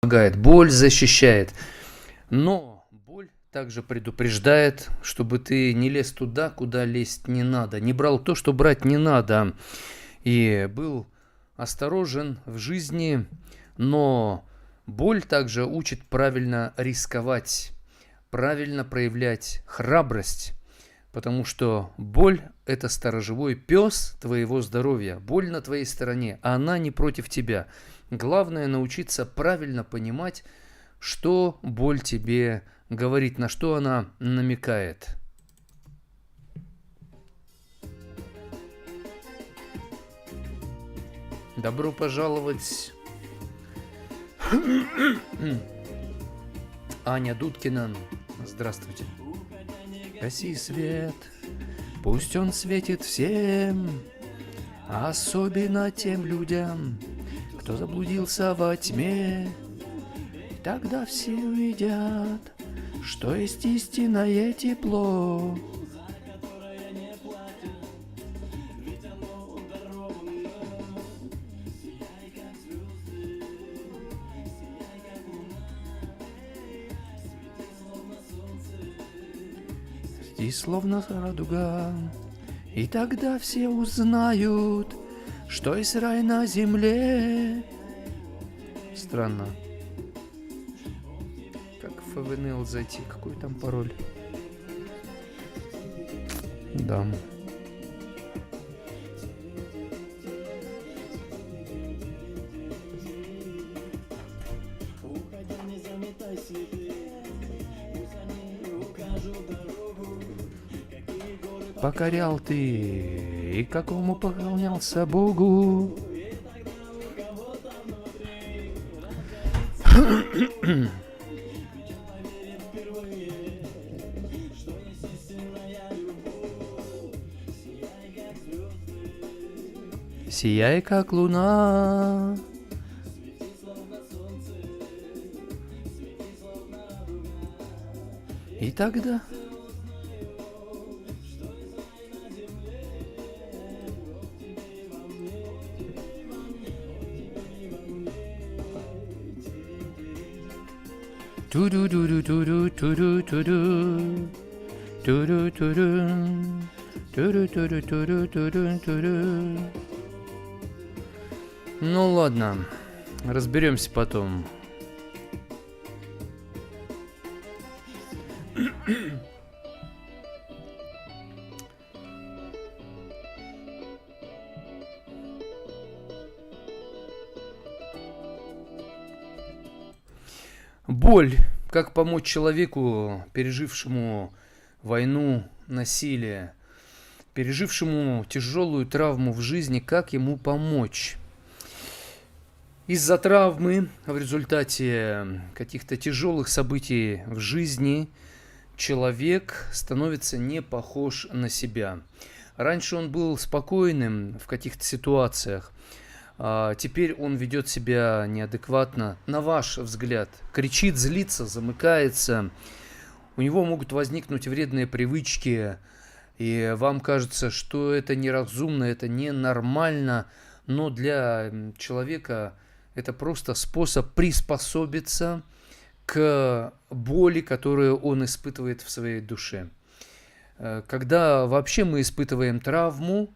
помогает, боль защищает. Но боль также предупреждает, чтобы ты не лез туда, куда лезть не надо, не брал то, что брать не надо, и был осторожен в жизни, но боль также учит правильно рисковать, правильно проявлять храбрость, потому что боль – это сторожевой пес твоего здоровья. Боль на твоей стороне, а она не против тебя. Главное научиться правильно понимать, что боль тебе говорит, на что она намекает. Добро пожаловать, Аня Дудкина. Здравствуйте. Гаси свет, пусть он светит всем, особенно тем людям, кто заблудился во тьме. И тогда все увидят, что есть истинное тепло. И словно радуга, и тогда все узнают, что есть рай на земле. Странно. Как в ФВНЛ зайти? Какой там пароль? Да. Покорял ты, и какому поклонялся Богу. Сияй, как луна. И тогда... Ту-ду-ду-ду-ду-ду, ту-ду-ду-ду, ту-ду-ду-ду, ту-ду-ду-ду-ду-ду-ду-ду. Ну ладно, разберемся потом. Боль. Как помочь человеку, пережившему войну, насилие, пережившему тяжелую травму в жизни, как ему помочь? Из-за травмы, в результате каких-то тяжелых событий в жизни, человек становится не похож на себя. Раньше он был спокойным в каких-то ситуациях, а теперь он ведет себя неадекватно, на ваш взгляд, кричит, злится, замыкается. У него могут возникнуть вредные привычки, и вам кажется, что это неразумно, это ненормально, но для человека это просто способ приспособиться к боли, которую он испытывает в своей душе. Когда вообще мы испытываем травму,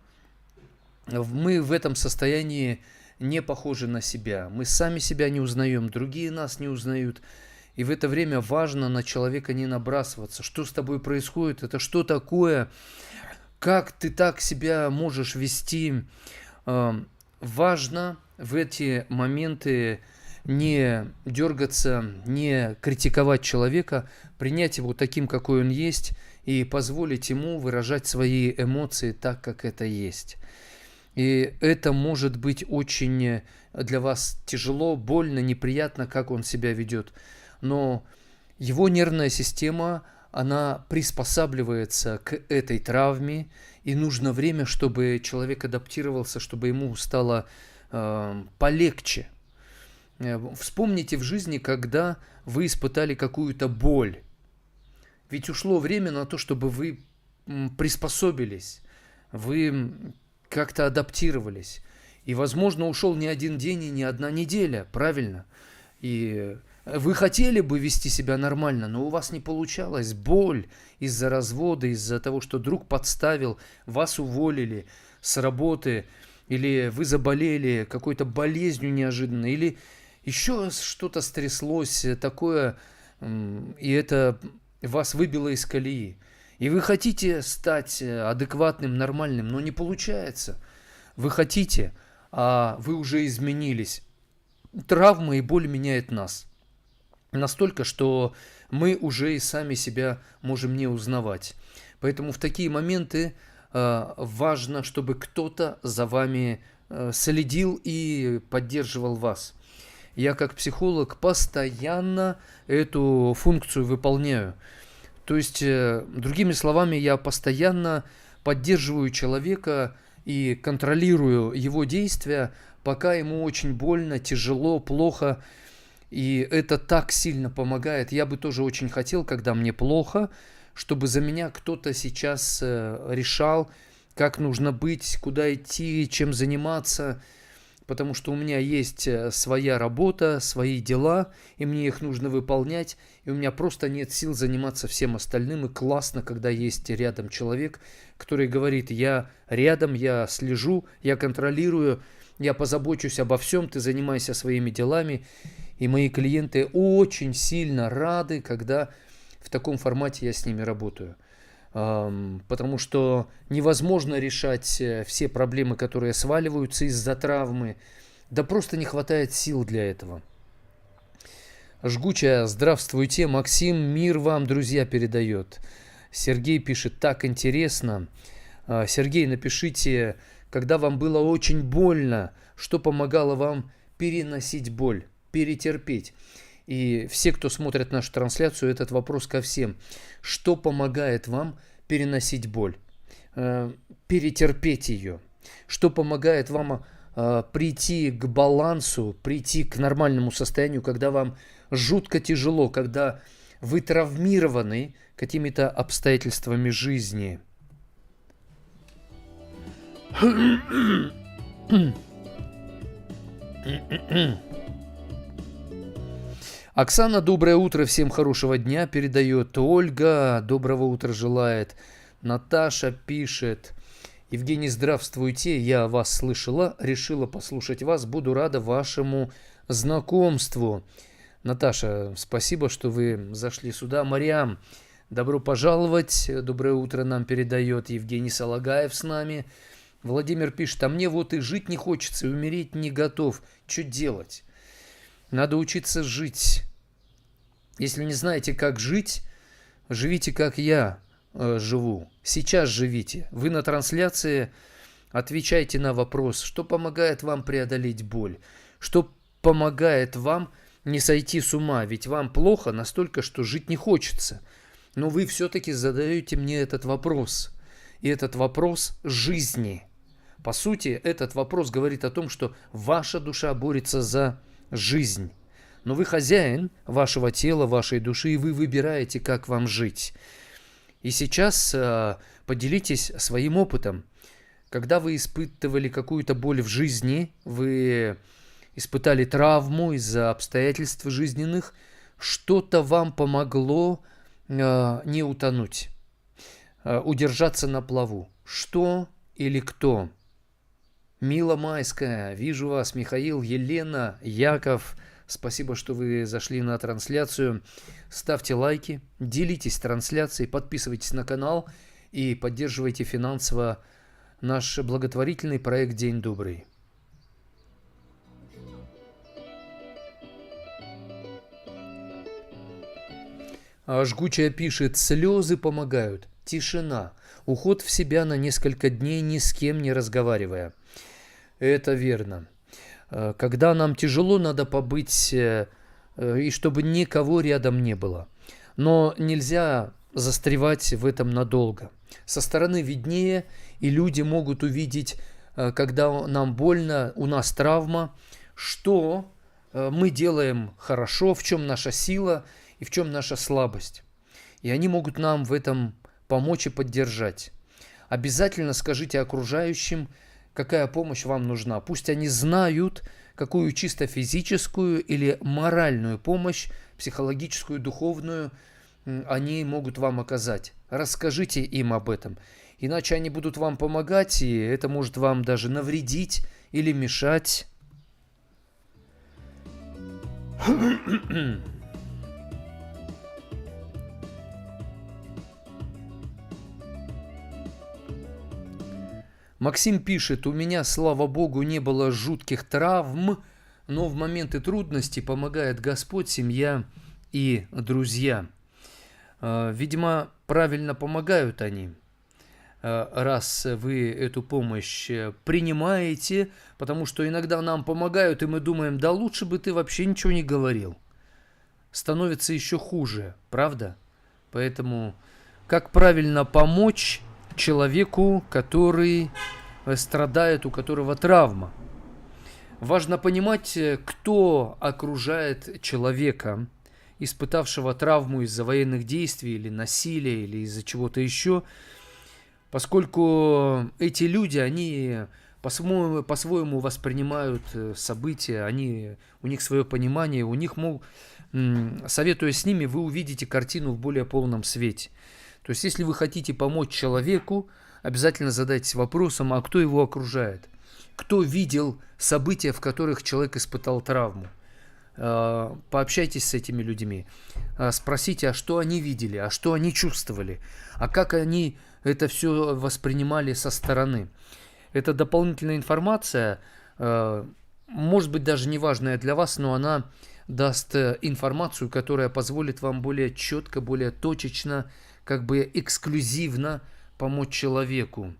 мы в этом состоянии не похожи на себя. Мы сами себя не узнаем, другие нас не узнают. И в это время важно на человека не набрасываться. Что с тобой происходит? Это что такое? Как ты так себя можешь вести? Важно в эти моменты не дергаться, не критиковать человека, принять его таким, какой он есть, и позволить ему выражать свои эмоции так, как это есть. И это может быть очень для вас тяжело, больно, неприятно, как он себя ведет. Но его нервная система, она приспосабливается к этой травме, и нужно время, чтобы человек адаптировался, чтобы ему стало полегче. Вспомните в жизни, когда вы испытали какую-то боль. Ведь ушло время на то, чтобы вы приспособились, вы как-то адаптировались. И, возможно, ушел не один день и не одна неделя, правильно? И вы хотели бы вести себя нормально, но у вас не получалось. Боль из-за развода, из-за того, что друг подставил, вас уволили с работы, или вы заболели какой-то болезнью неожиданно, или еще что-то стряслось такое, и это вас выбило из колеи. И вы хотите стать адекватным, нормальным, но не получается. Вы хотите, а вы уже изменились. Травма и боль меняет нас. Настолько, что мы уже и сами себя можем не узнавать. Поэтому в такие моменты важно, чтобы кто-то за вами следил и поддерживал вас. Я как психолог постоянно эту функцию выполняю. То есть, другими словами, я постоянно поддерживаю человека и контролирую его действия, пока ему очень больно, тяжело, плохо. И это так сильно помогает. Я бы тоже очень хотел, когда мне плохо, чтобы за меня кто-то сейчас решал, как нужно быть, куда идти, чем заниматься. Потому что у меня есть своя работа, свои дела, и мне их нужно выполнять, и у меня просто нет сил заниматься всем остальным. И классно, когда есть рядом человек, который говорит: я рядом, я слежу, я контролирую, я позабочусь обо всем, ты занимайся своими делами. И мои клиенты очень сильно рады, когда в таком формате я с ними работаю. Потому что невозможно решать все проблемы, которые сваливаются из-за травмы. Да просто не хватает сил для этого. Жгучая, здравствуйте, Максим, мир вам, друзья, передает. Сергей пишет: так интересно. Сергей, напишите, когда вам было очень больно, что помогало вам переносить боль, перетерпеть. И все, кто смотрит нашу трансляцию, этот вопрос ко всем. Что помогает вам переносить боль, перетерпеть ее? Что помогает вам прийти к балансу, прийти к нормальному состоянию, когда вам жутко тяжело, когда вы травмированы какими-то обстоятельствами жизни? Оксана, доброе утро, всем хорошего дня передает. Ольга, доброго утра желает. Наташа пишет: Евгений, здравствуйте, я вас слышала, решила послушать вас, буду рада вашему знакомству. Наташа, спасибо, что вы зашли сюда. Мариам, добро пожаловать, доброе утро нам передает. Евгений Салагаев с нами. Владимир пишет: а мне вот и жить не хочется, и умереть не готов. Что делать? Надо учиться жить. Если не знаете, как жить, живите, как я живу. Сейчас живите. Вы на трансляции отвечайте на вопрос, что помогает вам преодолеть боль, что помогает вам не сойти с ума, ведь вам плохо настолько, что жить не хочется. Но вы все-таки задаете мне этот вопрос. И этот вопрос жизни. По сути, этот вопрос говорит о том, что ваша душа борется за жизнь. Но вы хозяин вашего тела, вашей души, и вы выбираете, как вам жить. И сейчас поделитесь своим опытом. Когда вы испытывали какую-то боль в жизни, вы испытали травму из-за обстоятельств жизненных, что-то вам помогло не утонуть, удержаться на плаву. Что или кто? Мила Майская, вижу вас, Михаил, Елена, Яков. Спасибо, что вы зашли на трансляцию. Ставьте лайки, делитесь трансляцией, подписывайтесь на канал и поддерживайте финансово наш благотворительный проект «День добрый». Жгучая пишет: слезы помогают, тишина, уход в себя на несколько дней, ни с кем не разговаривая. Это верно. Когда нам тяжело, надо побыть, и чтобы никого рядом не было. Но нельзя застревать в этом надолго. Со стороны виднее, и люди могут увидеть, когда нам больно, у нас травма, что мы делаем хорошо, в чем наша сила и в чем наша слабость. И они могут нам в этом помочь и поддержать. Обязательно скажите окружающим, какая помощь вам нужна. Пусть они знают, какую чисто физическую или моральную помощь, психологическую, духовную, они могут вам оказать. Расскажите им об этом. Иначе они будут вам помогать, и это может вам даже навредить или мешать. Максим пишет: у меня, слава богу, не было жутких травм, но в моменты трудностей помогает Господь, семья и друзья. Видимо, правильно помогают они, раз вы эту помощь принимаете, потому что иногда нам помогают, и мы думаем, да лучше бы ты вообще ничего не говорил. Становится еще хуже, правда? Поэтому как правильно помочь человеку, который страдает, у которого травма? Важно понимать, кто окружает человека, испытавшего травму из-за военных действий или насилия, или из-за чего-то еще, поскольку эти люди, они по-своему воспринимают события, у них свое понимание, советуя с ними, вы увидите картину в более полном свете. То есть, если вы хотите помочь человеку, обязательно задайтесь вопросом, а кто его окружает? Кто видел события, в которых человек испытал травму? Пообщайтесь с этими людьми, спросите, а что они видели, а что они чувствовали, а как они это все воспринимали со стороны. Это дополнительная информация, может быть даже не важная для вас, но она даст информацию, которая позволит вам более четко, более точечно, как бы эксклюзивно помочь человеку.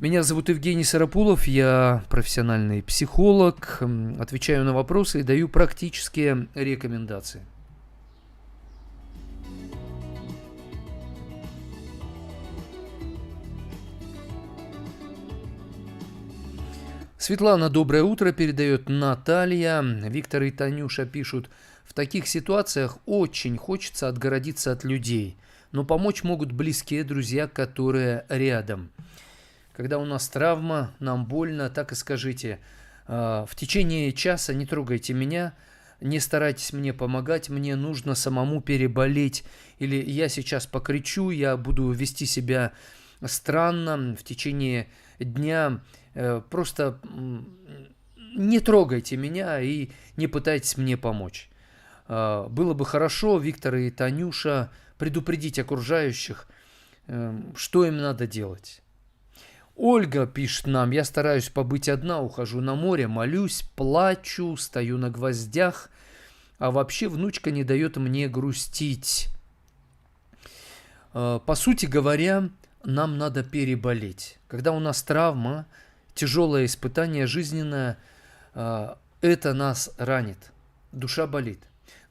Меня зовут Евгений Сарапулов, я профессиональный психолог, отвечаю на вопросы и даю практические рекомендации. Светлана, доброе утро, передает Наталья. Виктор и Танюша пишут: в таких ситуациях очень хочется отгородиться от людей, но помочь могут близкие друзья, которые рядом. Когда у нас травма, нам больно, так и скажите: в течение часа не трогайте меня, не старайтесь мне помогать, мне нужно самому переболеть. Или я сейчас покричу, я буду вести себя странно в течение дня. Просто не трогайте меня и не пытайтесь мне помочь. Было бы хорошо, Виктор и Танюша, предупредить окружающих, что им надо делать. Ольга пишет нам: я стараюсь побыть одна, ухожу на море, молюсь, плачу, стою на гвоздях, а вообще внучка не дает мне грустить. По сути говоря, нам надо переболеть. Когда у нас травма, тяжелое испытание жизненное, это нас ранит, душа болит.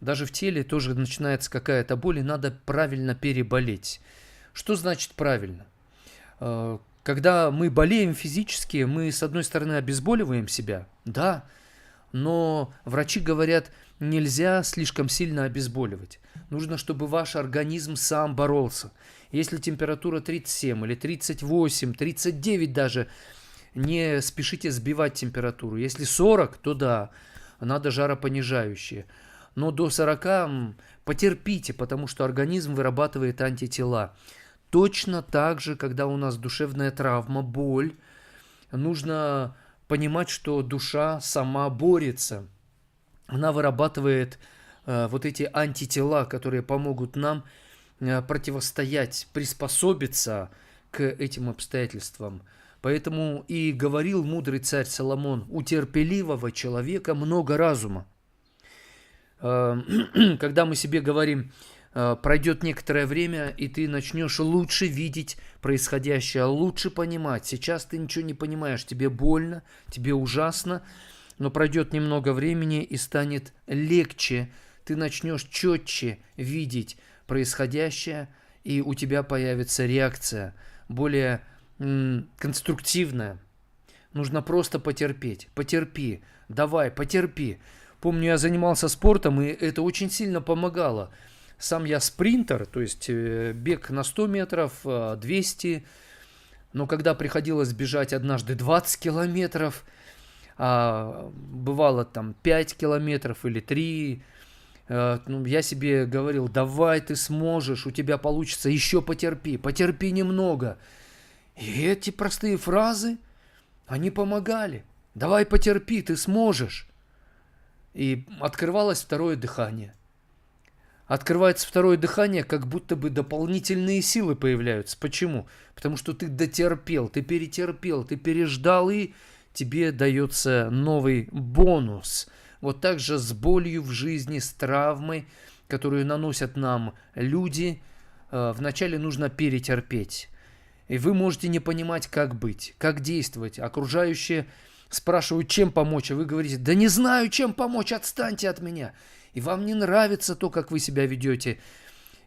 Даже в теле тоже начинается какая-то боль, и надо правильно переболеть. Что значит правильно? Когда мы болеем физически, мы, с одной стороны, обезболиваем себя, да, но врачи говорят, нельзя слишком сильно обезболивать. Нужно, чтобы ваш организм сам боролся. Если температура 37 или 38, 39 даже, не спешите сбивать температуру. Если 40, то да, надо жаропонижающие. Но до 40 потерпите, потому что организм вырабатывает антитела. Точно так же, когда у нас душевная травма, боль, нужно понимать, что душа сама борется. Она вырабатывает вот эти антитела, которые помогут нам противостоять, приспособиться к этим обстоятельствам. Поэтому и говорил мудрый царь Соломон: у терпеливого человека много разума. Когда мы себе говорим: пройдет некоторое время, и ты начнешь лучше видеть происходящее, лучше понимать. Сейчас ты ничего не понимаешь, тебе больно, тебе ужасно, но пройдет немного времени и станет легче. Ты начнешь четче видеть происходящее, и у тебя появится реакция более конструктивная. Нужно просто потерпеть. Потерпи, давай, потерпи. Помню, я занимался спортом, и это очень сильно помогало. Сам я спринтер, то есть бег на 100 метров, 200, Но когда приходилось бежать однажды 20 километров, а бывало там 5 километров или 3, ну, я себе говорил: давай, ты сможешь, у тебя получится, еще потерпи, потерпи немного. И эти простые фразы, они помогали. Давай, потерпи, ты сможешь. И открывалось второе дыхание. Открывается второе дыхание, как будто бы дополнительные силы появляются. Почему? Потому что ты дотерпел, ты перетерпел, ты переждал, и тебе дается новый бонус. Вот так же с болью в жизни, с травмой, которую наносят нам люди, вначале нужно перетерпеть. И вы можете не понимать, как быть, как действовать. Окружающие спрашивают, чем помочь, а вы говорите: да не знаю, чем помочь, отстаньте от меня. И вам не нравится то, как вы себя ведете.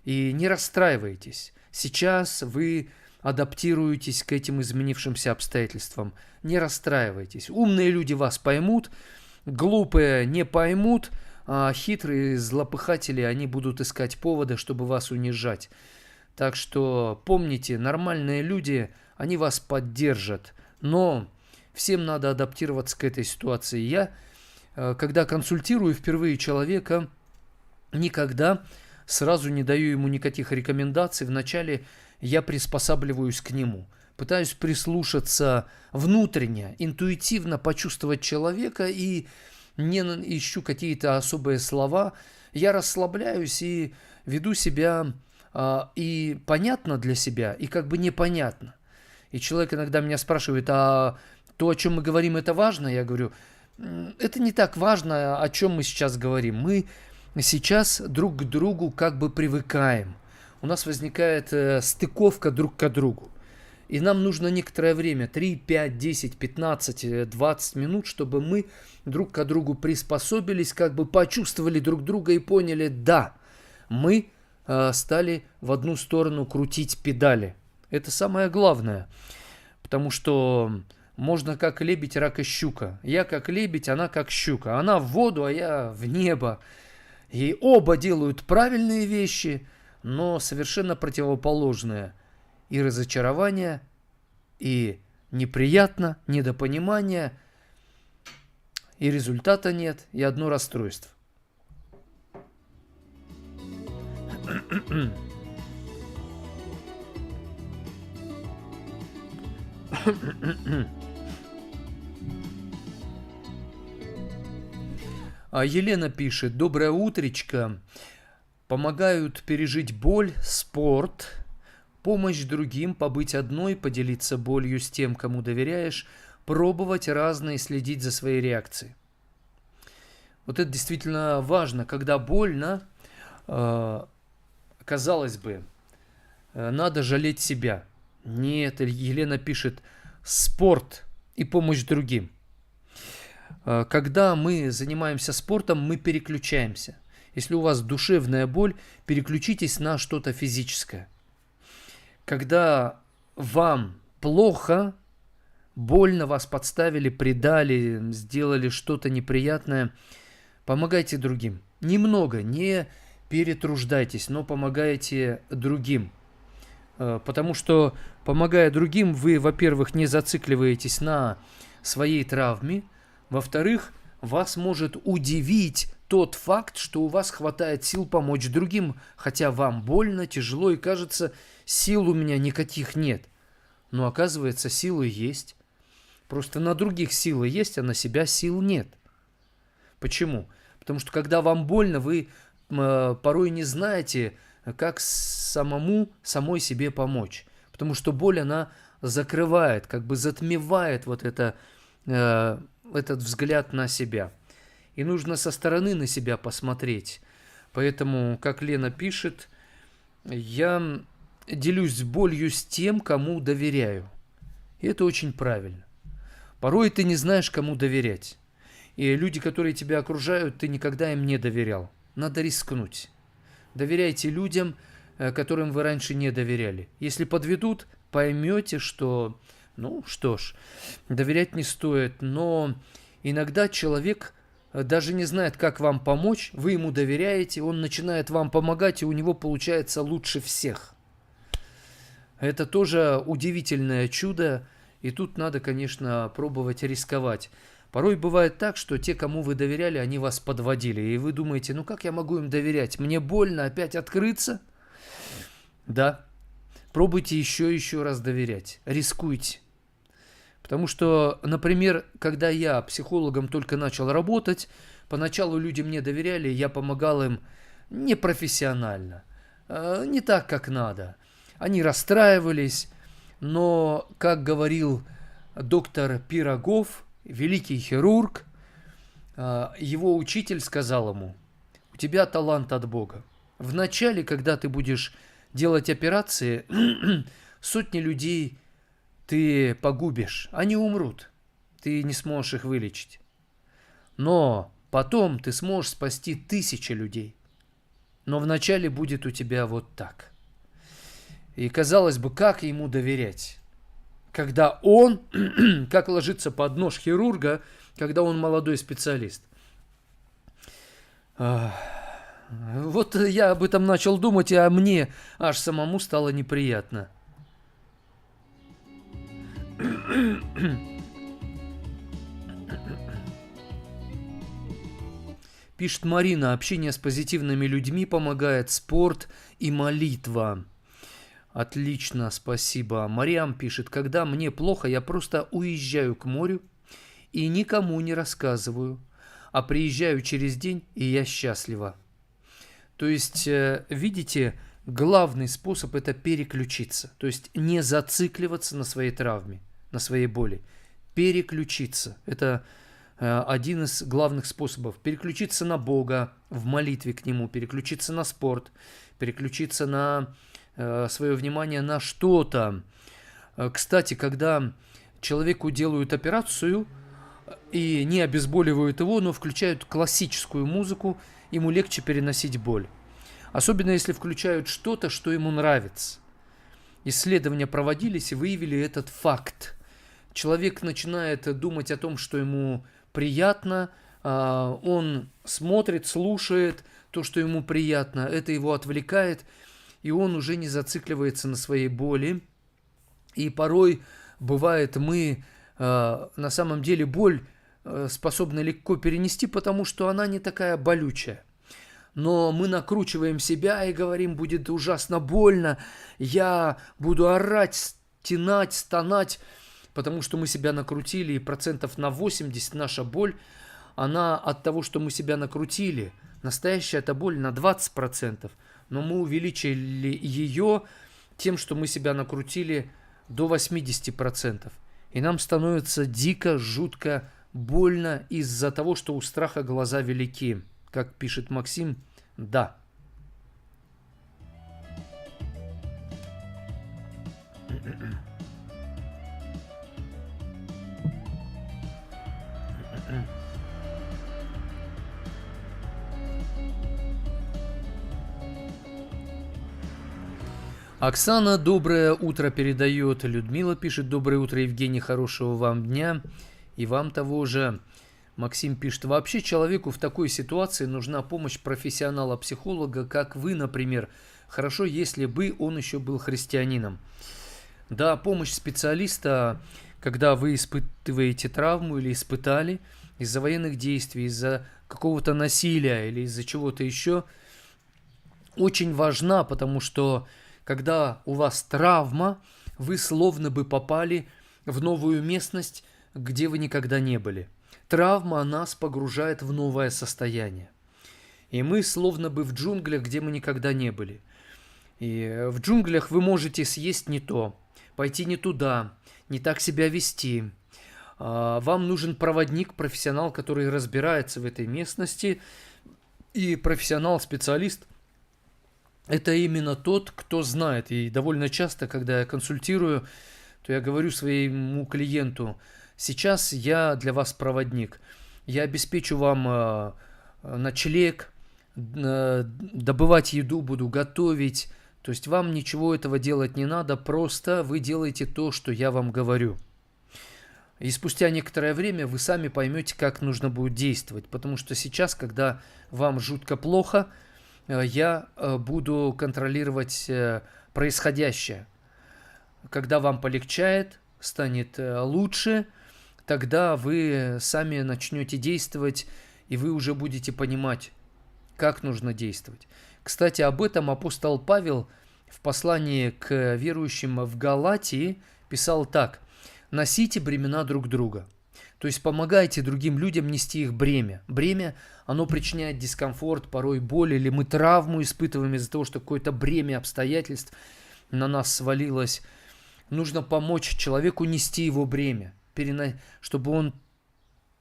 И не расстраивайтесь. Сейчас вы адаптируетесь к этим изменившимся обстоятельствам. Не расстраивайтесь. Умные люди вас поймут, глупые не поймут, а хитрые злопыхатели, они будут искать поводы, чтобы вас унижать. Так что помните, нормальные люди, они вас поддержат. Но всем надо адаптироваться к этой ситуации. Я, когда консультирую впервые человека, никогда сразу не даю ему никаких рекомендаций. Вначале я приспосабливаюсь к нему. Пытаюсь прислушаться внутренне, интуитивно почувствовать человека и не ищу какие-то особые слова. Я расслабляюсь и веду себя и понятно для себя, и как бы непонятно. И человек иногда меня спрашивает: а то, о чем мы говорим, это важно? Я говорю: это не так важно, о чем мы сейчас говорим. Мы сейчас друг к другу как бы привыкаем. У нас возникает стыковка друг к другу. И нам нужно некоторое время, 3, 5, 10, 15, 20 минут, чтобы мы друг к другу приспособились, как бы почувствовали друг друга и поняли: да, мы стали в одну сторону крутить педали. Это самое главное. Потому что можно как лебедь, рак и щука. Я как лебедь, она как щука. Она в воду, а я в небо. И оба делают правильные вещи, но совершенно противоположные. И разочарование, и неприятно, недопонимание, и результата нет, и одно расстройство. А Елена пишет: доброе утречко. Помогают пережить боль, спорт, помощь другим, побыть одной, поделиться болью с тем, кому доверяешь, пробовать разные, следить за своей реакцией. Вот это действительно важно, когда больно. Казалось бы, надо жалеть себя. Нет, Елена пишет: спорт и помощь другим. Когда мы занимаемся спортом, мы переключаемся. Если у вас душевная боль, переключитесь на что-то физическое. Когда вам плохо, больно, вас подставили, предали, сделали что-то неприятное, помогайте другим. Немного, не перетруждайтесь, но помогайте другим. Потому что, помогая другим, вы, во-первых, не зацикливаетесь на своей травме, во-вторых, вас может удивить тот факт, что у вас хватает сил помочь другим, хотя вам больно, тяжело и кажется, сил у меня никаких нет. Но оказывается, силы есть. Просто на других силы есть, а на себя сил нет. Почему? Потому что когда вам больно, вы порой не знаете, как самой себе помочь. Потому что боль, она закрывает, как бы затмевает вот это, этот взгляд на себя. И нужно со стороны на себя посмотреть. Поэтому, как Лена пишет, я делюсь болью с тем, кому доверяю. И это очень правильно. Порой ты не знаешь, кому доверять. И люди, которые тебя окружают, ты никогда им не доверял. Надо рискнуть. Доверяйте людям, которым вы раньше не доверяли. Если подведут, поймете, что, ну что ж, доверять не стоит. Но иногда человек даже не знает, как вам помочь. Вы ему доверяете, он начинает вам помогать, и у него получается лучше всех. Это тоже удивительное чудо, и тут надо, конечно, пробовать рисковать. Порой бывает так, что те, кому вы доверяли, они вас подводили, и вы думаете, ну как я могу им доверять? Мне больно опять открыться? Да, пробуйте еще раз доверять, рискуйте. Потому что, например, когда я психологом только начал работать, поначалу люди мне доверяли, я помогал им непрофессионально, не так, как надо. Они расстраивались, но, как говорил доктор Пирогов, великий хирург, его учитель сказал ему, у тебя талант от Бога. Вначале, когда ты будешь делать операции, сотни людей ты погубишь, они умрут, ты не сможешь их вылечить. Но потом ты сможешь спасти тысячи людей. Но вначале будет у тебя вот так. И казалось бы, как ему доверять? Когда он, как ложится под нож хирурга, когда он молодой специалист. Вот я об этом начал думать, а мне аж самому стало неприятно. Пишет Марина, общение с позитивными людьми помогает спорт и молитва. Отлично, спасибо. Мариам пишет, когда мне плохо, я просто уезжаю к морю и никому не рассказываю, а приезжаю через день, и я счастлива. То есть, видите, главный способ – это переключиться, то есть не зацикливаться на своей травме, на своей боли. Переключиться – это один из главных способов. Переключиться на Бога в молитве к Нему, переключиться на спорт, переключиться на свое внимание на что-то. Кстати, когда человеку делают операцию и не обезболивают его, но включают классическую музыку, ему легче переносить боль. Особенно если включают что-то, что ему нравится. Исследования проводились и выявили этот факт. Человек начинает думать о том, что ему приятно, он смотрит, слушает то, что ему приятно, это его отвлекает, и он уже не зацикливается на своей боли. И порой бывает, мы на самом деле боль способны легко перенести, потому что она не такая болючая. Но мы накручиваем себя и говорим, будет ужасно больно, я буду орать, стенать, стонать, потому что мы себя накрутили, и процентов на 80 наша боль, она от того, что мы себя накрутили. Настоящая эта боль на 20%, но мы увеличили ее тем, что мы себя накрутили до 80%. И нам становится дико, жутко больно из-за того, что у страха глаза велики. Как пишет Максим, да. Оксана, доброе утро передает. Людмила пишет, доброе утро, Евгений, хорошего вам дня. И вам того же. Максим пишет, вообще человеку в такой ситуации нужна помощь профессионала-психолога, как вы, например. Хорошо, если бы он еще был христианином. Да, помощь специалиста, когда вы испытываете травму или испытали из-за военных действий, из-за какого-то насилия или из-за чего-то еще, очень важна, потому что когда у вас травма, вы словно бы попали в новую местность, где вы никогда не были. Травма нас погружает в новое состояние. И мы словно бы в джунглях, где мы никогда не были. И в джунглях вы можете съесть не то, пойти не туда, не так себя вести. Вам нужен проводник, профессионал, который разбирается в этой местности. И профессионал-специалист – это именно тот, кто знает. И довольно часто, когда я консультирую, то я говорю своему клиенту, сейчас я для вас проводник. Я обеспечу вам ночлег, добывать еду буду, готовить. То есть вам ничего этого делать не надо, просто вы делаете то, что я вам говорю. И спустя некоторое время вы сами поймете, как нужно будет действовать. Потому что сейчас, когда вам жутко плохо, я буду контролировать происходящее. когда вам полегчает, станет лучше, тогда вы сами начнете действовать, и вы уже будете понимать, как нужно действовать. Кстати, об этом апостол Павел в послании к верующим в Галатии писал так: «Носите бремена друг друга». То есть помогайте другим людям нести их бремя. Бремя, оно причиняет дискомфорт, порой боль, или мы травму испытываем из-за того, что какое-то бремя обстоятельств на нас свалилось. Нужно помочь человеку нести его бремя, чтобы он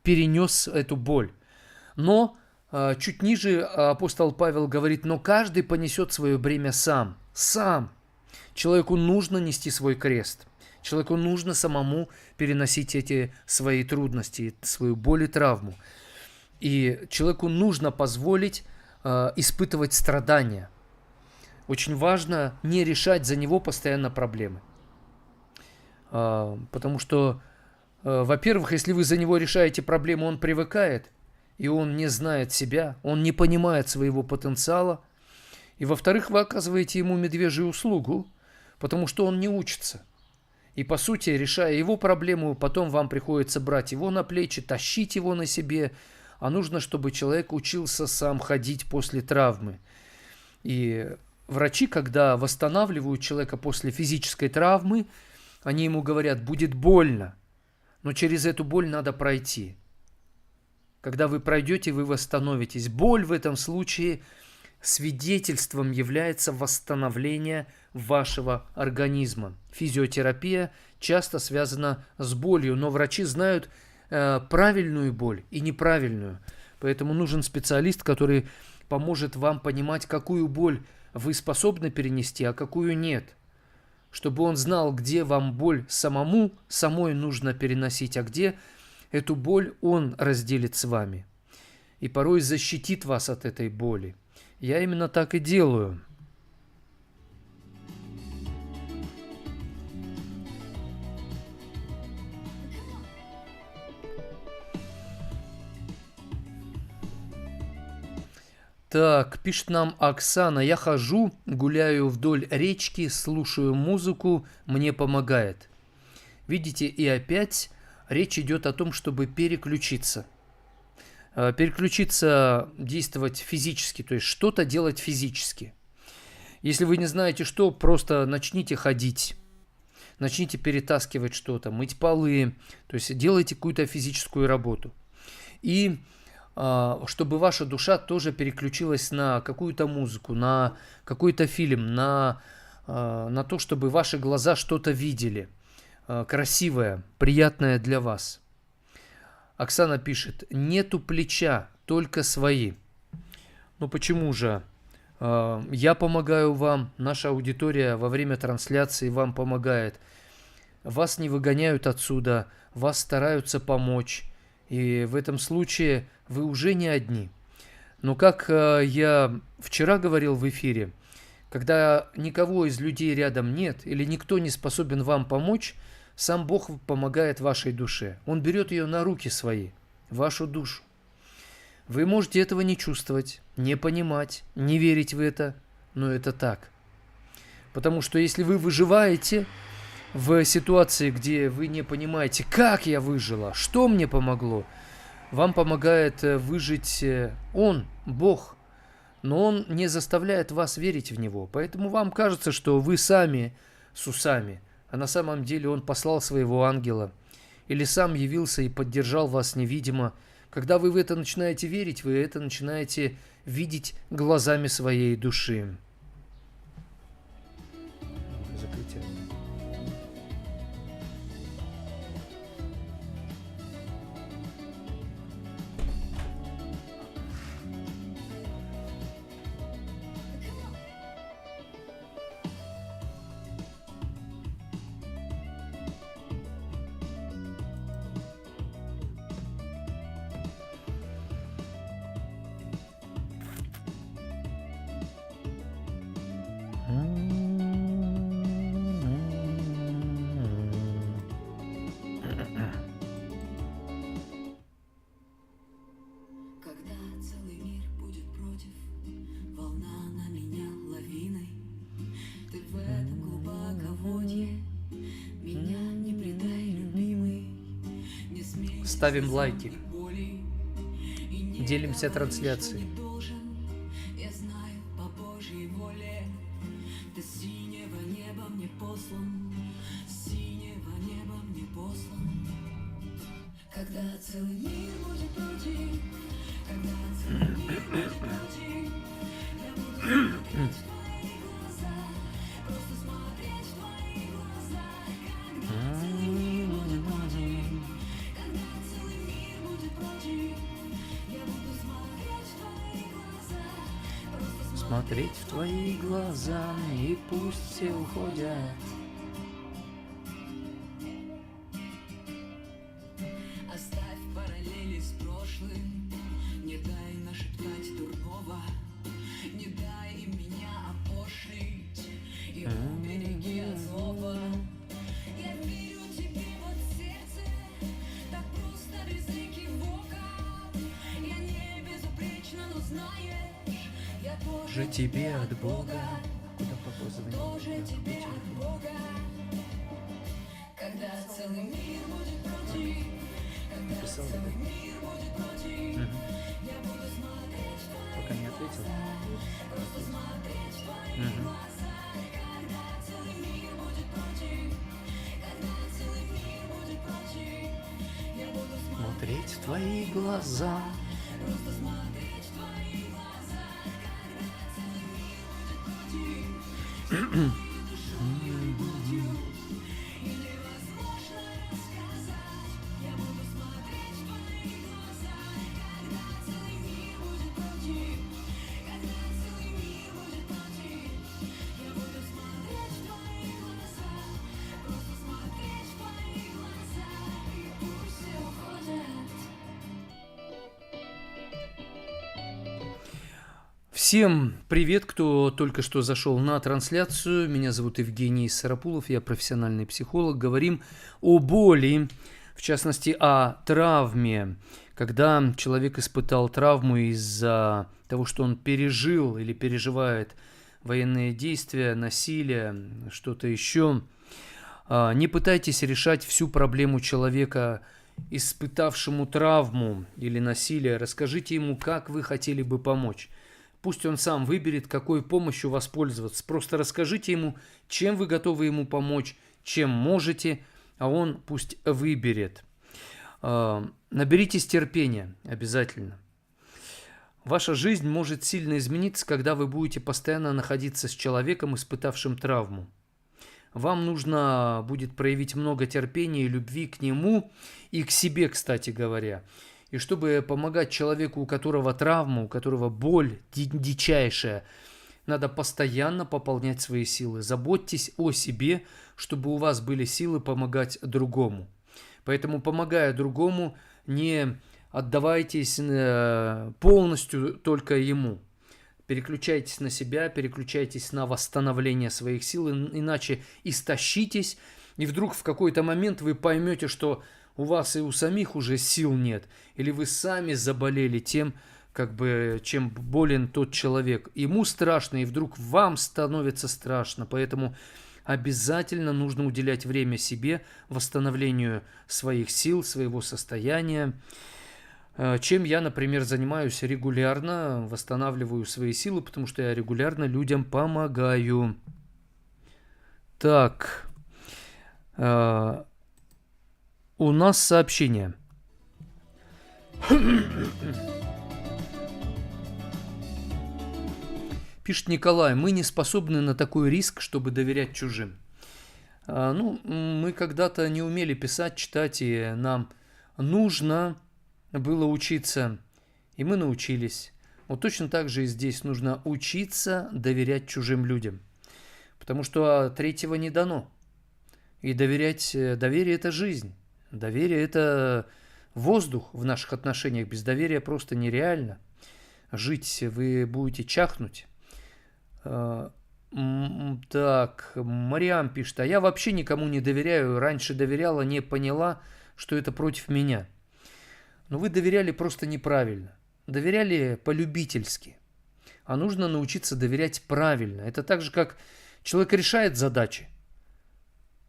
перенес эту боль. Но чуть ниже апостол Павел говорит: но каждый понесет свое бремя сам. Сам. Человеку нужно нести свой крест. Человеку нужно самому переносить эти свои трудности, свою боль и травму. И человеку нужно позволить испытывать страдания. Очень важно не решать за него постоянно проблемы. Потому что, во-первых, если вы за него решаете проблему, он привыкает, и он не знает себя, он не понимает своего потенциала. И, во-вторых, вы оказываете ему медвежью услугу, потому что он не учится. И, по сути, решая его проблему, потом вам приходится брать его на плечи, тащить его на себе. А нужно, чтобы человек учился сам ходить после травмы. И врачи, когда восстанавливают человека после физической травмы, они ему говорят: будет больно, но через эту боль надо пройти. Когда вы пройдете, вы восстановитесь. Боль в этом случае свидетельством является восстановление вашего организма. Физиотерапия часто связана с болью, но врачи знают правильную боль и неправильную. Поэтому нужен специалист, который поможет вам понимать, какую боль вы способны перенести, а какую нет. Чтобы он знал, где вам боль самой нужно переносить, а где эту боль он разделит с вами. И порой защитит вас от этой боли. Я именно так и делаю. Так, пишет нам Оксана: я хожу, гуляю вдоль речки, слушаю музыку, мне помогает. Видите, и опять речь идет о том, чтобы переключиться. Переключиться, действовать физически, то есть что-то делать физически. Если вы не знаете что, просто начните ходить, начните перетаскивать что-то, мыть полы, то есть делайте какую-то физическую работу. И чтобы ваша душа тоже переключилась на какую-то музыку, на какой-то фильм, на то, чтобы ваши глаза что-то видели, красивое, приятное для вас. Оксана пишет: нету плеча, только свои. Ну почему же? Я помогаю вам, наша аудитория во время трансляции вам помогает. Вас не выгоняют отсюда, вас стараются помочь. И в этом случае вы уже не одни. Но как я вчера говорил в эфире, когда никого из людей рядом нет или никто не способен вам помочь, сам Бог помогает вашей душе. Он берет ее на руки свои, вашу душу. Вы можете этого не чувствовать, не понимать, не верить в это, но это так. Потому что если вы выживаете в ситуации, где вы не понимаете, как я выжила, что мне помогло, вам помогает выжить Он, Бог. Но Он не заставляет вас верить в Него. Поэтому вам кажется, что вы сами с усами, а на самом деле Он послал своего ангела или сам явился и поддержал вас невидимо. Когда вы в это начинаете верить, вы это начинаете видеть глазами своей души. Закрытие. Меня не предай, любимый, не смейся, Ставим лайки, боли, и не делимся говори, что трансляцией. не должен. Я знаю, по Божьей воле ты с синего неба мне послан, с синего неба мне послан. Когда целый мир будет против, когда целый мир будет против, я буду смотреть в твои глаза, просто смотреть в твои глаза. Когда целый мир будет против, когда целый мир будет против, я буду смотреть в твои глаза, просто Смотреть в твои глаза, и пусть все уходят. Оставь параллели с прошлым, не дай нашептать дурного, не дай им меня опошлить, и убереги от злого. Я верю тебе вот в сердце, так просто без экивока. Я не безупречна, но знаешь, я тоже Же тебе от Бога. Куда папа звонит? тоже тебе от Бога. Когда целый мир будет против, когда Написал, целый мир будет против, Мгм. я буду смотреть в твои Пока не ответил. глаза, просто смотреть в твои Мгм. глаза. Когда целый мир будет против, когда целый мир будет против, я буду Смотреть в твои глаза. просто смотреть в твои глаза. Когда целый мир будет против, и невозможно рассказать. Я буду смотреть в твои глаза. Когда целый мир будет против, когда целый мир будет против, я буду смотреть в твои глаза, просто смотреть в твои глаза, и пусть все уходят. Всем привет, кто только что зашел на трансляцию. Меня зовут Евгений Сарапулов, я профессиональный психолог. Говорим о боли, в частности о травме. Когда человек испытал травму из-за того, что он пережил или переживает военные действия, насилие, что-то еще. Не пытайтесь решать всю проблему человека, испытавшему травму или насилие. Расскажите ему, как вы хотели бы помочь. Пусть он сам выберет, какой помощью воспользоваться. Просто расскажите ему, чем вы готовы ему помочь, чем можете, а он пусть выберет. Наберитесь терпения обязательно. Ваша жизнь может сильно измениться, когда вы будете постоянно находиться с человеком, испытавшим травму. Вам нужно будет проявить много терпения и любви к нему и к себе, кстати говоря. И чтобы помогать человеку, у которого травма, у которого боль дичайшая, надо постоянно пополнять свои силы. Заботьтесь о себе, чтобы у вас были силы помогать другому. Поэтому, помогая другому, не отдавайтесь полностью только ему. Переключайтесь на себя, переключайтесь на восстановление своих сил, иначе истощитесь, и вдруг в какой-то момент вы поймете, что у вас и у самих уже сил нет, или вы сами заболели тем, чем болен тот человек. Ему страшно, и вдруг вам становится страшно, поэтому обязательно нужно уделять время себе, восстановлению своих сил, своего состояния. Чем я, например, занимаюсь регулярно, восстанавливаю свои силы, потому что я регулярно людям помогаю. Так, у нас сообщение. Пишет Николай, мы не способны на такой риск, чтобы доверять чужим. Мы когда-то не умели писать, читать, и нам нужно было учиться, и мы научились. Вот точно так же и здесь нужно учиться доверять чужим людям, потому что третьего не дано. И доверие – это жизнь, доверие – это воздух в наших отношениях. Без доверия просто нереально жить, вы будете чахнуть. Так, Мариам пишет, а я вообще никому не доверяю, раньше доверяла, не поняла, что это против меня. Но вы доверяли просто неправильно, доверяли полюбительски, а нужно научиться доверять правильно. Это так же, как человек решает задачи,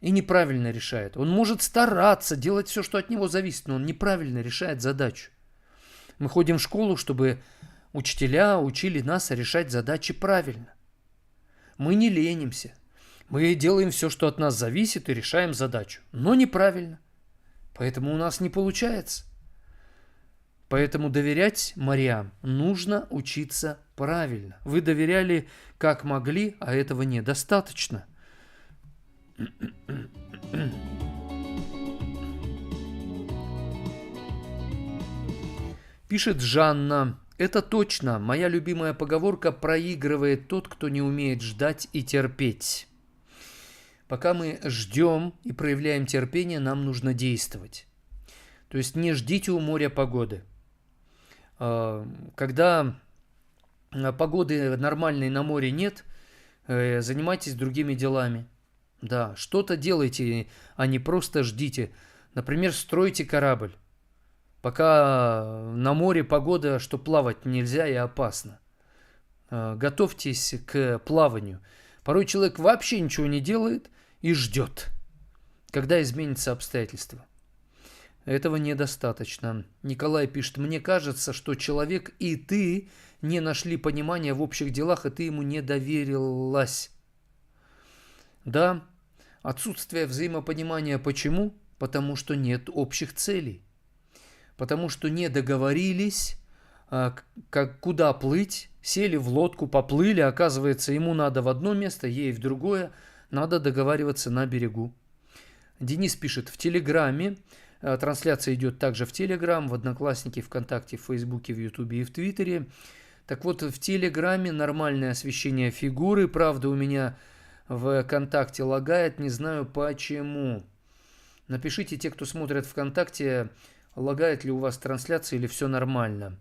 и неправильно решает. Он может стараться, делать все, что от него зависит, но он неправильно решает задачу. Мы ходим в школу, чтобы учителя учили нас решать задачи правильно. Мы не ленимся. Мы делаем все, что от нас зависит, и решаем задачу, но неправильно. Поэтому у нас не получается. Поэтому доверять морям нужно учиться правильно. Вы доверяли как могли, а этого недостаточно. Пишет Жанна. Это точно. Моя любимая поговорка: проигрывает тот, кто не умеет ждать и терпеть. Пока мы ждем и проявляем терпение, нам нужно действовать. То есть не ждите у моря погоды. Когда погоды нормальной на море нет, занимайтесь другими делами. Да, что-то делайте, а не просто ждите. Например, стройте корабль. Пока на море погода, что плавать нельзя и опасно. Готовьтесь к плаванию. Порой человек вообще ничего не делает и ждет, когда изменятся обстоятельства. Этого недостаточно. Николай пишет: мне кажется, что человек и ты не нашли понимания в общих делах, и ты ему не доверилась. Да, отсутствие взаимопонимания. Почему? Потому что нет общих целей. Потому что не договорились, куда плыть, сели в лодку, поплыли, оказывается, ему надо в одно место, ей в другое, надо договариваться на берегу. Денис пишет: в Телеграме, трансляция идет также в Телеграм, в Одноклассники, ВКонтакте, в Фейсбуке, в Ютубе и в Твиттере. Так вот, в Телеграме нормальное освещение фигуры, правда, у меня в ВКонтакте лагает, не знаю почему. Напишите, те, кто смотрят ВКонтакте, лагает ли у вас трансляция или все нормально.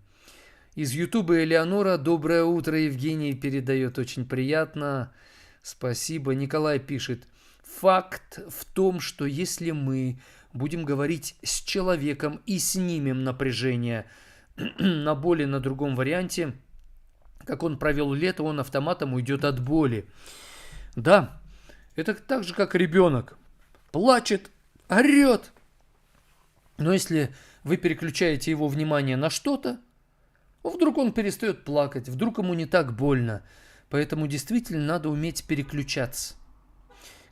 Из Ютуба Элеонора: доброе утро, Евгений, передает, очень приятно. Спасибо. Николай пишет: факт в том, что если мы будем говорить с человеком и снимем напряжение на боли на другом варианте, как он провел лето, он автоматом уйдет от боли. Да, это так же, как ребенок. Плачет, орет. Но если вы переключаете его внимание на что-то, вдруг он перестает плакать, вдруг ему не так больно. Поэтому действительно надо уметь переключаться.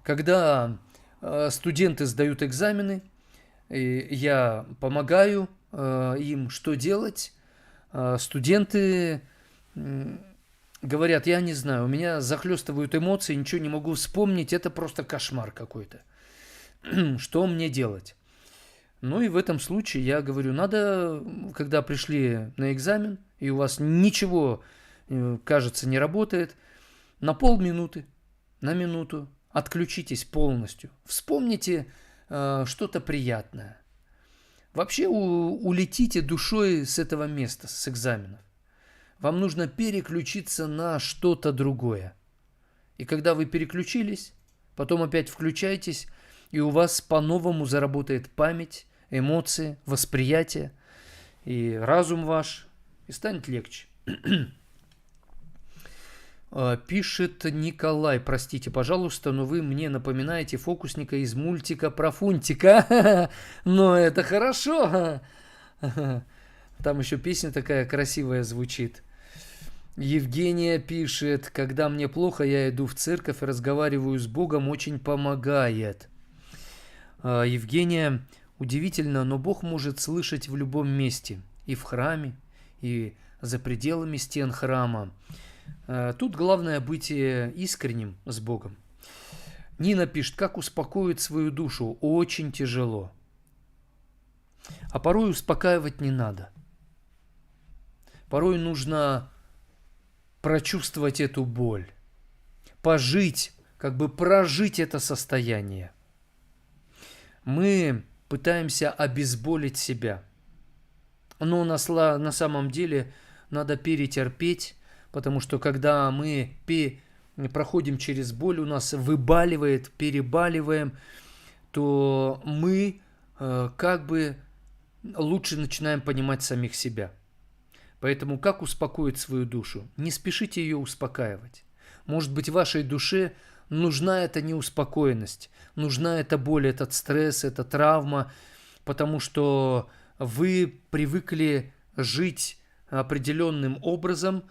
Когда студенты сдают экзамены, я помогаю им, что делать. Студенты говорят: я не знаю, у меня захлестывают эмоции, ничего не могу вспомнить, это просто кошмар какой-то. Что мне делать? Ну и в этом случае я говорю: надо, когда пришли на экзамен, и у вас ничего, кажется, не работает, на полминуты, на минуту отключитесь полностью. Вспомните что-то приятное. Вообще улетите душой с этого места, с экзаменов. Вам нужно переключиться на что-то другое. И когда вы переключились, потом опять включаетесь, и у вас по-новому заработает память, эмоции, восприятие, и разум ваш, и станет легче. Пишет Николай: простите, пожалуйста, но вы мне напоминаете фокусника из мультика про Фунтика. Но это хорошо. Там еще песня такая красивая звучит. Евгения пишет: когда мне плохо, я иду в церковь и разговариваю с Богом, очень помогает. Евгения, удивительно, но Бог может слышать в любом месте. И в храме, и за пределами стен храма. Тут главное быть искренним с Богом. Нина пишет: как успокоить свою душу? Очень тяжело. А порой успокаивать не надо. Порой нужно прочувствовать эту боль, пожить, как бы прожить это состояние. Мы пытаемся обезболить себя, но на самом деле надо перетерпеть, потому что когда мы проходим через боль, у нас выбаливает, перебаливаем, то мы как бы лучше начинаем понимать самих себя. Поэтому как успокоить свою душу? Не спешите ее успокаивать. Может быть, вашей душе нужна эта неуспокоенность, нужна эта боль, этот стресс, эта травма, потому что вы привыкли жить определенным образом,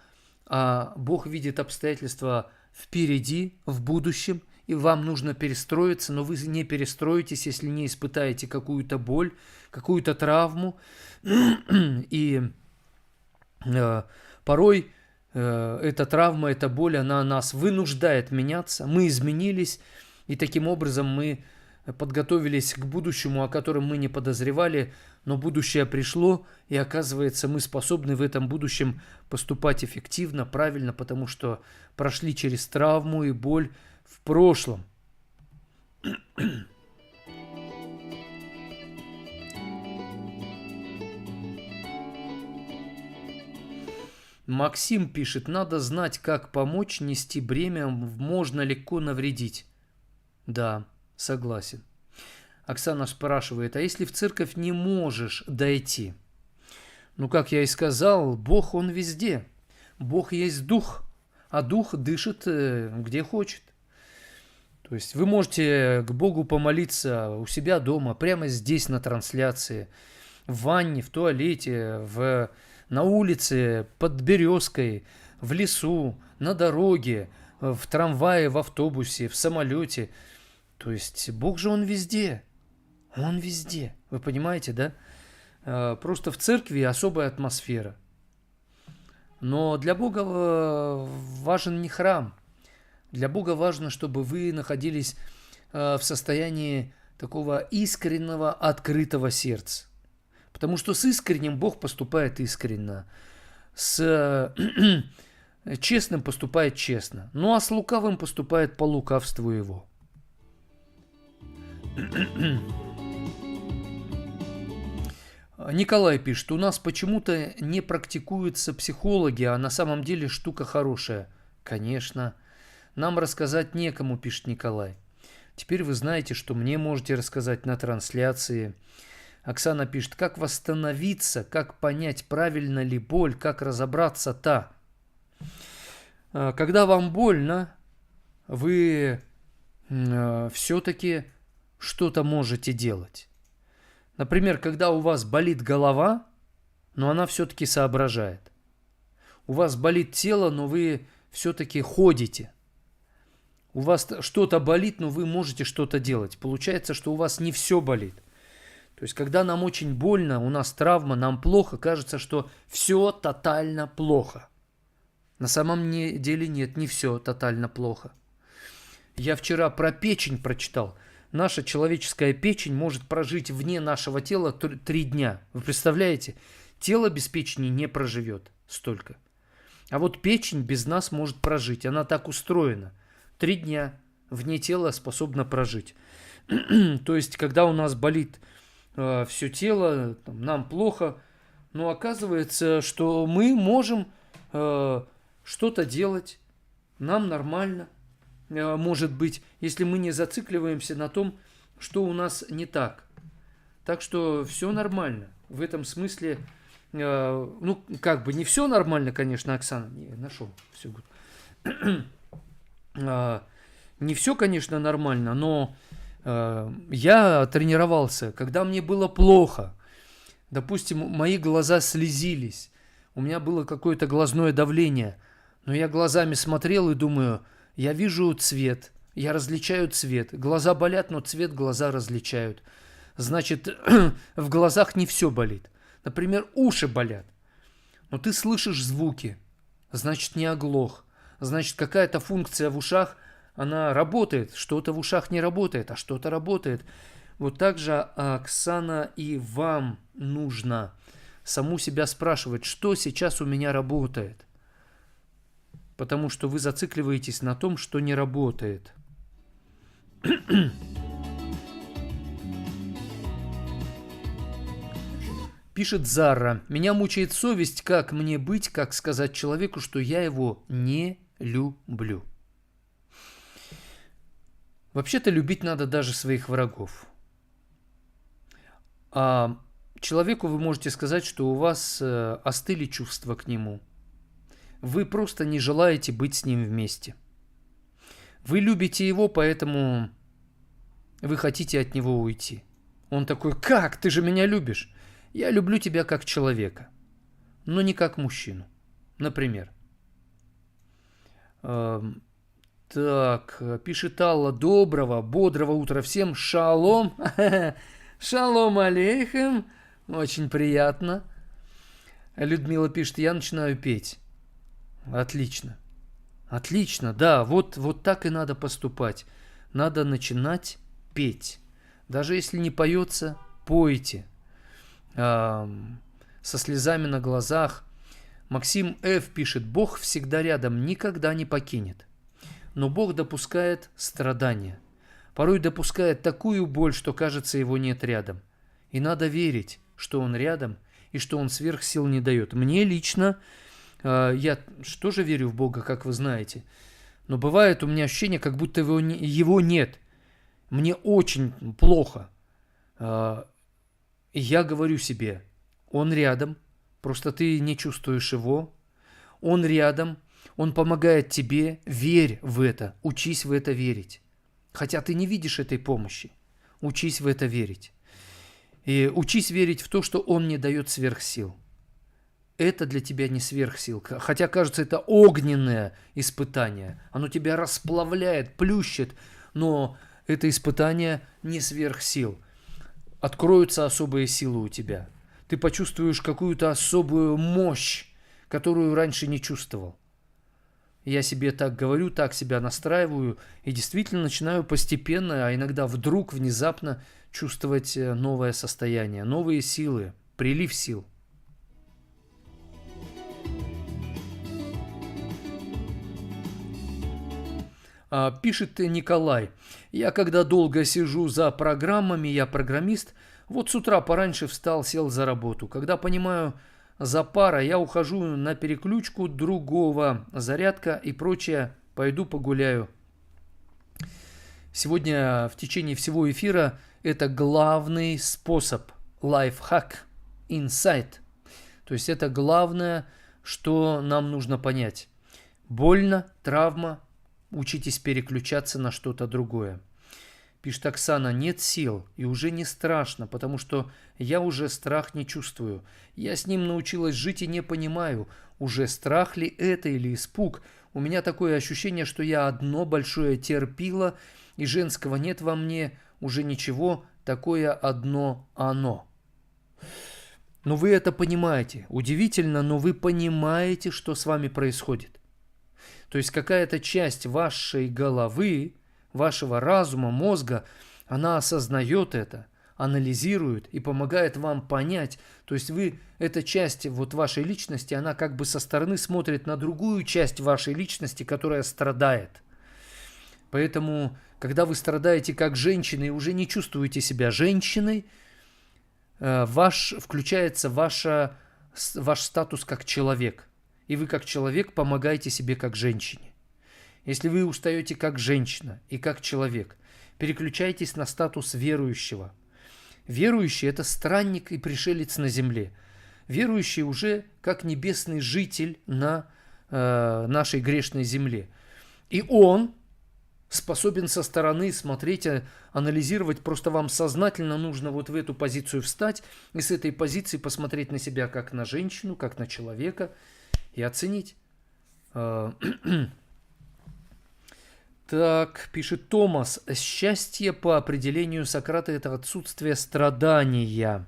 а Бог видит обстоятельства впереди, в будущем, и вам нужно перестроиться, но вы не перестроитесь, если не испытаете какую-то боль, какую-то травму. И порой эта травма, эта боль, она нас вынуждает меняться. Мы изменились, и таким образом мы подготовились к будущему, о котором мы не подозревали, но будущее пришло, и оказывается, мы способны в этом будущем поступать эффективно, правильно, потому что прошли через травму и боль в прошлом. Максим пишет, надо знать, как помочь, нести бремя, можно легко навредить. Да, согласен. Оксана спрашивает, а если в церковь не можешь дойти? Ну, как я и сказал, Бог, Он везде. Бог есть Дух, а Дух дышит где хочет. То есть вы можете к Богу помолиться у себя дома, прямо здесь на трансляции, в ванне, в туалете, на улице, под березкой, в лесу, на дороге, в трамвае, в автобусе, в самолете. То есть Бог же Он везде. Он везде. Вы понимаете, да? Просто в церкви особая атмосфера. Но для Бога важен не храм. Для Бога важно, чтобы вы находились в состоянии такого искреннего, открытого сердца. Потому что с искренним Бог поступает искренно. С честным поступает честно. Ну а с лукавым поступает по лукавству его. Николай пишет, у нас почему-то не практикуются психологи, а на самом деле штука хорошая. Конечно. Нам рассказать некому, пишет Николай. Теперь вы знаете, что мне можете рассказать на трансляции. Оксана пишет, как восстановиться, как понять, правильно ли боль, как разобраться-то. Когда вам больно, вы все-таки что-то можете делать. Например, когда у вас болит голова, но она все-таки соображает. У вас болит тело, но вы все-таки ходите. У вас что-то болит, но вы можете что-то делать. Получается, что у вас не все болит. То есть, когда нам очень больно, у нас травма, нам плохо, кажется, что все тотально плохо. На самом деле нет, не все тотально плохо. Я вчера про печень прочитал. Наша человеческая печень может прожить вне нашего тела 3 дня. Вы представляете? Тело без печени не проживет столько. А вот печень без нас может прожить. Она так устроена. 3 дня вне тела способна прожить. То есть, когда у нас болит все тело, нам плохо, но оказывается, что мы можем что-то делать, нам нормально. Может быть, если мы не зацикливаемся на том, что у нас не так. Так что все нормально. В этом смысле, ну, как бы не все нормально, конечно, Оксана, не нашел, все good. Не все, конечно, нормально, но я тренировался, когда мне было плохо. Допустим, мои глаза слезились, у меня было какое-то глазное давление, но я глазами смотрел и думаю, я вижу цвет, я различаю цвет. Глаза болят, но цвет глаза различают. Значит, в глазах не все болит. Например, уши болят, но ты слышишь звуки, значит, не оглох. Значит, какая-то функция в ушах, она работает, что-то в ушах не работает, а что-то работает. Вот так же, Оксана, и вам нужно саму себя спрашивать, что сейчас у меня работает. Потому что вы зацикливаетесь на том, что не работает. Пишет Зара. Меня мучает совесть, как мне быть, как сказать человеку, что я его не люблю. Вообще-то любить надо даже своих врагов. А человеку вы можете сказать, что у вас остыли чувства к нему. Вы просто не желаете быть с ним вместе. Вы любите его, поэтому вы хотите от него уйти. Он такой: как? Ты же меня любишь. Я люблю тебя как человека, но не как мужчину. Например. Так, пишет Алла: доброго, бодрого утра всем. Шалом. Шалом алейхем. Очень приятно. Людмила пишет: я начинаю петь. Отлично. Отлично, да, вот так и надо поступать. Надо начинать петь. Даже если не поется, пойте. Со слезами на глазах. Максим Ф. пишет: Бог всегда рядом, никогда не покинет. Но Бог допускает страдания. Порой допускает такую боль, что кажется, его нет рядом. И надо верить, что он рядом и что он сверх сил не дает. Мне лично, я тоже верю в Бога, как вы знаете, но бывает у меня ощущение, как будто его нет. Мне очень плохо. И я говорю себе: он рядом, просто ты не чувствуешь его. Он рядом, он помогает тебе, верь в это, учись в это верить. Хотя ты не видишь этой помощи, учись в это верить. И учись верить в то, что он не дает сверхсил. Это для тебя не сверхсил, хотя кажется, это огненное испытание. Оно тебя расплавляет, плющит, но это испытание не сверхсил. Откроются особые силы у тебя. Ты почувствуешь какую-то особую мощь, которую раньше не чувствовал. Я себе так говорю, так себя настраиваю и действительно начинаю постепенно, а иногда вдруг, внезапно чувствовать новое состояние, новые силы, прилив сил. Пишет Николай: я когда долго сижу за программами, я программист, вот с утра пораньше встал, сел за работу. Когда понимаю, за пара, я ухожу на переключку другого, зарядка и прочее, пойду погуляю. Сегодня в течение всего эфира это главный способ, лайфхак, инсайт. То есть это главное, что нам нужно понять. Больно, травма, учитесь переключаться на что-то другое. Пишет Оксана: нет сил и уже не страшно, потому что я уже страх не чувствую. Я с ним научилась жить и не понимаю, уже страх ли это или испуг. У меня такое ощущение, что я одно большое терпила, и женского нет во мне уже ничего, такое одно оно. Но вы это понимаете. Удивительно, но вы понимаете, что с вами происходит. То есть какая-то часть вашей головы, вашего разума, мозга, она осознает это, анализирует и помогает вам понять. То есть вы, эта часть вот вашей личности, она как бы со стороны смотрит на другую часть вашей личности, которая страдает. Поэтому, когда вы страдаете как женщина и уже не чувствуете себя женщиной, включается ваш статус как человек. И вы как человек помогаете себе как женщине. Если вы устаете как женщина и как человек, переключайтесь на статус верующего. Верующий – это странник и пришелец на земле. Верующий уже как небесный житель на нашей грешной земле. И он способен со стороны смотреть, анализировать. Просто вам сознательно нужно вот в эту позицию встать и с этой позиции посмотреть на себя как на женщину, как на человека и оценить. Так, пишет Томас: счастье по определению Сократа – это отсутствие страдания.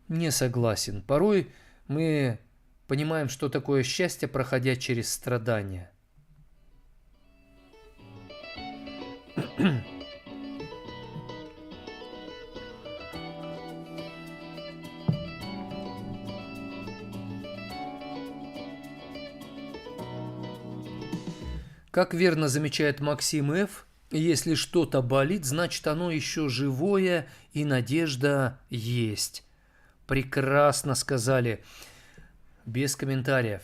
Не согласен. Порой мы понимаем, что такое счастье, проходя через страдания. Как верно замечает Максим Ф., если что-то болит, значит оно еще живое и надежда есть. Прекрасно сказали. Без комментариев.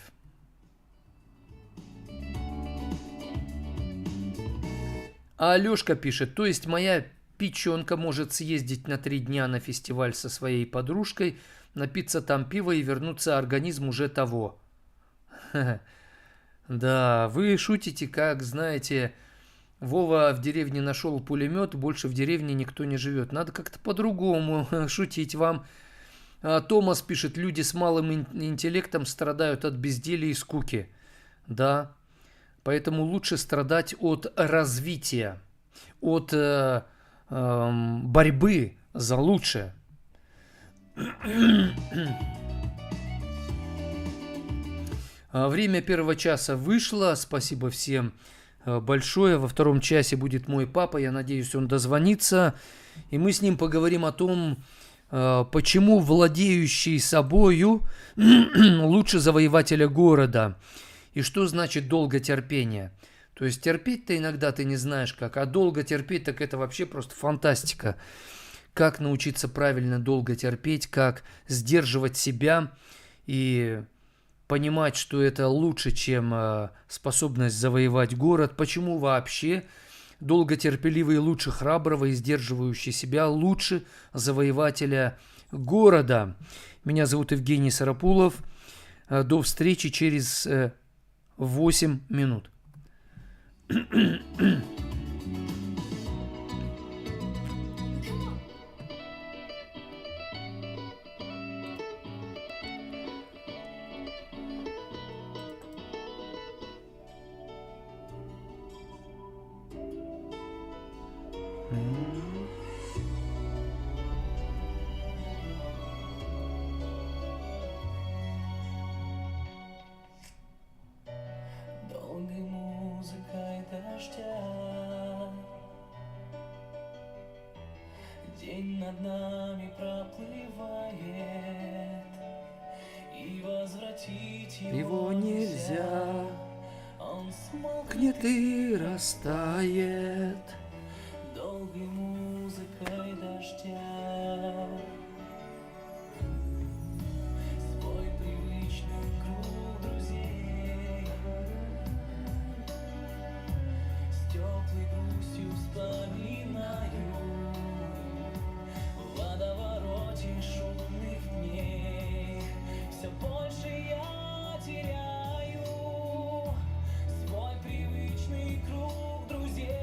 А Алешка пишет: то есть моя печенка может съездить на 3 дня на фестиваль со своей подружкой, напиться там пива и вернуться, организм уже того. Да, вы шутите, как, знаете, Вова в деревне нашел пулемет, больше в деревне никто не живет. Надо как-то по-другому шутить вам. Томас пишет, люди с малым интеллектом страдают от безделия и скуки. Да, поэтому лучше страдать от развития, от борьбы за лучшее. Время первого часа вышло. Спасибо всем большое. Во втором часе будет мой папа. Я надеюсь, он дозвонится. И мы с ним поговорим о том, почему владеющий собою лучше завоевателя города. И что значит долготерпение. То есть терпеть-то иногда ты не знаешь как, а долго терпеть, так это вообще просто фантастика. Как научиться правильно долго терпеть, как сдерживать себя и понимать, что это лучше, чем способность завоевать город. Почему вообще долготерпеливый лучше храброго и сдерживающий себя лучше завоевателя города. Меня зовут Евгений Сарапулов. До встречи через 8 минут. Долгой музыкой дождя день над нами проплывает, и возвратить Его нельзя, он смолкнет гнет и растает. долгой музыкой дождя. Свой привычный круг друзей с теплой грустью вспоминаю в водовороте шумных дней. Все больше я теряю свой привычный круг друзей.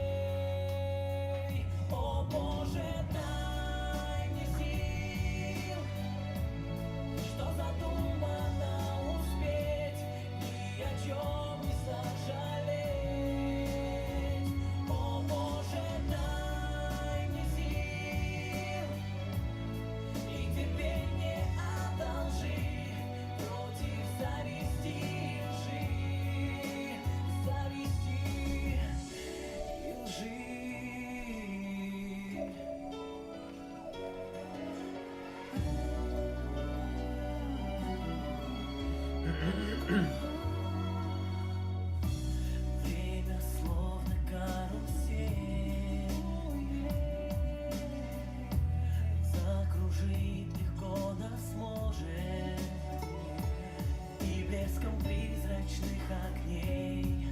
О Боже, дай мне сил, что задумано успеть, ни о чем не сожалеть. О Боже, дай мне сил и терпение одолжи против зависти и лжи, зависти и лжи. Время словно карусель, закружить легко нас может, и блеском призрачных огней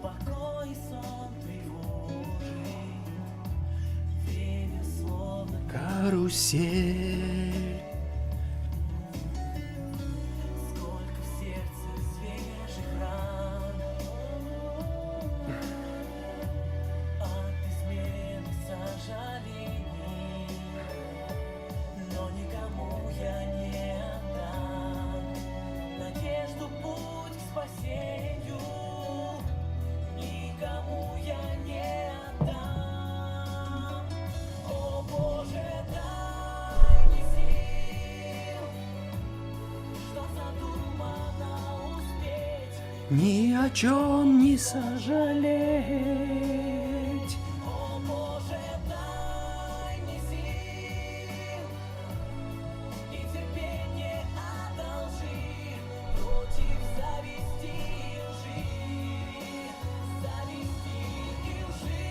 покой и сон тревожит. Время словно Карусель. сколько в сердце свежих ран от измены сожалений, но никому я не отдам надежду, путь к спасению. Никому я не отдам. О Боже, дай мне сил, что задумано успеть. Ни о чем не сожалеть. О Боже, дай мне сил и терпение одолжи против зависти и лжи, зависти и лжи.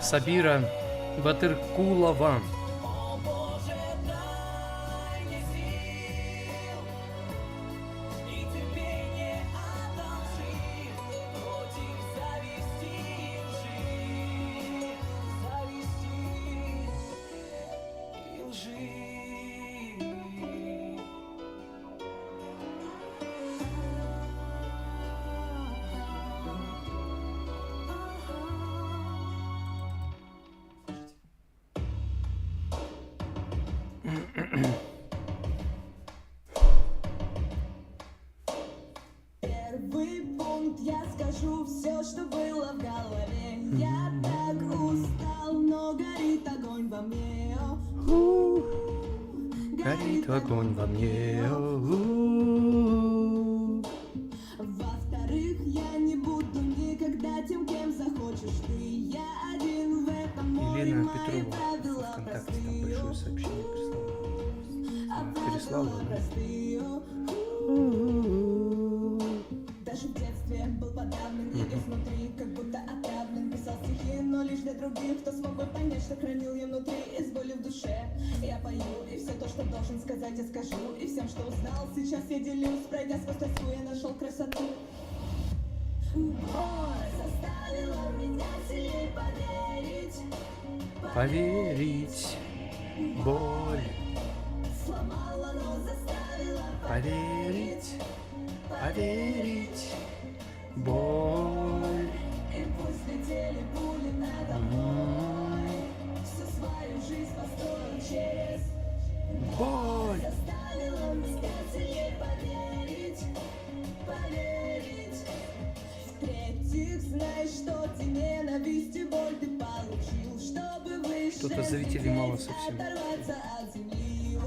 Сабира Батыркулова. О Боже, дай мне сил и терпение одолжи против зависти и лжи, зависти и лжи. Первый пункт, я скажу все, что было в голове. Я так устал, но горит огонь во мне. Горит огонь во мне. Во-вторых, я не буду никогда тем, кем захочешь ты. Я один в этом море, Елена мои Петрова правила ВКонтакте, там простые. большое сообщение прислала. Переслала, Правила да? простые. Даже в детстве был подавлен и изнутри, как будто отравлен. Писал стихи, но лишь для других, кто смог бы понять, что хранил я внутри. И с болью в душе я пою, и все то, что должен сказать, я скажу. И всем, что узнал, сейчас я делюсь. Пройдя сквозь тоску, я нашел красоту. Боль заставила меня сильней поверить. Поверить. Боль. Сломала, но заставила Поверить. Поверить. Боль. И пусть летели пули надо мной, всю свою жизнь построил через Боль. заставила меня сильнее поверить, поверить. В-третьих, знаешь, что ты ненависть и боль ты получил, чтобы выше Что-то зрителей мало взлететь, совсем. оторваться от земли.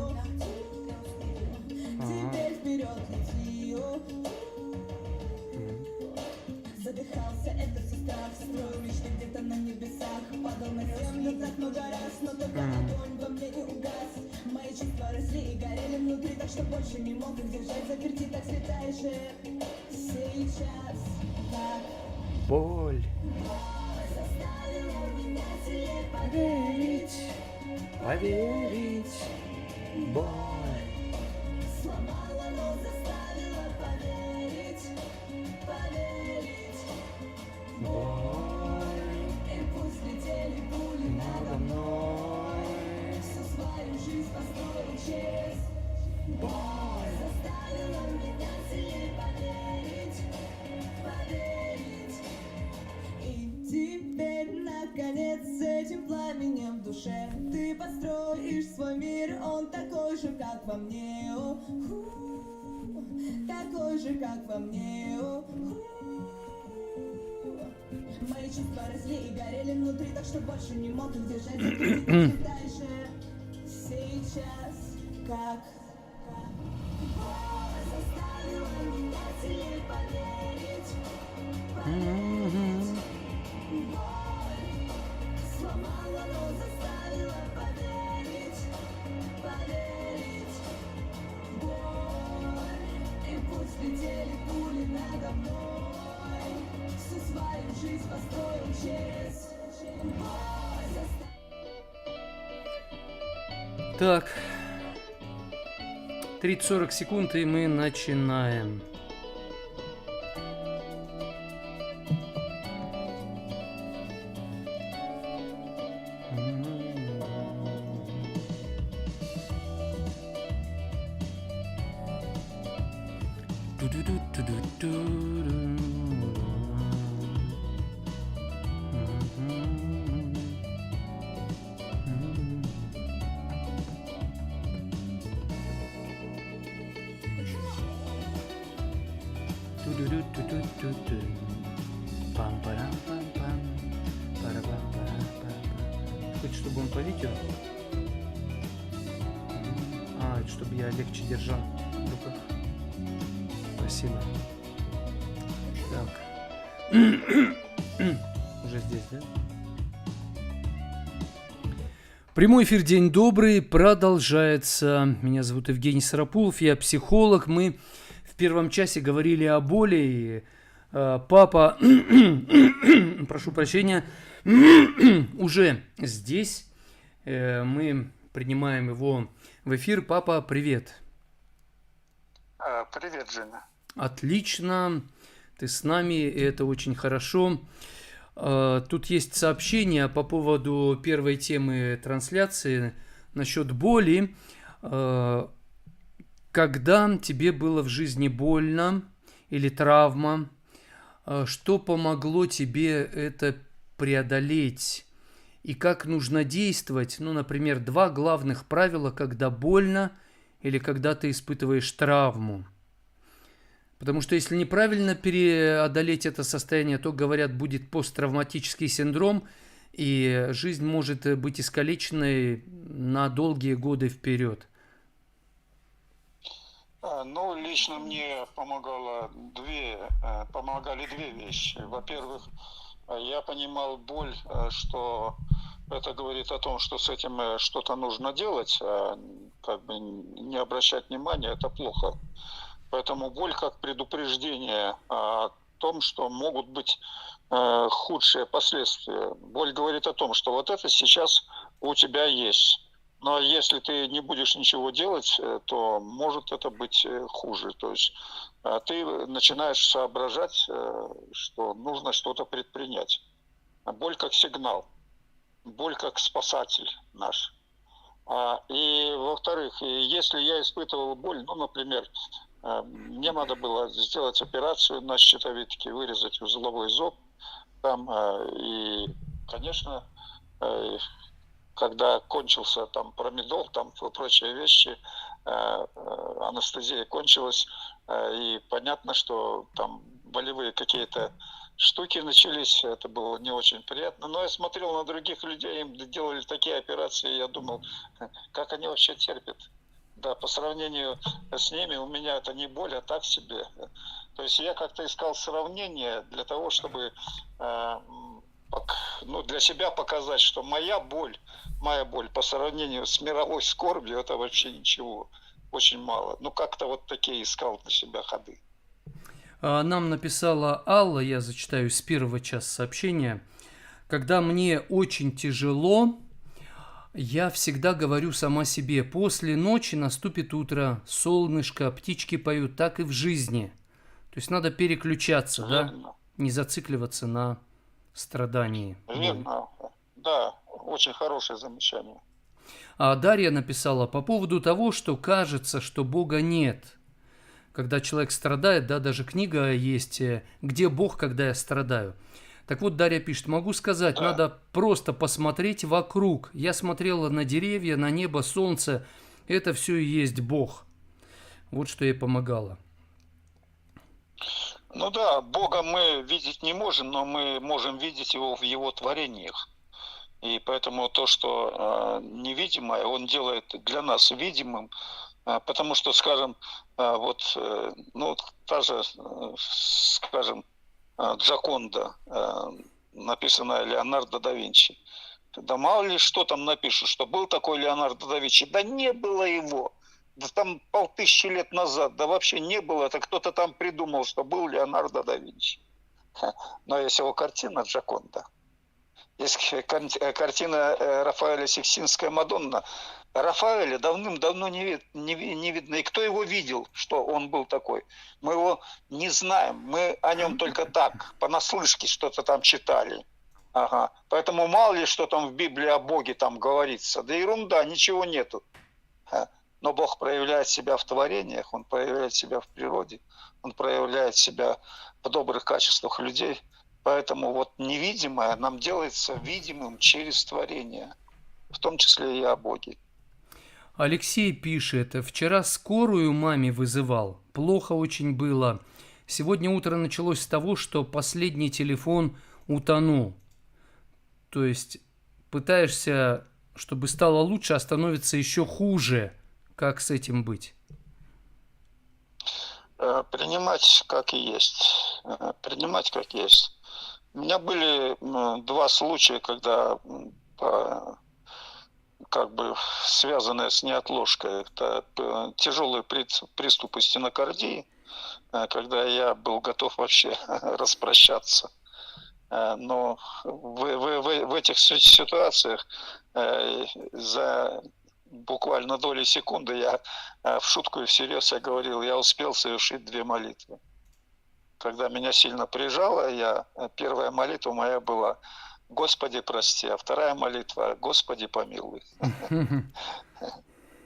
Ага. Теперь вперед лети. Задыхался, это все страх. Строил мечты где-то на небесах. Падал на землю так много раз, но только огонь во мне не угас. Мои чувства росли и горели внутри, так что больше не мог их держать. Заперти, так светаешь сейчас. Так Боль. заставила меня сильнее поверить. Поверить. Боль. Сломала, но заставила поверить, поверить. Боль. И пусть летели пули надо мной, всю свою жизнь построил через боль. Заставила меня сильнее поверить, поверить. И теперь, наконец, с этим пламенем в душе ты построишь свой мир, он такой же, как во мне. Такой же, как во мне. Мои чувства росли и горели внутри, так что больше не мог их держать. Закрепить дальше сейчас, как боль заставила меня сильнее поверить, поверить. Боль сломала, но заставила поверить, поверить. Боль, и пусть летели пули надо мной, всю свою жизнь построил через боль. Так. 30-40 секунд, и мы начинаем. Хочешь, чтобы он по видео? А, это чтобы я легче держал в руках. Спасибо. Так. Уже здесь, да? Прямой эфир, день добрый, продолжается. Меня зовут Евгений Сарапулов, я психолог. Мы в первом часе говорили о боли, и Папа, прошу прощения, уже здесь. Мы принимаем его в эфир. Папа, привет. Привет, Женя. Отлично, ты с нами, и это очень хорошо. Тут есть сообщение по поводу первой темы трансляции насчет боли. Когда тебе было в жизни больно или травма, что помогло тебе это преодолеть? И как нужно действовать? Ну, например, два главных правила, когда больно или когда ты испытываешь травму. Потому что если неправильно преодолеть это состояние, то, говорят, будет посттравматический синдром, и жизнь может быть искалеченной на долгие годы вперед. Ну, лично мне помогали две вещи. Во-первых, я понимал боль, что это говорит о том, что с этим что-то нужно делать, как бы не обращать внимания, это плохо. Поэтому боль как предупреждение о том, что могут быть худшие последствия. Боль говорит о том, что вот это сейчас у тебя есть. Но если ты не будешь ничего делать, то может это быть хуже. То есть ты начинаешь соображать, что нужно что-то предпринять. Боль как сигнал, боль как спасатель наш. И во-вторых, если я испытывал боль, ну, например, мне надо было сделать операцию на щитовидке, вырезать узловой зоб там, и, конечно, когда кончился там промедол, там прочие вещи, анестезия кончилась, и понятно, что там болевые какие-то штуки начались, это было не очень приятно. Но я смотрел на других людей, им делали такие операции, и я думал, как они вообще терпят. Да, по сравнению с ними у меня это не боль, а так себе. То есть я как-то искал сравнение для того, чтобы для себя показать, что моя боль по сравнению с мировой скорбью, это вообще ничего, очень мало. Ну, как-то вот такие искал для себя ходы. Нам написала Алла, я зачитаю с первого часа сообщения. Когда мне очень тяжело, я всегда говорю сама себе, после ночи наступит утро, солнышко, птички поют, так и в жизни. То есть надо переключаться, Верно. да? Не зацикливаться на страдании. Верно, да, очень хорошее замечание. А Дарья написала по поводу того, что кажется, что Бога нет. Когда человек страдает, да, даже книга есть «Где Бог, когда я страдаю?». Так вот, Дарья пишет, могу сказать, Да. надо просто посмотреть вокруг. Я смотрела на деревья, на небо, солнце. Это все и есть Бог. Вот что ей помогало. Ну да, Бога мы видеть не можем, но мы можем видеть Его в Его творениях. И поэтому то, что невидимое, Он делает для нас видимым, потому что, скажем, та же, скажем, Джоконда, написанная Леонардо да Винчи. Да мало ли что там напишут, что был такой Леонардо да Винчи. Да не было его. Да там 5000 лет назад, да вообще не было. Это кто-то там придумал, что был Леонардо да Винчи. Но есть его картина Джоконда. Есть картина Рафаэля «Сикстинская Мадонна». Рафаэля давным-давно не видно. И кто его видел, что он был такой? Мы его не знаем. Мы о нем только так, понаслышке что-то там читали. Ага. Поэтому мало ли, что там в Библии о Боге там говорится. Да ерунда, ничего нету. Но Бог проявляет себя в творениях, Он проявляет себя в природе, Он проявляет себя в добрых качествах людей. Поэтому вот невидимое нам делается видимым через творение, в том числе и о Боге. Алексей пишет, вчера скорую маме вызывал, плохо очень было. Сегодня утро началось с того, что последний телефон утонул. То есть пытаешься, чтобы стало лучше, а становится еще хуже. Как с этим быть? Принимать как и есть. Принимать как есть. У меня были 2 случая, когда как бы связанные с неотложкой. Это тяжелые приступы стенокардии. когда я был готов вообще распрощаться. Но в этих ситуациях за буквально доли секунды я в шутку и всерьез я говорил, я успел совершить 2 молитвы. Когда меня сильно прижало, первая молитва моя была «Господи, прости», а вторая молитва «Господи, помилуй».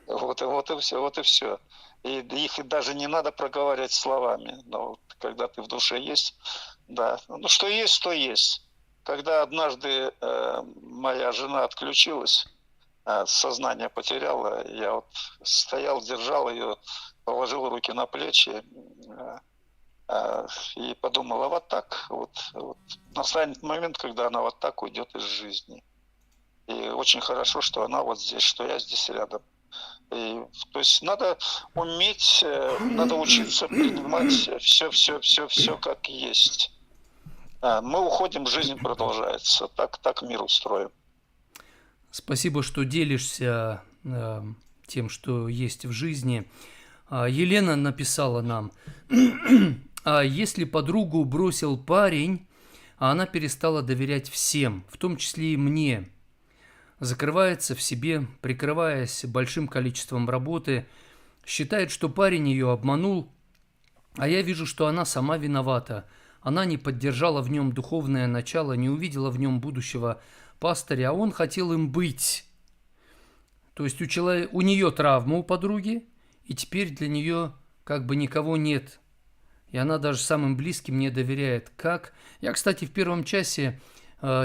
Вот и все, вот и все. И их даже не надо проговаривать словами. Но вот когда ты в душе есть, да. Ну, что есть, то есть. Когда однажды моя жена отключилась, сознание потеряла, я вот стоял, держал ее, положил руки на плечи и подумал, а вот так, вот настанет момент, когда она вот так уйдет из жизни. И очень хорошо, что она вот здесь, что я здесь рядом. И, то есть надо уметь, надо учиться принимать все как есть. Мы уходим, жизнь продолжается. Так мир устроен. Спасибо, что делишься тем, что есть в жизни. Елена написала нам, если подругу бросил парень, а она перестала доверять всем, в том числе и мне, закрывается в себе, прикрываясь большим количеством работы, считает, что парень ее обманул, а я вижу, что она сама виновата. Она не поддержала в нем духовное начало, не увидела в нем будущего пастыря, а он хотел им быть. То есть у нее травма у подруги, и теперь для нее как бы никого нет. И она даже самым близким не доверяет. Как? Я, кстати, в первом часе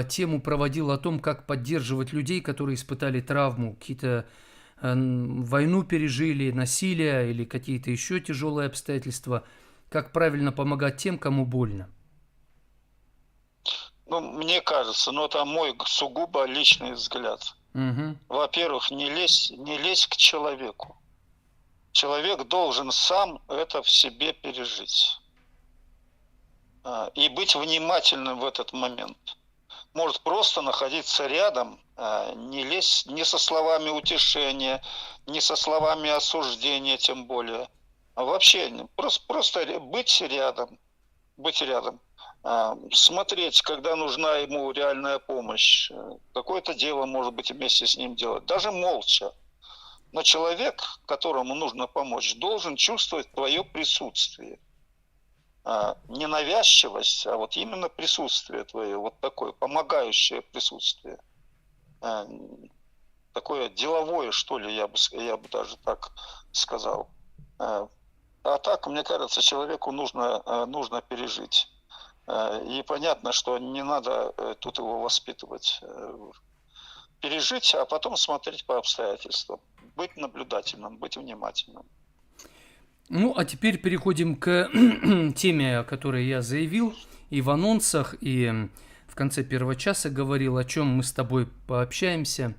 тему проводил о том, как поддерживать людей, которые испытали травму, какие-то войну пережили, насилие или какие-то еще тяжелые обстоятельства. Как правильно помогать тем, кому больно? Ну, мне кажется, это мой сугубо личный взгляд. Угу. Во-первых, не лезь к человеку. Человек должен сам это в себе пережить. И быть внимательным в этот момент. Может просто находиться рядом, не лезть ни со словами утешения, ни со словами осуждения, тем более. А вообще, просто быть рядом. Смотреть, когда нужна ему реальная помощь. Какое-то дело, может быть, вместе с ним делать. Даже молча. Но человек, которому нужно помочь, должен чувствовать твое присутствие. Не навязчивость, а вот именно присутствие твое, вот такое помогающее присутствие. Такое деловое, что ли, я бы даже так сказал. А так, мне кажется, человеку нужно пережить. И понятно, что не надо тут его воспитывать. Пережить, а потом смотреть по обстоятельствам. Быть наблюдательным, быть внимательным. Ну, а теперь переходим к теме, о которой я заявил и в анонсах, и в конце первого часа говорил, о чем мы с тобой пообщаемся.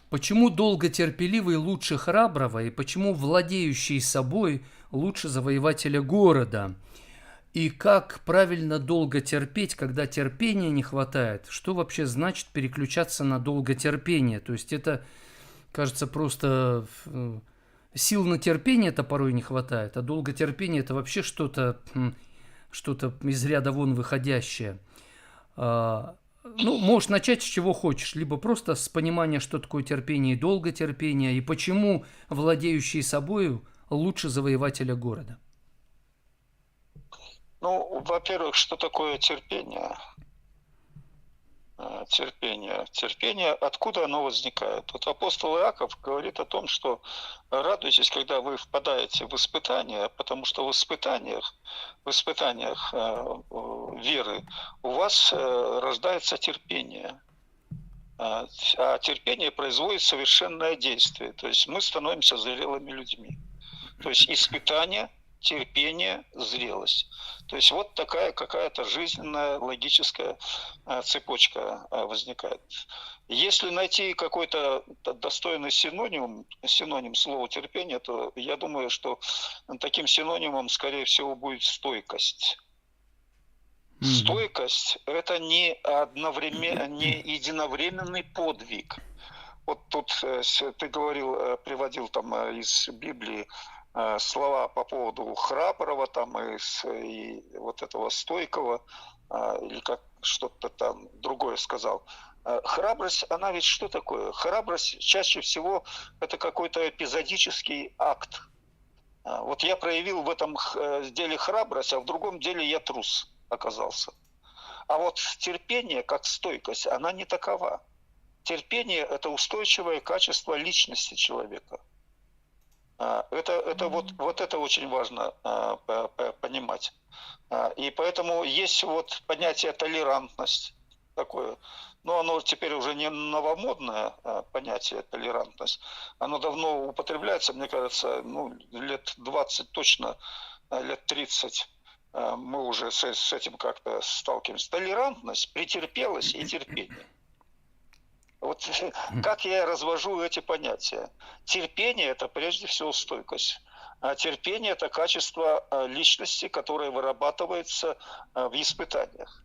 Почему долготерпеливый лучше храброго, и почему владеющий собой лучше завоевателя города? И как правильно долго терпеть, когда терпения не хватает? Что вообще значит переключаться на долготерпение? То есть это, кажется, просто... Сил на терпение-то порой не хватает, а долготерпение – это вообще что-то из ряда вон выходящее. Можешь начать с чего хочешь, либо просто с понимания, что такое терпение и долготерпение, и почему владеющий собой лучше завоевателя города. Во-первых, что такое терпение? Терпение, откуда оно возникает? Вот апостол Иаков говорит о том, что радуйтесь, когда вы впадаете в испытания, потому что в испытаниях веры у вас рождается терпение. А терпение производит совершенное действие. То есть мы становимся зрелыми людьми. То есть испытание, терпение, зрелость. То есть вот такая какая-то жизненная логическая цепочка возникает. Если найти какой-то достойный синоним слова терпение, то я думаю, что таким синонимом, скорее всего, будет стойкость. Стойкость – это не единовременный подвиг. Вот тут ты приводил там из Библии слова по поводу храброго там и вот этого стойкого, или как что-то там другое сказал. Храбрость, она ведь что такое? Храбрость чаще всего это какой-то эпизодический акт. Вот я проявил в этом деле храбрость, а в другом деле я трус оказался. А вот терпение, как стойкость, она не такова. Терпение – это устойчивое качество личности человека. Это вот это очень важно понимать. И поэтому есть вот понятие толерантность такое. Но оно теперь уже не новомодное понятие толерантность. Оно давно употребляется, мне кажется, лет 20 точно, лет 30 мы уже с этим как-то сталкиваемся. Толерантность, претерпелость и терпение. Вот как я развожу эти понятия. Терпение – это прежде всего стойкость. А терпение – это качество личности, которое вырабатывается в испытаниях.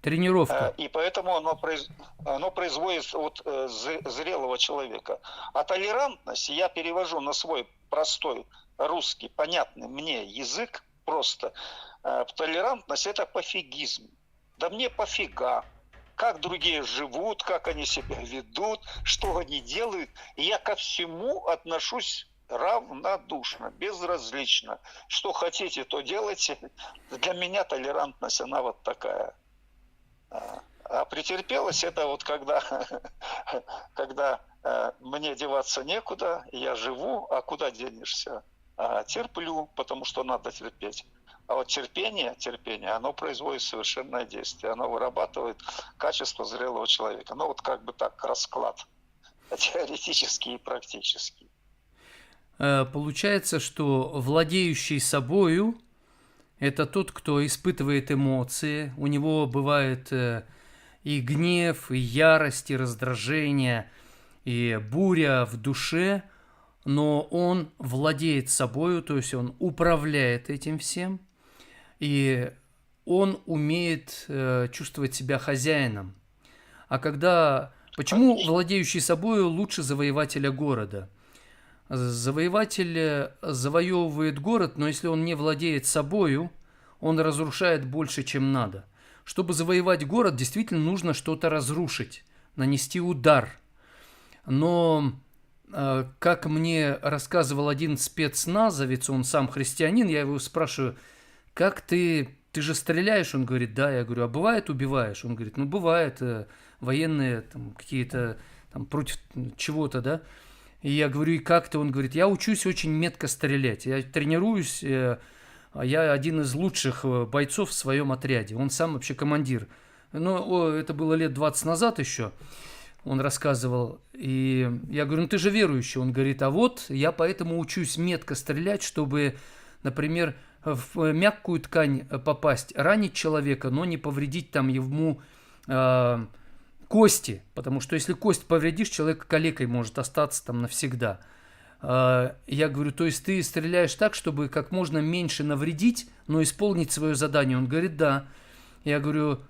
Тренировка. И поэтому оно производит от зрелого человека. А толерантность я перевожу на свой простой русский, понятный мне язык просто. Толерантность – это пофигизм. Да мне пофига, как другие живут, как они себя ведут, что они делают. И я ко всему отношусь равнодушно, безразлично. Что хотите, то делайте. Для меня толерантность, она вот такая. А претерпелость – это вот когда мне деваться некуда, я живу, а куда денешься? Терплю, потому что надо терпеть. А вот терпение, оно производит совершенное действие. Оно вырабатывает качество зрелого человека. Ну вот как бы так расклад. Теоретический и практический. Получается, что владеющий собою – это тот, кто испытывает эмоции. У него бывает и гнев, и ярость, и раздражение, и буря в душе, но он владеет собою, то есть он управляет этим всем, и он умеет чувствовать себя хозяином. А почему владеющий собою лучше завоевателя города? Завоеватель завоевывает город, но если он не владеет собою, он разрушает больше, чем надо. Чтобы завоевать город, действительно нужно что-то разрушить, нанести удар. Но, как мне рассказывал один спецназовец, он сам христианин, я его спрашиваю, как ты же стреляешь? Он говорит, да. Я говорю, а бывает убиваешь? Он говорит, бывает, военные там, какие-то там, против чего-то, да. И я говорю, и как ты? Он говорит, я учусь очень метко стрелять. Я тренируюсь, я один из лучших бойцов в своем отряде. Он сам вообще командир. Но это было лет 20 назад еще, он рассказывал. И я говорю, ты же верующий. Он говорит, а вот я поэтому учусь метко стрелять, чтобы, например, в мягкую ткань попасть, ранить человека, но не повредить там ему кости, потому что если кость повредишь, человек калекой может остаться там навсегда. Я говорю, то есть ты стреляешь так, чтобы как можно меньше навредить, но исполнить свое задание? Он говорит, да. Я говорю,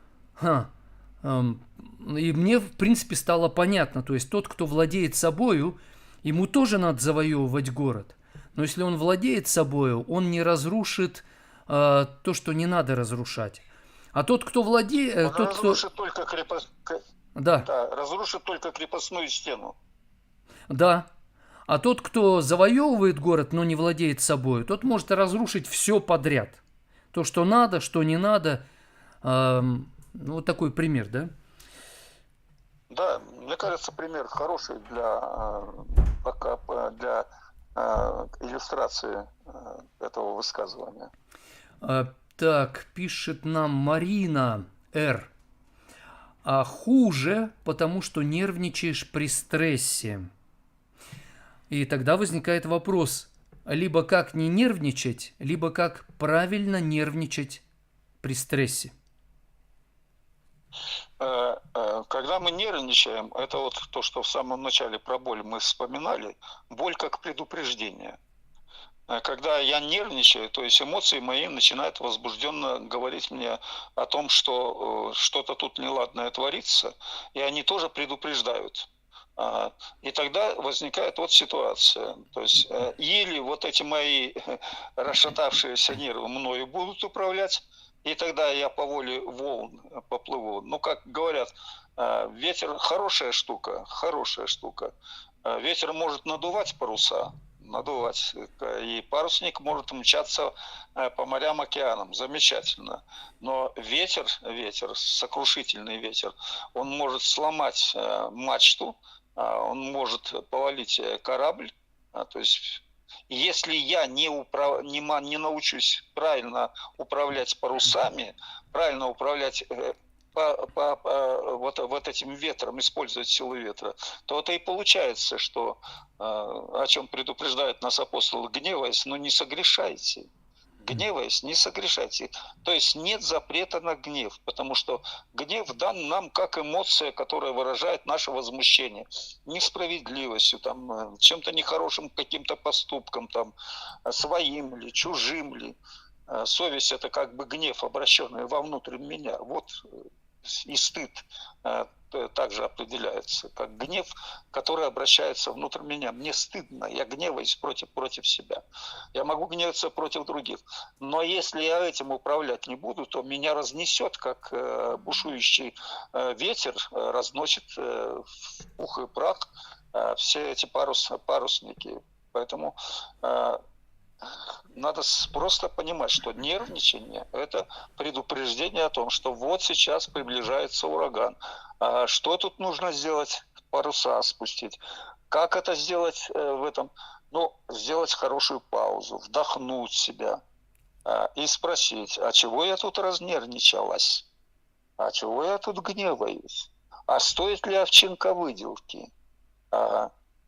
и мне в принципе стало понятно, то есть тот, кто владеет собою, ему тоже надо завоевывать город. Но если он владеет собою, он не разрушит то, что не надо разрушать. А тот, кто владеет... Он разрушит только разрушит только крепостную стену. Да. А тот, кто завоевывает город, но не владеет собой, тот может разрушить все подряд. То, что надо, что не надо. Вот такой пример, да? Да, мне кажется, пример хороший для иллюстрации этого высказывания. Так, пишет нам Марина Р. А хуже, потому что нервничаешь при стрессе. И тогда возникает вопрос, либо как не нервничать, либо как правильно нервничать при стрессе. Когда мы нервничаем, это вот то, что в самом начале про боль мы вспоминали, боль как предупреждение. Когда я нервничаю, то есть эмоции мои начинают возбужденно говорить мне о том, что что-то тут неладное творится, и они тоже предупреждают. И тогда возникает вот ситуация. То есть или вот эти мои расшатавшиеся нервы мною будут управлять, и тогда я по воле волн поплыву. Ну, как говорят, ветер хорошая штука, хорошая штука. Ветер может надувать паруса, надувать, и парусник может мчаться по морям, океанам, замечательно. Но ветер, сокрушительный ветер, он может сломать мачту, он может повалить корабль. То есть, если я не научусь правильно управлять парусами, правильно управлять вот этим ветром, использовать силу ветра, то это и получается, что, о чем предупреждают нас апостолы: гневаясь, но не согрешайте. Гневаясь, не согрешайте. То есть нет запрета на гнев, потому что гнев дан нам как эмоция, которая выражает наше возмущение несправедливостью, там, чем-то нехорошим, каким-то поступком, там, своим ли, чужим ли. Совесть – это как бы гнев, обращенный вовнутрь меня. Вот и стыд также определяется, как гнев, который обращается внутрь меня. Мне стыдно, я гневаюсь против себя. Я могу гневаться против других. Но если я этим управлять не буду, то меня разнесет, как бушующий ветер разносит в пух и прах все эти парусники. Поэтому надо просто понимать, что нервничание – это предупреждение о том, что вот сейчас приближается ураган. Что тут нужно сделать? Паруса спустить. Как это сделать в этом? Ну, сделать хорошую паузу, вдохнуть себя и спросить: а чего я тут разнервничалась? А чего я тут гневаюсь? А стоит ли овчинка выделки?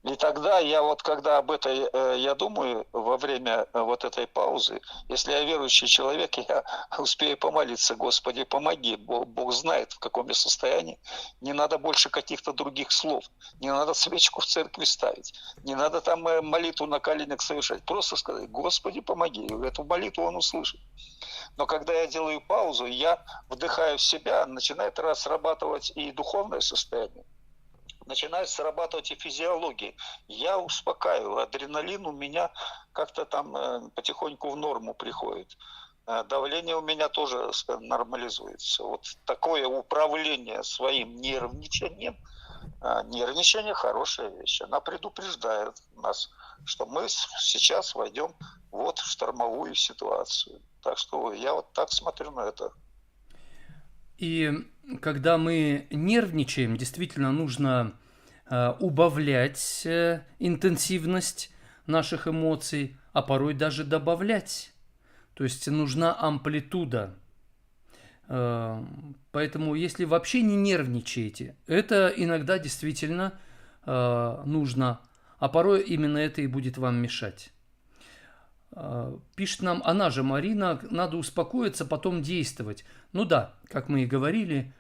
И тогда я вот, когда об этой, я думаю, во время вот этой паузы, если я верующий человек, я успею помолиться: Господи, помоги, Бог знает, в каком я состоянии. Не надо больше каких-то других слов, не надо свечку в церкви ставить, не надо там молитву на коленях совершать. Просто сказать: Господи, помоги. Эту молитву Он услышит. Но когда я делаю паузу, я вдыхаю в себя, начинает срабатывать и духовное состояние. Начинает срабатывать и физиология. Я успокаиваю. Адреналин у меня как-то там потихоньку в норму приходит. Давление у меня тоже нормализуется. Вот такое управление своим нервничанием. Нервничание – хорошая вещь. Она предупреждает нас, что мы сейчас войдем вот в штормовую ситуацию. Так что я вот так смотрю на это. И когда мы нервничаем, действительно нужно убавлять интенсивность наших эмоций, а порой даже добавлять. То есть нужна амплитуда. Поэтому если вообще не нервничаете, это иногда действительно нужно, а порой именно это и будет вам мешать. Пишет нам она же, Марина: надо успокоиться, потом действовать. Ну да, как мы и говорили,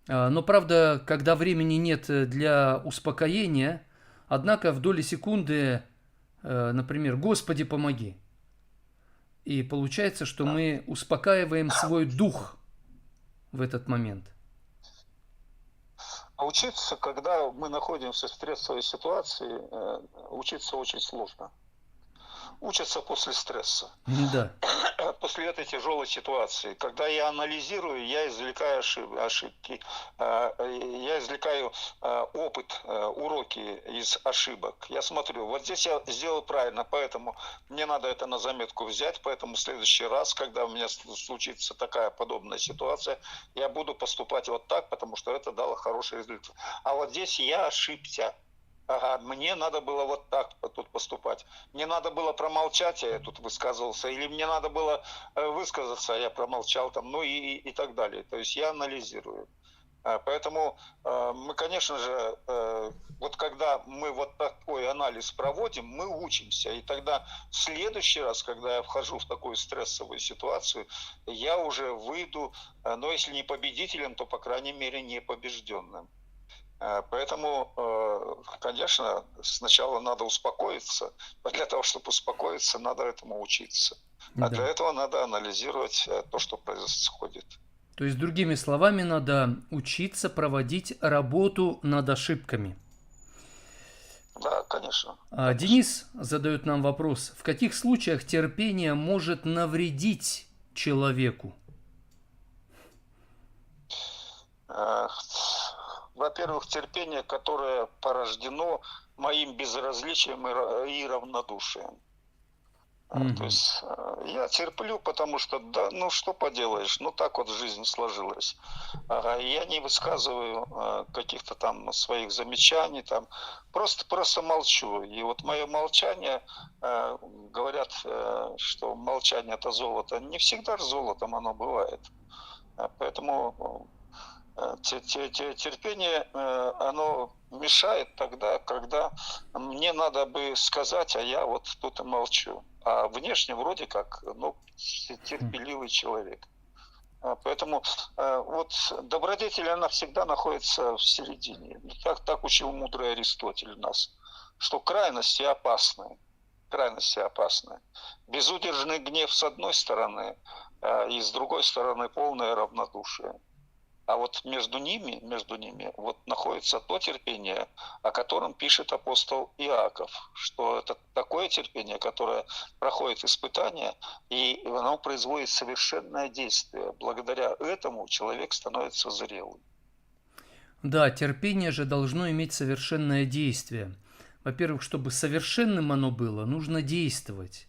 но правда, когда времени нет для успокоения, однако в доли секунды, например, Господи, помоги. И получается, что мы успокаиваем свой дух в этот момент. А учиться, когда мы находимся в стрессовой ситуации, учиться очень сложно. Учатся после стресса. Да. После этой тяжелой ситуации. Когда я анализирую, я извлекаю ошибки, я извлекаю опыт, уроки из ошибок. Я смотрю, вот здесь я сделал правильно, поэтому мне надо это на заметку взять, поэтому в следующий раз, когда у меня случится такая подобная ситуация, я буду поступать вот так, потому что это дало хороший результат. А вот здесь я ошибся. Ага, мне надо было вот так тут поступать. Мне надо было промолчать, а я тут высказывался. Или мне надо было высказаться, а я промолчал там, ну и так далее. То есть я анализирую. Поэтому мы, конечно же, вот когда мы вот такой анализ проводим, мы учимся. И тогда в следующий раз, когда я вхожу в такую стрессовую ситуацию, я уже выйду, но если не победителем, то, по крайней мере, не побежденным. Поэтому, конечно, сначала надо успокоиться. А для того, чтобы успокоиться, надо этому учиться. А для этого надо анализировать то, что происходит. То есть, другими словами, надо учиться проводить работу над ошибками. Да, конечно, конечно. Денис задает нам вопрос. В каких случаях терпение может навредить человеку? Э, Во-первых, терпение, которое порождено моим безразличием и равнодушием. То Мгм. есть я терплю, потому что, да, ну что поделаешь, ну так вот жизнь сложилась. Я не высказываю каких-то там своих замечаний, там, просто молчу. И вот мое молчание, э, говорят, что молчание это золото. Не всегда же золотом оно бывает. Поэтому терпение, оно мешает тогда, когда мне надо бы сказать, а я вот тут и молчу. А внешне вроде как, ну, терпеливый человек. Поэтому вот добродетель, она всегда находится в середине. Так учил мудрый Аристотель нас, что крайности опасны. Крайности опасны. Безудержный гнев с одной стороны, и с другой стороны полное равнодушие. А вот между ними вот находится то терпение, о котором пишет апостол Иаков, что это такое терпение, которое проходит испытания, и оно производит совершенное действие. Благодаря этому человек становится зрелым. Да, терпение же должно иметь совершенное действие. Во-первых, чтобы совершенным оно было, нужно действовать.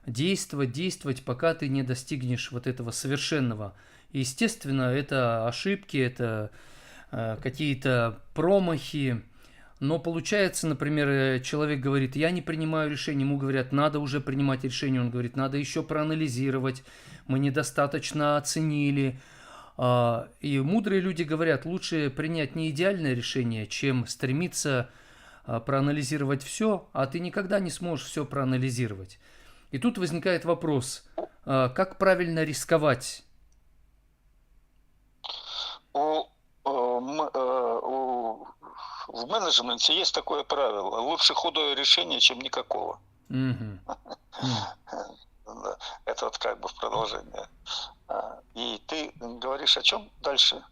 Действовать, действовать, пока ты не достигнешь вот этого совершенного. И, естественно, это ошибки, это какие-то промахи. Но получается, например, человек говорит, я не принимаю решение, ему говорят, надо уже принимать решение, он говорит, надо еще проанализировать, мы недостаточно оценили. И мудрые люди говорят, лучше принять не идеальное решение, чем стремиться проанализировать все, а ты никогда не сможешь все проанализировать. И тут возникает вопрос, как правильно рисковать? У, в менеджменте есть такое правило: лучше худое решение, чем никакого. Мгм. М. Да, это вот как бы в продолжение. И ты говоришь о чем дальше?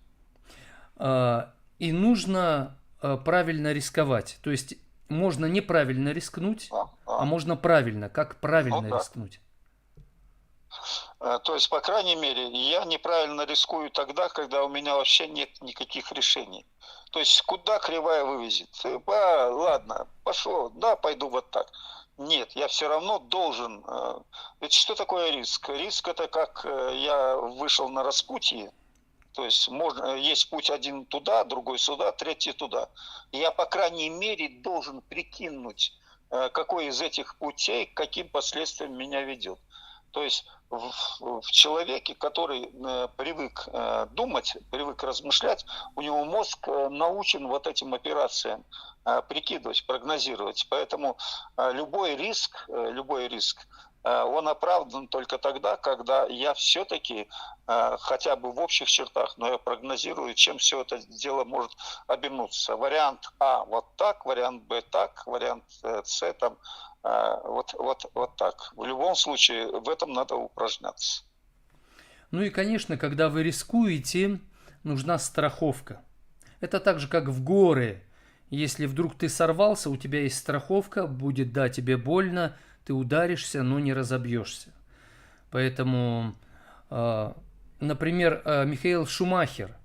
И нужно правильно рисковать. То есть можно неправильно рискнуть, А, а а, можно правильно. Как ну правильно да. рискнуть? То есть, по крайней мере, я неправильно рискую тогда, когда у меня вообще нет никаких решений. То есть, куда кривая вывезет? Ладно, пошло, да, пойду вот так. Нет, я все равно должен. Ведь что такое риск? Риск это как я вышел на распутье. То есть есть путь один туда, другой сюда, третий туда. И я, по крайней мере, должен прикинуть, какой из этих путей к каким последствиям меня ведет. То есть в человеке, который привык думать, привык размышлять, у него мозг научен вот этим операциям прикидывать, прогнозировать. Поэтому любой риск, он оправдан только тогда, когда я все-таки хотя бы в общих чертах, но я прогнозирую, чем все это дело может обернуться. Вариант А вот так, вариант Б так, вариант С там вот так. В любом случае в этом надо упражняться. Ну и, конечно, когда вы рискуете, нужна страховка. Это так же, как в горы. Если вдруг ты сорвался, у тебя есть страховка, будет, да, тебе больно, ты ударишься, но не разобьешься. Поэтому, например, Михаил Шумахер,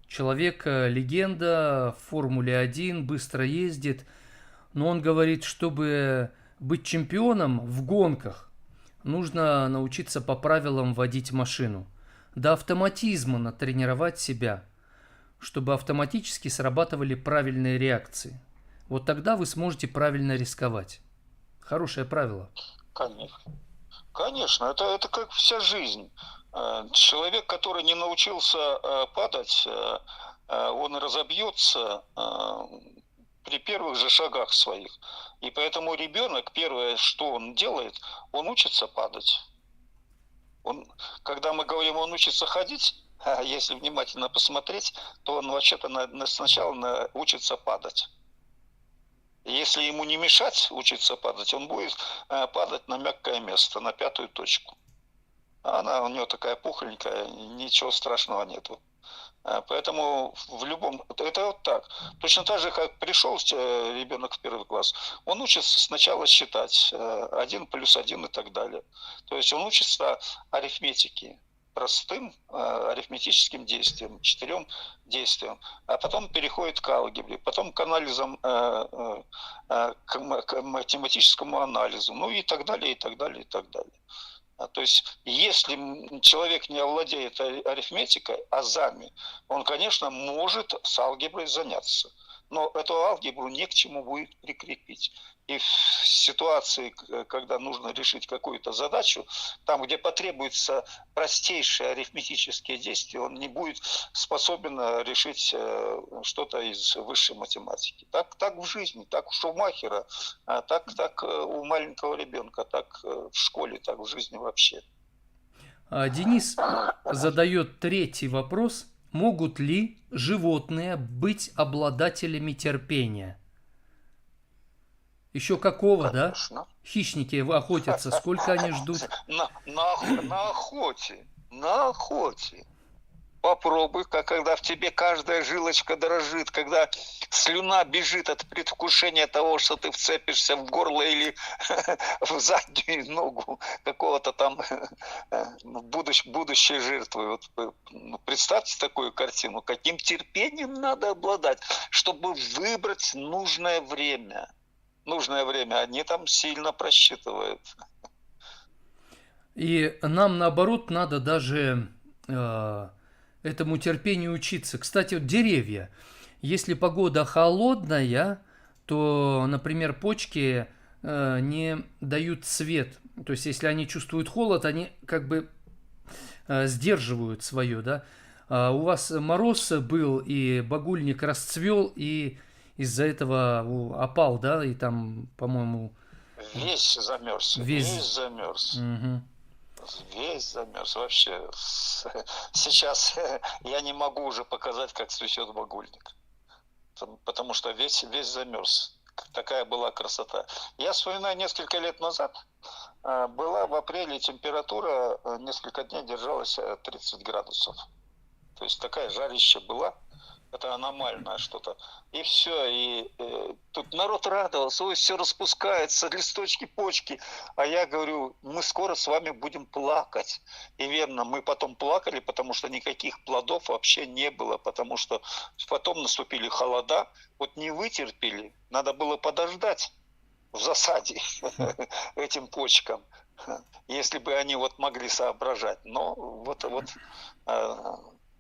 человек, легенда в Формуле-1, быстро ездит, но он говорит, чтобы быть чемпионом в гонках, нужно научиться по правилам водить машину. До автоматизма натренировать себя, чтобы автоматически срабатывали правильные реакции. Вот тогда вы сможете правильно рисковать. Хорошее правило. Конечно. Конечно, это как вся жизнь. Человек, который не научился падать, он разобьется при первых же шагах своих. И поэтому ребенок, первое, что он делает, он учится падать. Когда мы говорим, он учится ходить, если внимательно посмотреть, то он вообще-то сначала учится падать. Если ему не мешать учиться падать, он будет падать на мягкое место, на пятую точку. Она у него такая пухленькая, ничего страшного нету. Поэтому в любом... Это вот так. Точно так же, как пришел ребенок в первый класс, он учится сначала считать 1 плюс 1 и так далее. То есть он учится арифметике, простым арифметическим действиям, 4 действиям, а потом переходит к алгебре, потом к анализам, к математическому анализу, ну и так далее, и так далее, и так далее. То есть, если человек не овладеет арифметикой, азами, он, конечно, может с алгеброй заняться. Но эту алгебру не к чему будет прикрепить. И в ситуации, когда нужно решить какую-то задачу, там, где потребуются простейшие арифметические действия, он не будет способен решить что-то из высшей математики. Так в жизни, так у Шумахера, так у маленького ребенка, так в школе, так в жизни вообще. Денис задает третий вопрос. Могут ли животные быть обладателями терпения? Еще какого, Конечно. да? Хищники охотятся, сколько они ждут? На охоте. На охоте. Попробуй, когда в тебе каждая жилочка дрожит, когда слюна бежит от предвкушения того, что ты вцепишься в горло или в заднюю ногу какого-то там будущей жертвы. Вот, представьте такую картину. Каким терпением надо обладать, чтобы выбрать нужное время. Нужное время. Они там сильно просчитывают. И нам, наоборот, надо даже этому терпению учиться. Кстати, вот деревья. Если погода холодная, то, например, почки не дают свет. То есть, если они чувствуют холод, они как бы сдерживают свое, да. А у вас мороз был, и багульник расцвел, и из-за этого опал, да, и там, по-моему... Весь замерз. Весь замерз. Угу. Весь замерз. Вообще, сейчас я не могу уже показать, как цветет багульник. Потому что весь замерз. Такая была красота. Я вспоминаю, несколько лет назад была в апреле температура, несколько дней держалась 30 градусов. То есть такая жарища была. Это аномальное что-то. И все, и тут народ радовался, ой, все распускается, листочки, почки. А я говорю, мы скоро с вами будем плакать. И верно, мы потом плакали, потому что никаких плодов вообще не было, потому что потом наступили холода, вот не вытерпели, надо было подождать в засаде этим почкам, если бы они вот могли соображать. Но вот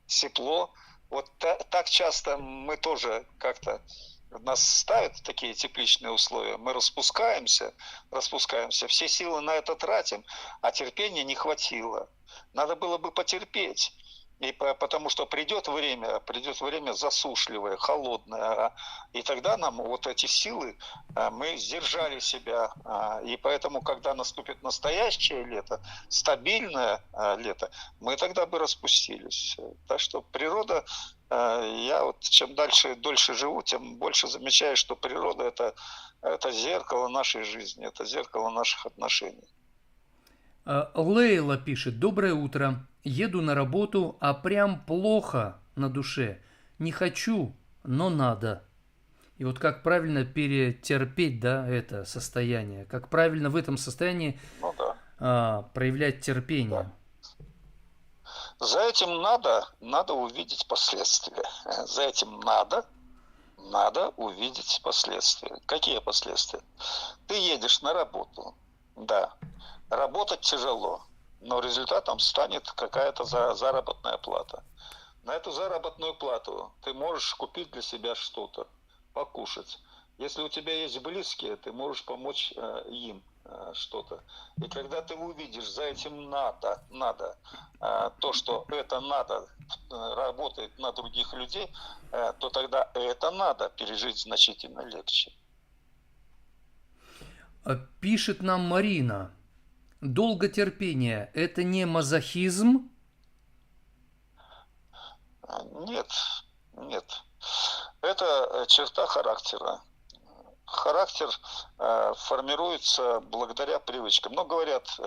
тепло. Вот так часто мы тоже как-то, нас ставят в такие тепличные условия, мы распускаемся, все силы на это тратим, а терпения не хватило. Надо было бы потерпеть. И потому что придет время засушливое, холодное, и тогда нам вот эти силы, мы сдержали себя, и поэтому, когда наступит настоящее лето, стабильное лето, мы тогда бы распустились. Так что природа, я вот чем дольше живу, тем больше замечаю, что природа это зеркало нашей жизни, это зеркало наших отношений. Лейла пишет: доброе утро. Еду на работу, а прям плохо на душе. Не хочу, но надо. И вот как правильно перетерпеть, да, это состояние? Как правильно в этом состоянии проявлять терпение? Да. За этим надо увидеть последствия. За этим надо увидеть последствия. Какие последствия? Ты едешь на работу, да. Работать тяжело, но результатом станет какая-то заработная плата. На эту заработную плату ты можешь купить для себя что-то, покушать. Если у тебя есть близкие, ты можешь помочь им что-то. И когда ты увидишь, за этим надо, то, что это надо работает на других людей, то тогда это надо пережить значительно легче. Пишет нам Марина: долготерпение – это не мазохизм? Нет. Это черта характера. Характер формируется благодаря привычкам. Но говорят,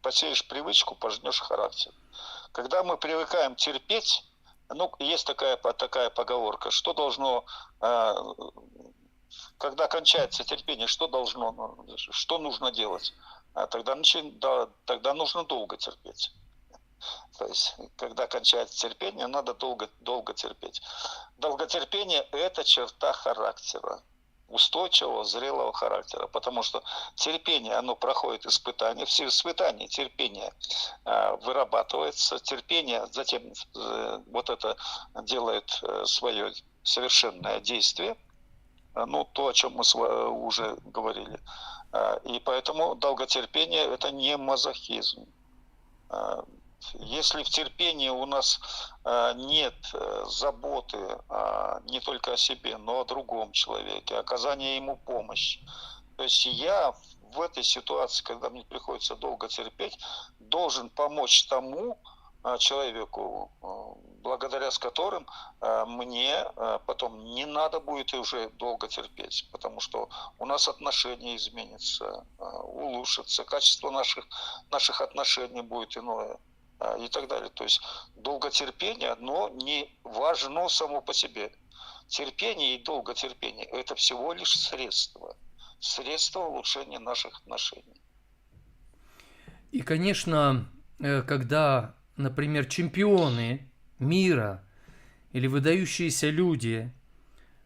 посеешь привычку, пожнешь характер. Когда мы привыкаем терпеть, Ну, есть такая поговорка, что должно, э, когда кончается терпение, что нужно делать? Тогда нужно долго терпеть. То есть, когда кончается терпение, надо долго терпеть. Долготерпение – это черта характера, устойчивого, зрелого характера, потому что терпение, оно проходит испытания, все испытания, терпение вырабатывается, терпение затем вот это делает свое совершенное действие, ну, то, о чем мы уже говорили. И поэтому долготерпение – это не мазохизм. Если в терпении у нас нет заботы не только о себе, но о другом человеке, оказания ему помощи, то есть я в этой ситуации, когда мне приходится долго терпеть, должен помочь тому человеку, благодаря с которым мне потом не надо будет уже долго терпеть, потому что у нас отношения изменятся, улучшатся, качество наших отношений будет иное и так далее. То есть долготерпение, оно не важно само по себе. Терпение и долготерпение – это всего лишь средство улучшения наших отношений. И, конечно, когда, например, чемпионы мира или выдающиеся люди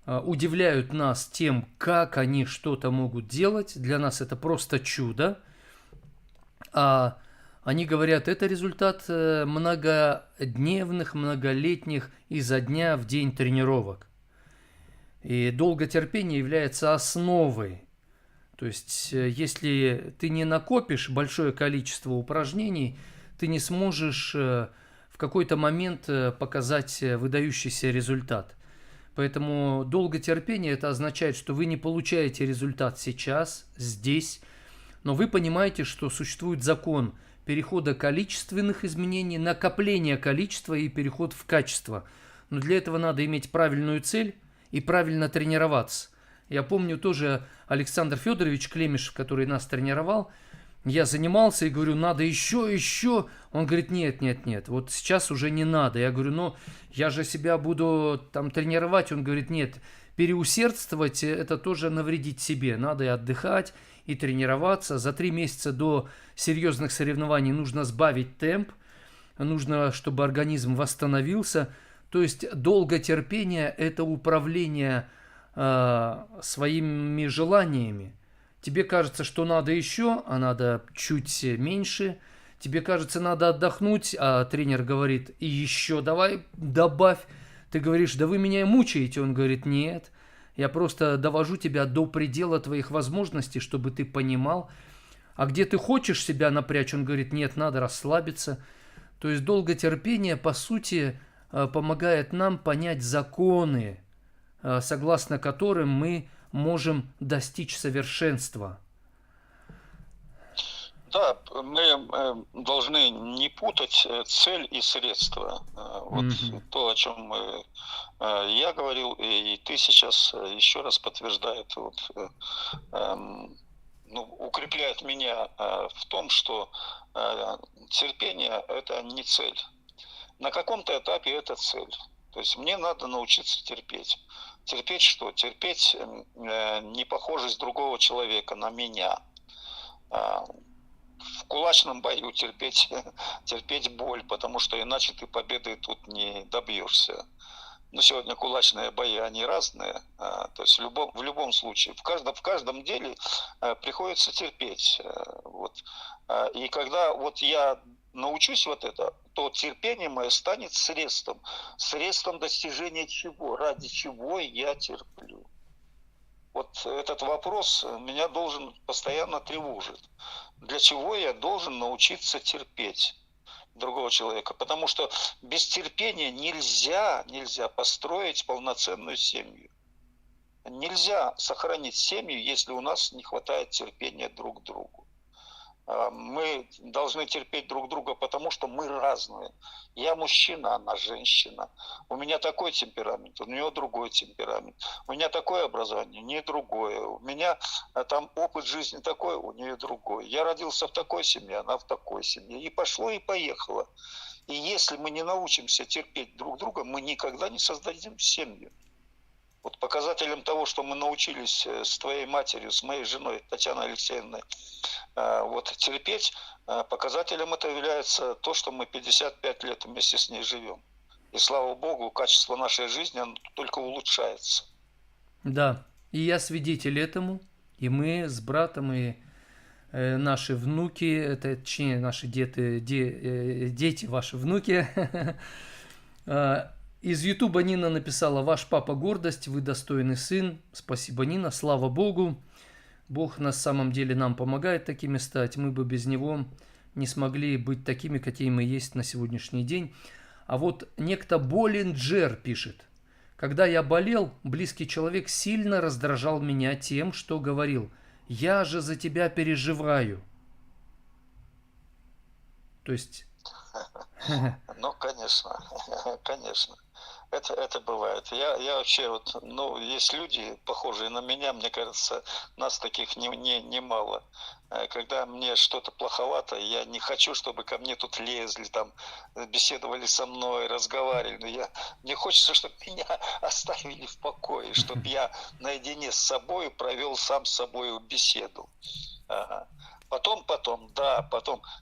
удивляют нас тем, как они что-то могут делать, для нас это просто чудо, а они говорят, это результат многодневных, многолетних изо дня в день тренировок. И долготерпение является основой. То есть, если ты не накопишь большое количество упражнений, ты не сможешь в какой-то момент показать выдающийся результат. Поэтому долготерпение это означает, что вы не получаете результат сейчас, здесь, но вы понимаете, что существует закон перехода количественных изменений, накопления количества и переход в качество. Но для этого надо иметь правильную цель и правильно тренироваться. Я помню тоже Александр Федорович Клемешев, который нас тренировал. Я занимался и говорю, надо еще. Он говорит, нет, вот сейчас уже не надо. Я говорю, но я же себя буду там тренировать. Он говорит, нет, переусердствовать это тоже навредить себе. Надо и отдыхать, и тренироваться. За 3 месяца до серьезных соревнований нужно сбавить темп. Нужно, чтобы организм восстановился. То есть долготерпение – это управление своими желаниями. Тебе кажется, что надо еще, а надо чуть меньше. Тебе кажется, надо отдохнуть, а тренер говорит, и еще давай добавь. Ты говоришь, да вы меня мучаете. Он говорит, нет, я просто довожу тебя до предела твоих возможностей, чтобы ты понимал. А где ты хочешь себя напрячь, он говорит, нет, надо расслабиться. То есть долготерпение, по сути, помогает нам понять законы, согласно которым мы можем достичь совершенства. Да, мы должны не путать цель и средства. Вот то, о чем я говорил, и ты сейчас еще раз подтверждает, укрепляет меня в том, что терпение – это не цель. На каком-то этапе это цель. То есть мне надо научиться терпеть. Терпеть что? Терпеть непохожесть другого человека на меня. В кулачном бою терпеть боль, потому что иначе ты победы тут не добьешься. Но сегодня кулачные бои, они разные. То есть в любом случае, в каждом деле приходится терпеть. И когда я научусь это, то терпение мое станет средством достижения чего, ради чего я терплю. Вот этот вопрос меня должен постоянно тревожить. Для чего я должен научиться терпеть другого человека? Потому что без терпения нельзя построить полноценную семью. Нельзя сохранить семью, если у нас не хватает терпения друг к другу. Мы должны терпеть друг друга, потому что мы разные. Я мужчина, она женщина. У меня такой темперамент, у нее другой темперамент. У меня такое образование, у нее другое. У меня там опыт жизни такой, у нее другой. Я родился в такой семье, она в такой семье. И пошло, и поехало. И если мы не научимся терпеть друг друга, мы никогда не создадим семью. Вот показателем того, что мы научились с твоей матерью, с моей женой Татьяной Алексеевной, вот терпеть, показателем это является то, что мы 55 лет вместе с ней живем. И слава Богу, качество нашей жизни оно только улучшается. Да, и я свидетель этому, и мы с братом, и наши внуки, это, точнее, наши дети, ваши внуки. Из Ютуба Нина написала: «Ваш папа гордость, вы достойный сын». Спасибо, Нина, слава Богу. Бог на самом деле нам помогает такими стать. Мы бы без Него не смогли быть такими, какие мы есть на сегодняшний день. А вот некто Боллинджер пишет: «Когда я болел, близкий человек сильно раздражал меня тем, что говорил: я же за тебя переживаю». То есть... Ну, конечно, конечно. Это бывает. Я вообще вот, ну, есть люди, похожие на меня, мне кажется, нас таких немало. Когда мне что-то плоховато, я не хочу, чтобы ко мне тут лезли, там, беседовали со мной, разговаривали. Но мне хочется, чтобы меня оставили в покое, чтобы я наедине с собой провел сам с собой беседу. Ага. Потом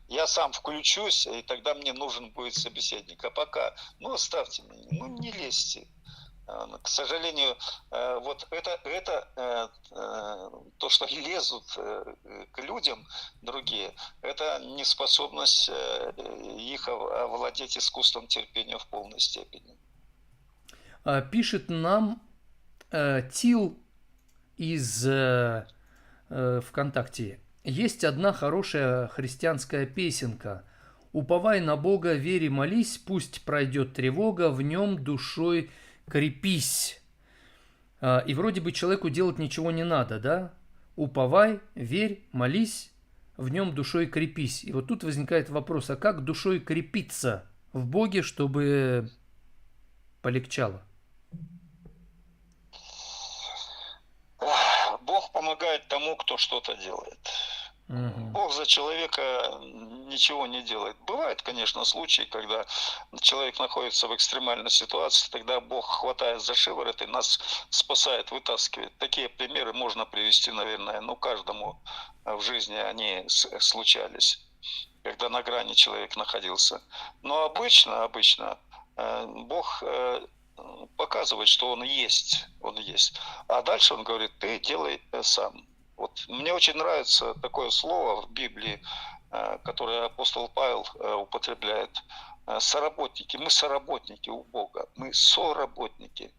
я сам включусь, и тогда мне нужен будет собеседник. А пока, ну, оставьте меня, ну, не лезьте. К сожалению, вот это то, что лезут к людям другие, это неспособность их овладеть искусством терпения в полной степени. Пишет нам Тил из ВКонтакте. Есть одна хорошая христианская песенка: «Уповай на Бога, верь и молись, пусть пройдет тревога, в нем душой крепись». И вроде бы человеку делать ничего не надо, да? Уповай, верь, молись, в нем душой крепись. И вот тут возникает вопрос: а как душой крепиться в Боге, чтобы полегчало? Бог помогает тому, кто что-то делает. Бог за человека ничего не делает. Бывают, конечно, случаи, когда человек находится в экстремальной ситуации, тогда Бог хватает за шиворот и нас спасает, вытаскивает. Такие примеры можно привести, наверное, ну, каждому в жизни они случались, когда на грани человек находился. Но обычно Бог показывает, что Он есть. А дальше Он говорит: ты делай сам. Вот мне очень нравится такое слово в Библии, которое апостол Павел употребляет. Соработники. Мы соработники у Бога. Мы соработники.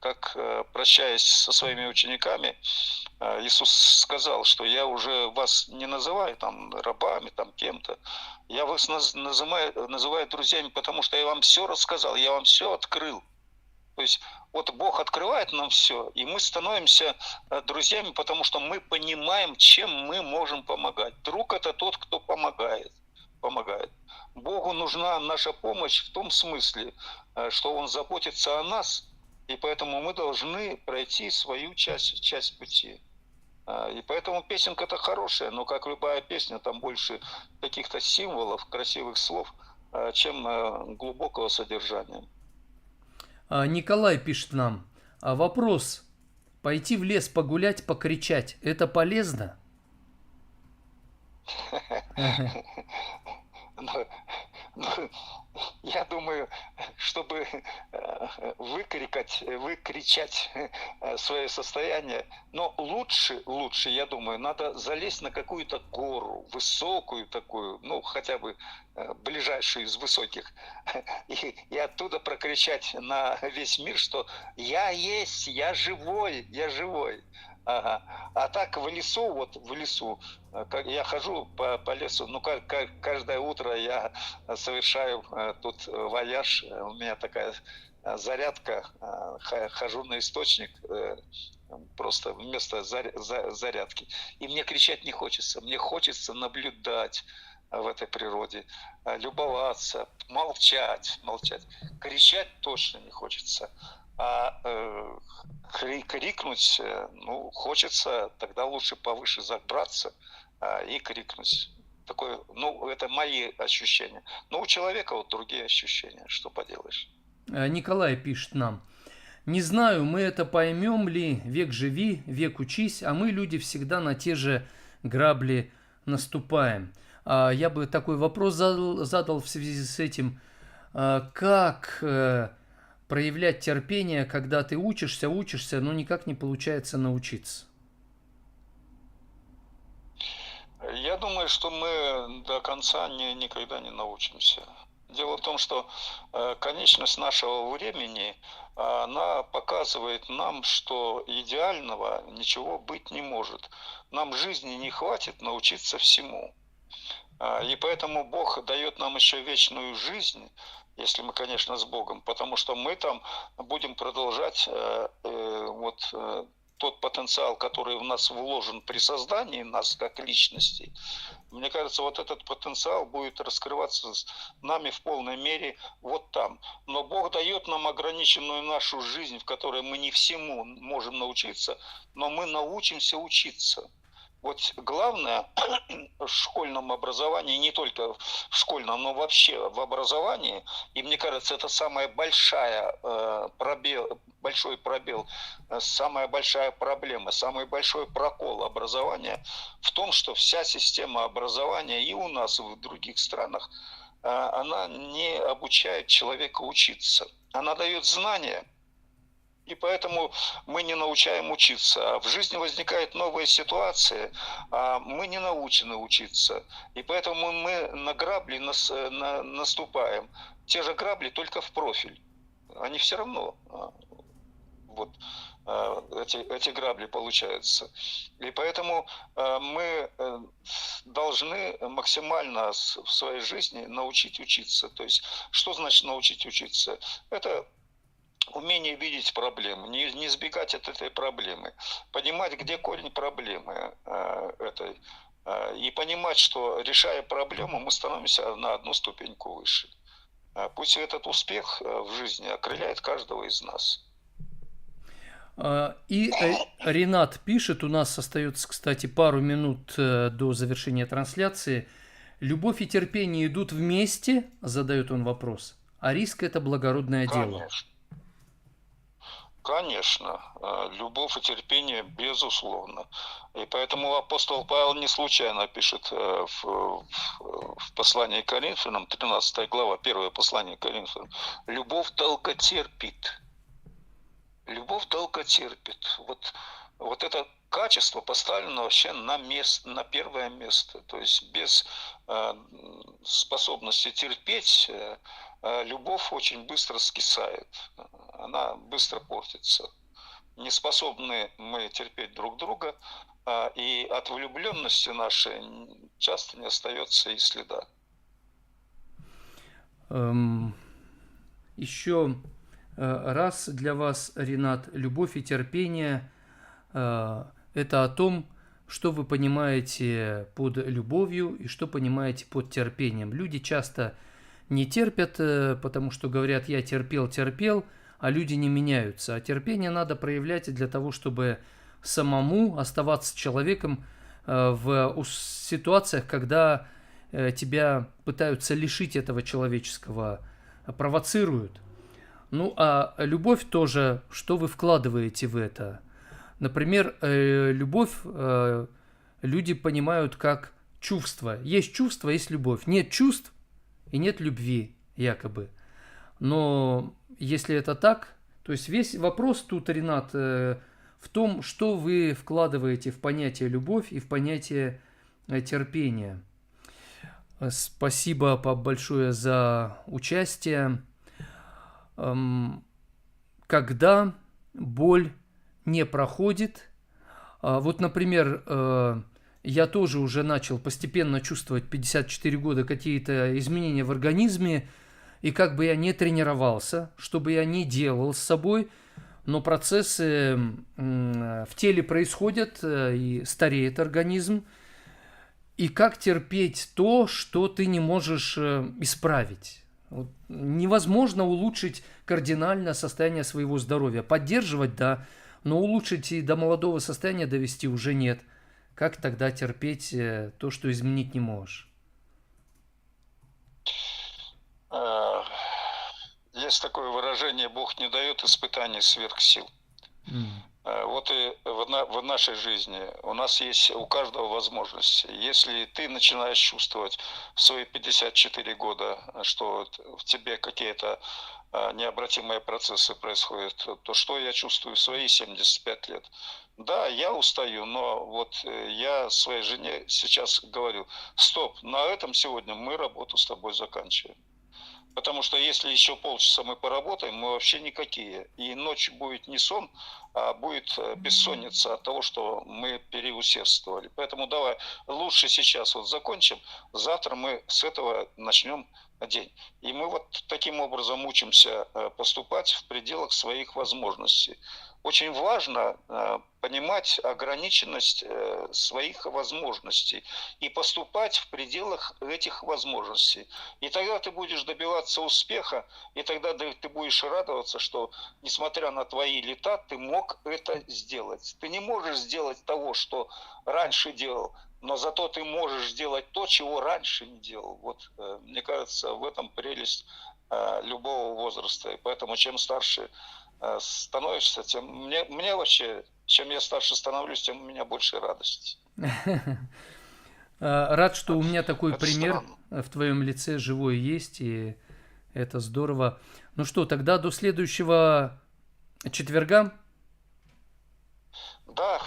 Как, прощаясь со своими учениками, Иисус сказал, что я уже вас не называю там рабами, там кем-то. Я вас называю друзьями, потому что я вам все рассказал, я вам все открыл. То есть вот Бог открывает нам все, и мы становимся друзьями, потому что мы понимаем, чем мы можем помогать. Друг — это тот, кто помогает. Богу нужна наша помощь в том смысле, что Он заботится о нас, и поэтому мы должны пройти свою часть пути. И поэтому песенка-то хорошая, но, как любая песня, там больше каких-то символов, красивых слов, чем глубокого содержания. Николай пишет нам: вопрос: пойти в лес погулять, покричать – это полезно? Я думаю, чтобы выкричать свое состояние, но лучше, я думаю, надо залезть на какую-то гору, высокую такую, ну, хотя бы ближайшую из высоких, и оттуда прокричать на весь мир, что я есть, я живой. Ага. А так в лесу, я хожу по лесу, ну, каждое утро я совершаю тут вояж, у меня такая зарядка, хожу на источник, просто вместо зарядки. И мне кричать не хочется, мне хочется наблюдать в этой природе, любоваться, молчать. Кричать точно не хочется. А крикнуть, ну, хочется, тогда лучше повыше забраться и крикнуть. Такое, ну, это мои ощущения. Но у человека вот другие ощущения, что поделаешь. Николай пишет нам. Не знаю, мы это поймем ли, век живи, век учись, а мы, люди, всегда на те же грабли наступаем. Я бы такой вопрос задал в связи с этим. Как проявлять терпение, когда ты учишься, но никак не получается научиться? Я думаю, что мы до конца никогда не научимся. Дело в том, что конечность нашего времени, она показывает нам, что идеального ничего быть не может. Нам жизни не хватит научиться всему. И поэтому Бог дает нам еще вечную жизнь, если мы, конечно, с Богом, потому что мы там будем продолжать тот потенциал, который в нас вложен при создании нас как личностей. Мне кажется, вот этот потенциал будет раскрываться нами в полной мере вот там. Но Бог дает нам ограниченную нашу жизнь, в которой мы не всему можем научиться, но мы научимся учиться. Вот главное в школьном образовании, не только в школьном, но вообще в образовании, и мне кажется, это самая большой пробел, самая большая проблема, самый большой прокол образования в том, что вся система образования и у нас, и в других странах, она не обучает человека учиться. Она дает знания, и поэтому мы не научаем учиться. А в жизни возникают новые ситуации, а мы не научены учиться. И поэтому мы на грабли наступаем. Те же грабли, только в профиль. Они все равно, вот эти грабли получаются. И поэтому мы должны максимально в своей жизни научить учиться. То есть, что значит научить учиться? Это умение видеть проблемы, не избегать от этой проблемы, понимать, где корень проблемы этой, и понимать, что, решая проблему, мы становимся на одну ступеньку выше. Пусть этот успех в жизни окрыляет каждого из нас. И Ренат пишет, у нас остается, кстати, пару минут до завершения трансляции. Любовь и терпение идут вместе, задает он вопрос, а риск – это благородное дело. Конечно, любовь и терпение, безусловно. И поэтому апостол Павел не случайно пишет в послании к Коринфянам, 13 глава, первое послание к Коринфянам, любовь долготерпит. Любовь долготерпит. Вот это качество поставлено вообще на первое место. То есть без способности терпеть любовь очень быстро скисает. Она быстро портится. Не способны мы терпеть друг друга, и от влюбленности нашей часто не остается и следа. Еще раз для вас, Ренат, любовь и терпение – это о том, что вы понимаете под любовью и что понимаете под терпением. Люди часто не терпят, потому что говорят, я терпел, а люди не меняются. А терпение надо проявлять для того, чтобы самому оставаться человеком в ситуациях, когда тебя пытаются лишить этого человеческого, провоцируют. Ну, а любовь тоже, что вы вкладываете в это? Например, любовь люди понимают как чувство. Есть чувство, есть любовь. Нет чувств и нет любви, якобы. Но если это так, то есть весь вопрос тут, Ренат, в том, что вы вкладываете в понятие любовь и в понятие терпения. Спасибо большое за участие. Когда боль не проходит, вот, например, я тоже уже начал постепенно чувствовать 54 года какие-то изменения в организме, и как бы я не тренировался, что бы я ни делал с собой, но процессы в теле происходят, и стареет организм. И как терпеть то, что ты не можешь исправить? Вот невозможно улучшить кардинально состояние своего здоровья. Поддерживать, да, но улучшить и до молодого состояния довести уже нет. Как тогда терпеть то, что изменить не можешь? Э, Есть такое выражение: Бог не дает испытаний сверх сил. М. Вот и в нашей жизни у нас есть у каждого возможность. Если ты начинаешь чувствовать в свои 54 года, что в тебе какие-то необратимые процессы происходят, то что я чувствую в свои 75 лет? Да, я устаю, но вот я своей жене сейчас говорю: стоп, на этом сегодня мы работу с тобой заканчиваем. Потому что если еще полчаса мы поработаем, мы вообще никакие. И ночью будет не сон, а будет бессонница от того, что мы переусердствовали. Поэтому давай лучше сейчас вот закончим, завтра мы с этого начнем день. И мы вот таким образом учимся поступать в пределах своих возможностей. Очень важно понимать ограниченность своих возможностей и поступать в пределах этих возможностей. И тогда ты будешь добиваться успеха, и тогда ты будешь радоваться, что, несмотря на твои лета, ты мог это сделать. Ты не можешь сделать того, что раньше делал, но зато ты можешь сделать то, чего раньше не делал. Вот, мне кажется, в этом прелесть любого возраста. И поэтому чем старше становишься, тем мне вообще, чем я старше становлюсь, тем у меня больше радости. Рад, что у меня такой Это пример странно. в твоем лице живой есть, и это здорово. Ну что, тогда до следующего четверга? Да,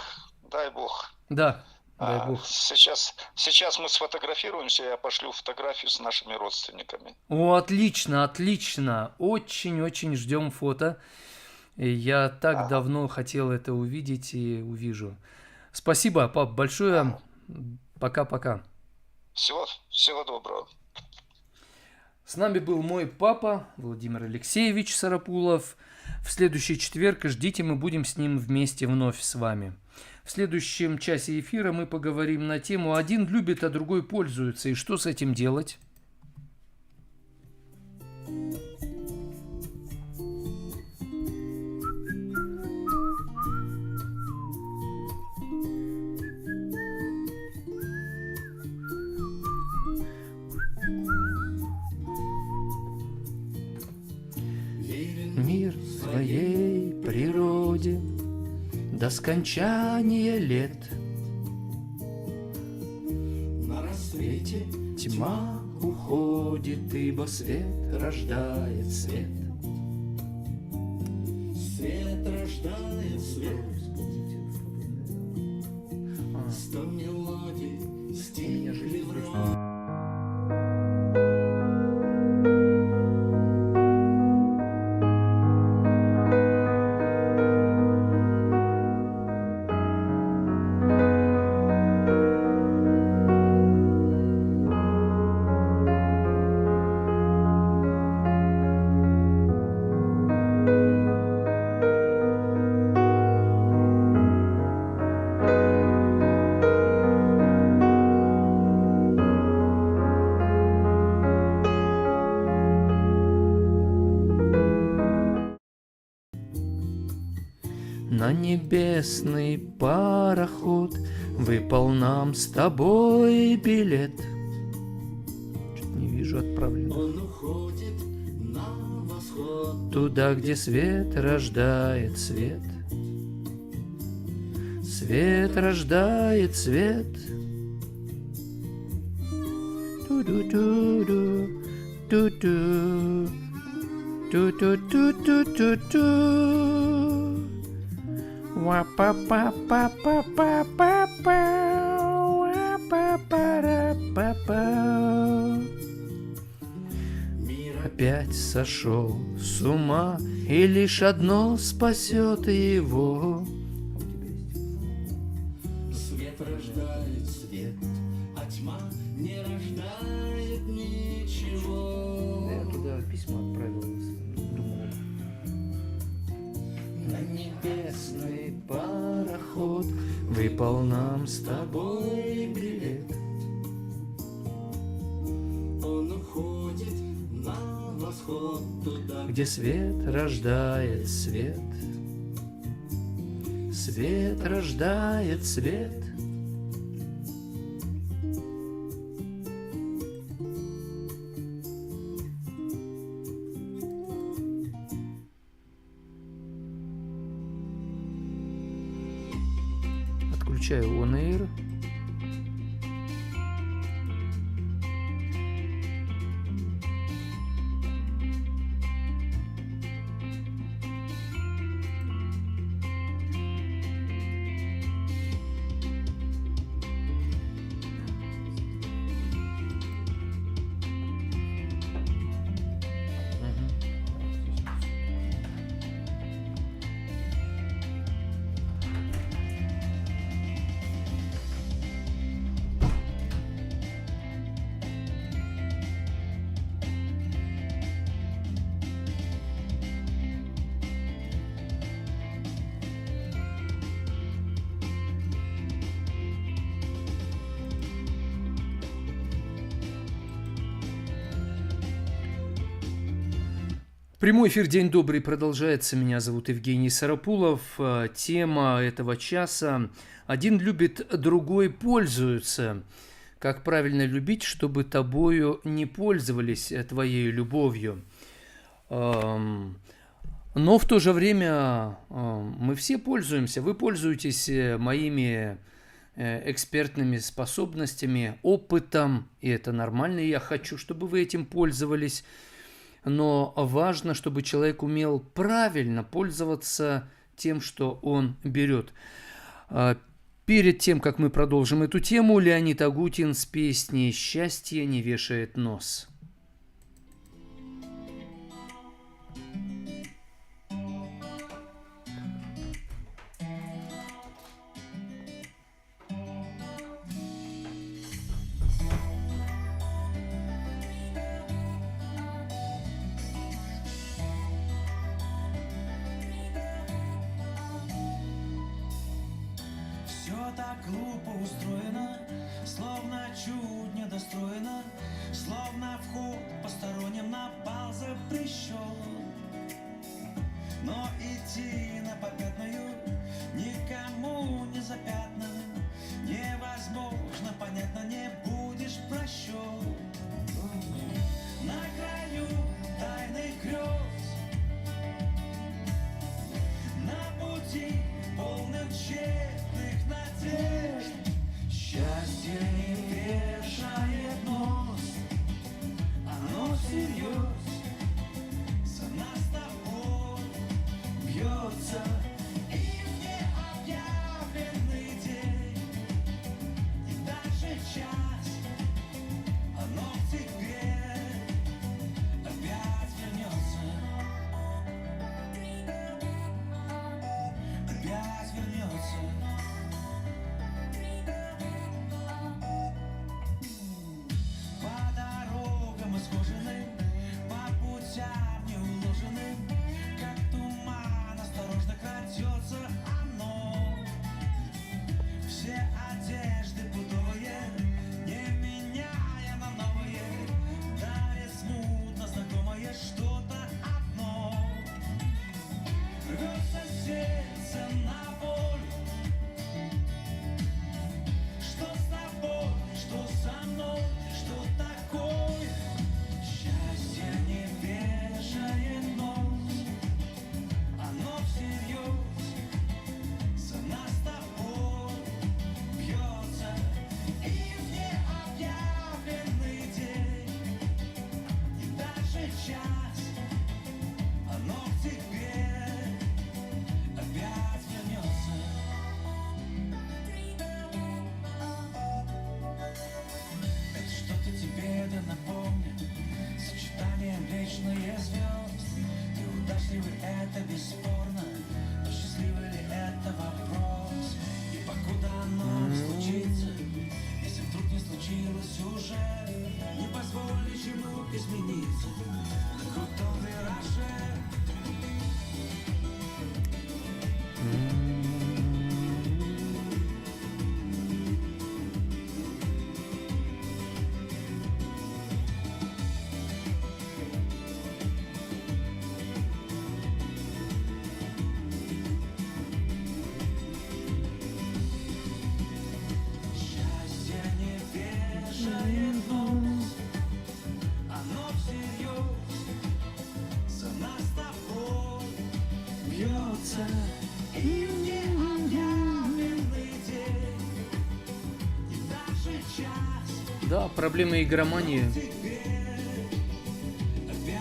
дай бог. Да, дай бог. Сейчас мы сфотографируемся, я пошлю фотографию с нашими родственниками. О, отлично, отлично. Очень-очень ждем фото. И я так Ага. давно хотел это увидеть и увижу. Спасибо, пап, большое. Ага. Пока-пока. Всего доброго. С нами был мой папа Владимир Алексеевич Сарапулов. В следующий четверг ждите, мы будем с ним вместе вновь с вами. В следующем часе эфира мы поговорим на тему «Один любит, а другой пользуется». И что с этим делать? Мир своей природе до скончания лет. На рассвете тьма уходит, ибо свет рождает свет. Свет рождает свет. 100 мелодий стихли врозь. На небесный пароход выпал нам с тобой билет. Что-то не вижу отправлено. Он уходит на восход. Туда, где свет рождает свет. Свет рождает свет. Ту-ду-ду-ду, ту-ду, ту-ту-ту-ту-ту-ту. Ва-па-па-па-па-па-па, ва-па-па-ра-па-па. Опять сошел с ума, и лишь одно спасет его. Свет рождает свет, а тьма не рождает ничего. Я туда письмо отправил, думал. На небесный пароход выпал нам с тобой билет. Он уходит на восход туда, Где свет рождает свет. Свет рождает свет. включаю On Air. Прямой эфир «День добрый» продолжается. Меня зовут Евгений Сарапулов. Тема этого часа «Один любит, другой пользуется». Как правильно любить, чтобы тобою не пользовались твоей любовью. Но в то же время мы все пользуемся. Вы пользуетесь моими экспертными способностями, опытом, и это нормально. И я хочу, чтобы вы этим пользовались. Но важно, чтобы человек умел правильно пользоваться тем, что он берет. Перед тем, как мы продолжим эту тему, Леонид Агутин с песней «Счастье не вешает нос». Так глупо устроено, словно чуть недостроено, словно вход посторонним на бал запрещен. Но идти на попятную никому не запятнанным невозможно, понятно, не будешь прощен. На краю тайных грез, на пути полным тщетных надежд, счастье не вешает нос, оно всерьез за нас с тобой бьется. И в необъявленный день, и даже час, оно к тебе опять вернется. Опять вернется. По дорогам исхоженным, по путям неуложенным, как туман осторожно крадется оно. Все одежды путовые, не меняя на новые, дарит смутно знакомое что-то одно. Рвется сердце на волю. Что с тобой, что со мной, что такое Да, проблема игромании.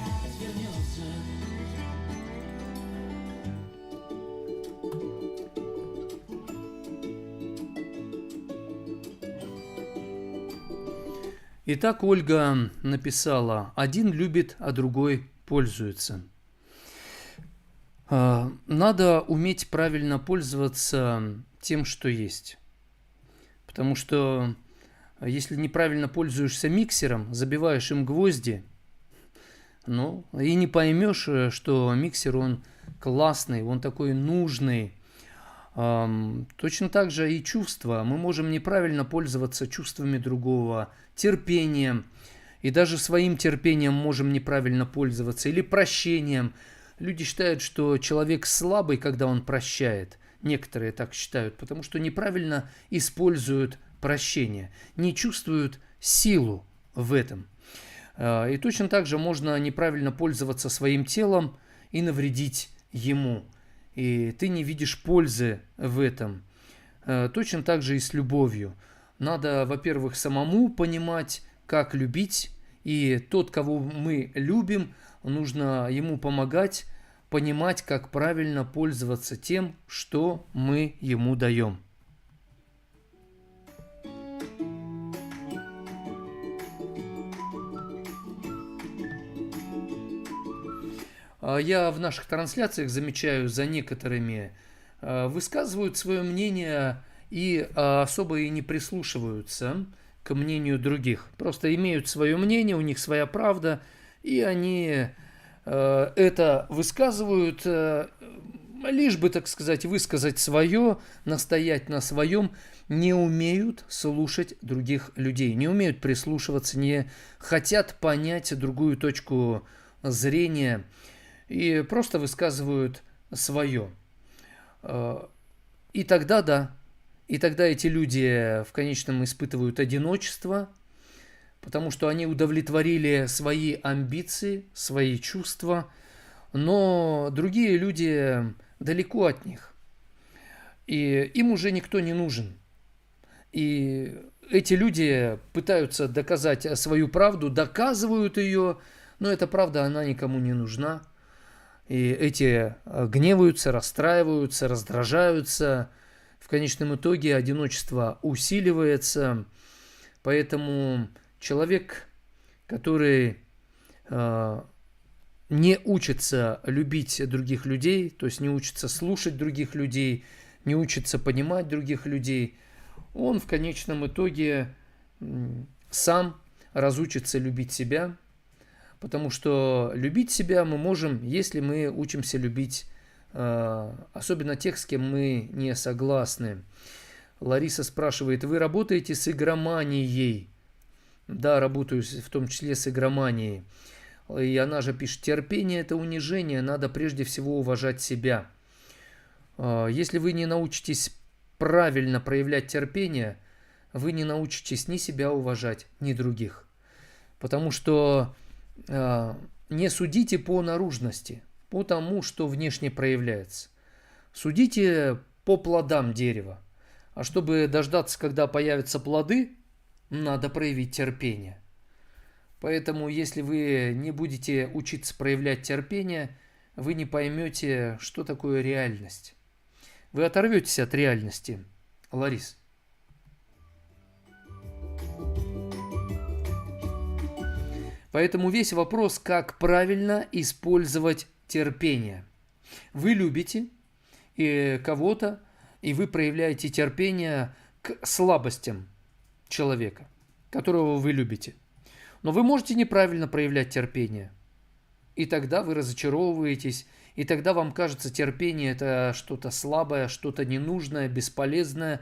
опять вернется. Итак, Ольга написала: один любит, а другой пользуется. Надо уметь правильно пользоваться тем, что есть. Потому что если неправильно пользуешься миксером, забиваешь им гвозди, ну, и не поймешь, что миксер, он классный, он такой нужный. Точно так же и чувства. Мы можем неправильно пользоваться чувствами другого, терпением, и даже своим терпением можем неправильно пользоваться, или прощением. Люди считают, что человек слабый, когда он прощает. Некоторые так считают, потому что неправильно используют прощение, не чувствуют силу в этом. И точно так же можно неправильно пользоваться своим телом и навредить ему. И ты не видишь пользы в этом. Точно так же и с любовью. Надо, во-первых, самому понимать, как любить. И тот, кого мы любим, нужно ему помогать, понимать, как правильно пользоваться тем, что мы ему даем. Я в наших трансляциях замечаю, за некоторыми высказывают свое мнение и особо и не прислушиваются к мнению других. Просто имеют свое мнение, у них своя правда, и они это высказывают, лишь бы, так сказать, высказать свое, настоять на своем, не умеют слушать других людей, не умеют прислушиваться, не хотят понять другую точку зрения и просто высказывают свое. И тогда, да, и тогда эти люди в конечном испытывают одиночество, потому что они удовлетворили свои амбиции, свои чувства, но другие люди далеко от них, и им уже никто не нужен. И эти люди пытаются доказать свою правду, доказывают ее, но эта правда, она никому не нужна. И эти гневаются, расстраиваются, раздражаются. В конечном итоге одиночество усиливается. Поэтому человек, который не учится любить других людей, то есть не учится слушать других людей, не учится понимать других людей, он в конечном итоге сам разучится любить себя. Потому что любить себя мы можем, если мы учимся любить особенно тех, с кем мы не согласны. Лариса спрашивает: вы работаете с игроманией? Да, работаю в том числе с игроманией. И она же пишет: терпение – это унижение, надо прежде всего уважать себя. Если вы не научитесь правильно проявлять терпение, вы не научитесь ни себя уважать, ни других. Потому что не судите по наружности, по тому, что внешне проявляется. Судите по плодам дерева. А чтобы дождаться, когда появятся плоды, надо проявить терпение. Поэтому, если вы не будете учиться проявлять терпение, вы не поймете, что такое реальность. Вы оторветесь от реальности, Ларис. Поэтому весь вопрос, как правильно использовать терпение. Вы любите кого-то, и вы проявляете терпение к слабостям человека, которого вы любите. Но вы можете неправильно проявлять терпение. И тогда вы разочаровываетесь, и тогда вам кажется, терпение – это что-то слабое, что-то ненужное, бесполезное.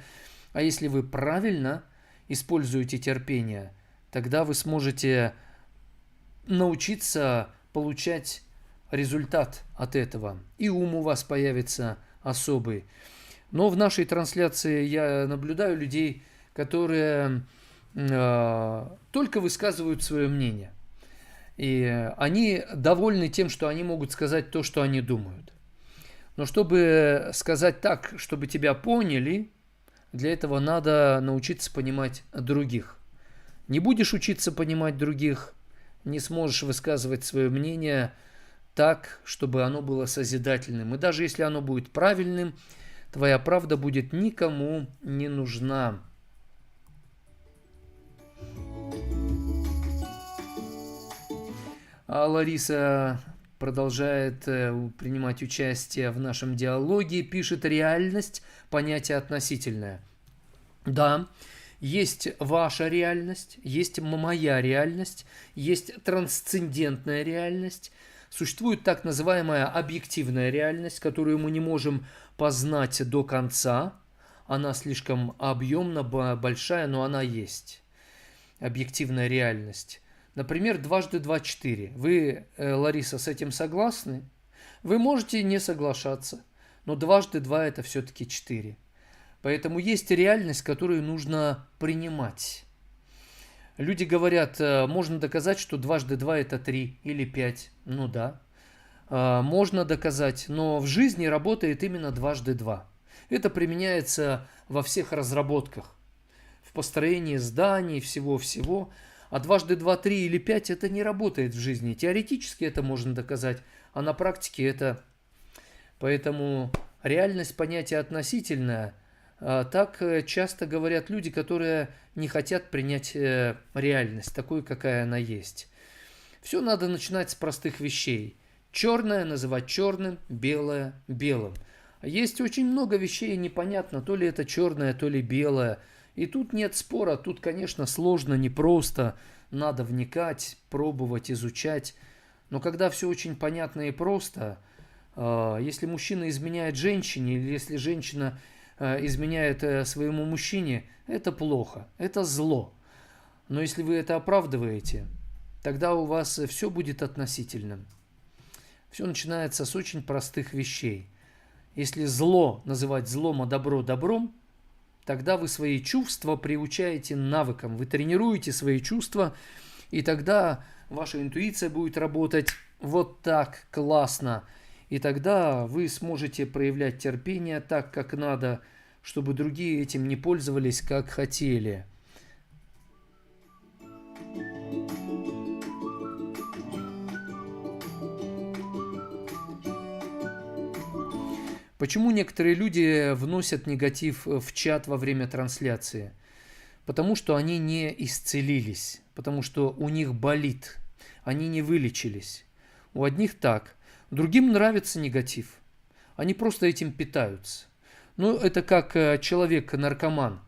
А если вы правильно используете терпение, тогда вы сможете научиться получать результат от этого. И ум у вас появится особый. Но в нашей трансляции я наблюдаю людей, которые только высказывают свое мнение. И они довольны тем, что они могут сказать то, что они думают. Но чтобы сказать так, чтобы тебя поняли, для этого надо научиться понимать других. Не будешь учиться понимать других, не сможешь высказывать свое мнение так, чтобы оно было созидательным. И даже если оно будет правильным, твоя правда будет никому не нужна. А Лариса продолжает принимать участие в нашем диалоге, пишет: реальность – понятие относительное. Да, есть ваша реальность, есть моя реальность, есть трансцендентная реальность, существует так называемая объективная реальность, которую мы не можем познать до конца. Она слишком объемна, большая, но она есть. Объективная реальность. Например, дважды два – 4. Вы, Лариса, с этим согласны? Вы можете не соглашаться, но дважды 2 – это все-таки 4. Поэтому есть реальность, которую нужно принимать. Люди говорят, можно доказать, что дважды 2 – это 3 или 5. Ну да, можно доказать, но в жизни работает именно дважды 2. Это применяется во всех разработках, в построении зданий, всего-всего. А дважды 2, 3 или 5 это не работает в жизни. Теоретически это можно доказать, а на практике это... Поэтому реальность понятие относительное. Так часто говорят люди, которые не хотят принять реальность такой, какая она есть. Все надо начинать с простых вещей. Черное называть черным, белое белым. Есть очень много вещей, непонятно, то ли это черное, то ли белое. И тут нет спора, тут, конечно, сложно, непросто, надо вникать, пробовать, изучать. Но когда все очень понятно и просто, если мужчина изменяет женщине, или если женщина изменяет своему мужчине, это плохо, это зло. Но если вы это оправдываете, тогда у вас все будет относительным. Все начинается с очень простых вещей. Если зло называть злом, а добро добром, тогда вы свои чувства приучаете навыкам, вы тренируете свои чувства, и тогда ваша интуиция будет работать вот так классно. И тогда вы сможете проявлять терпение так, как надо, чтобы другие этим не пользовались, как хотели. Почему некоторые люди вносят негатив в чат во время трансляции? Потому что они не исцелились, потому что у них болит, они не вылечились. У одних так, другим нравится негатив, они просто этим питаются. Ну, это как человек-наркоман,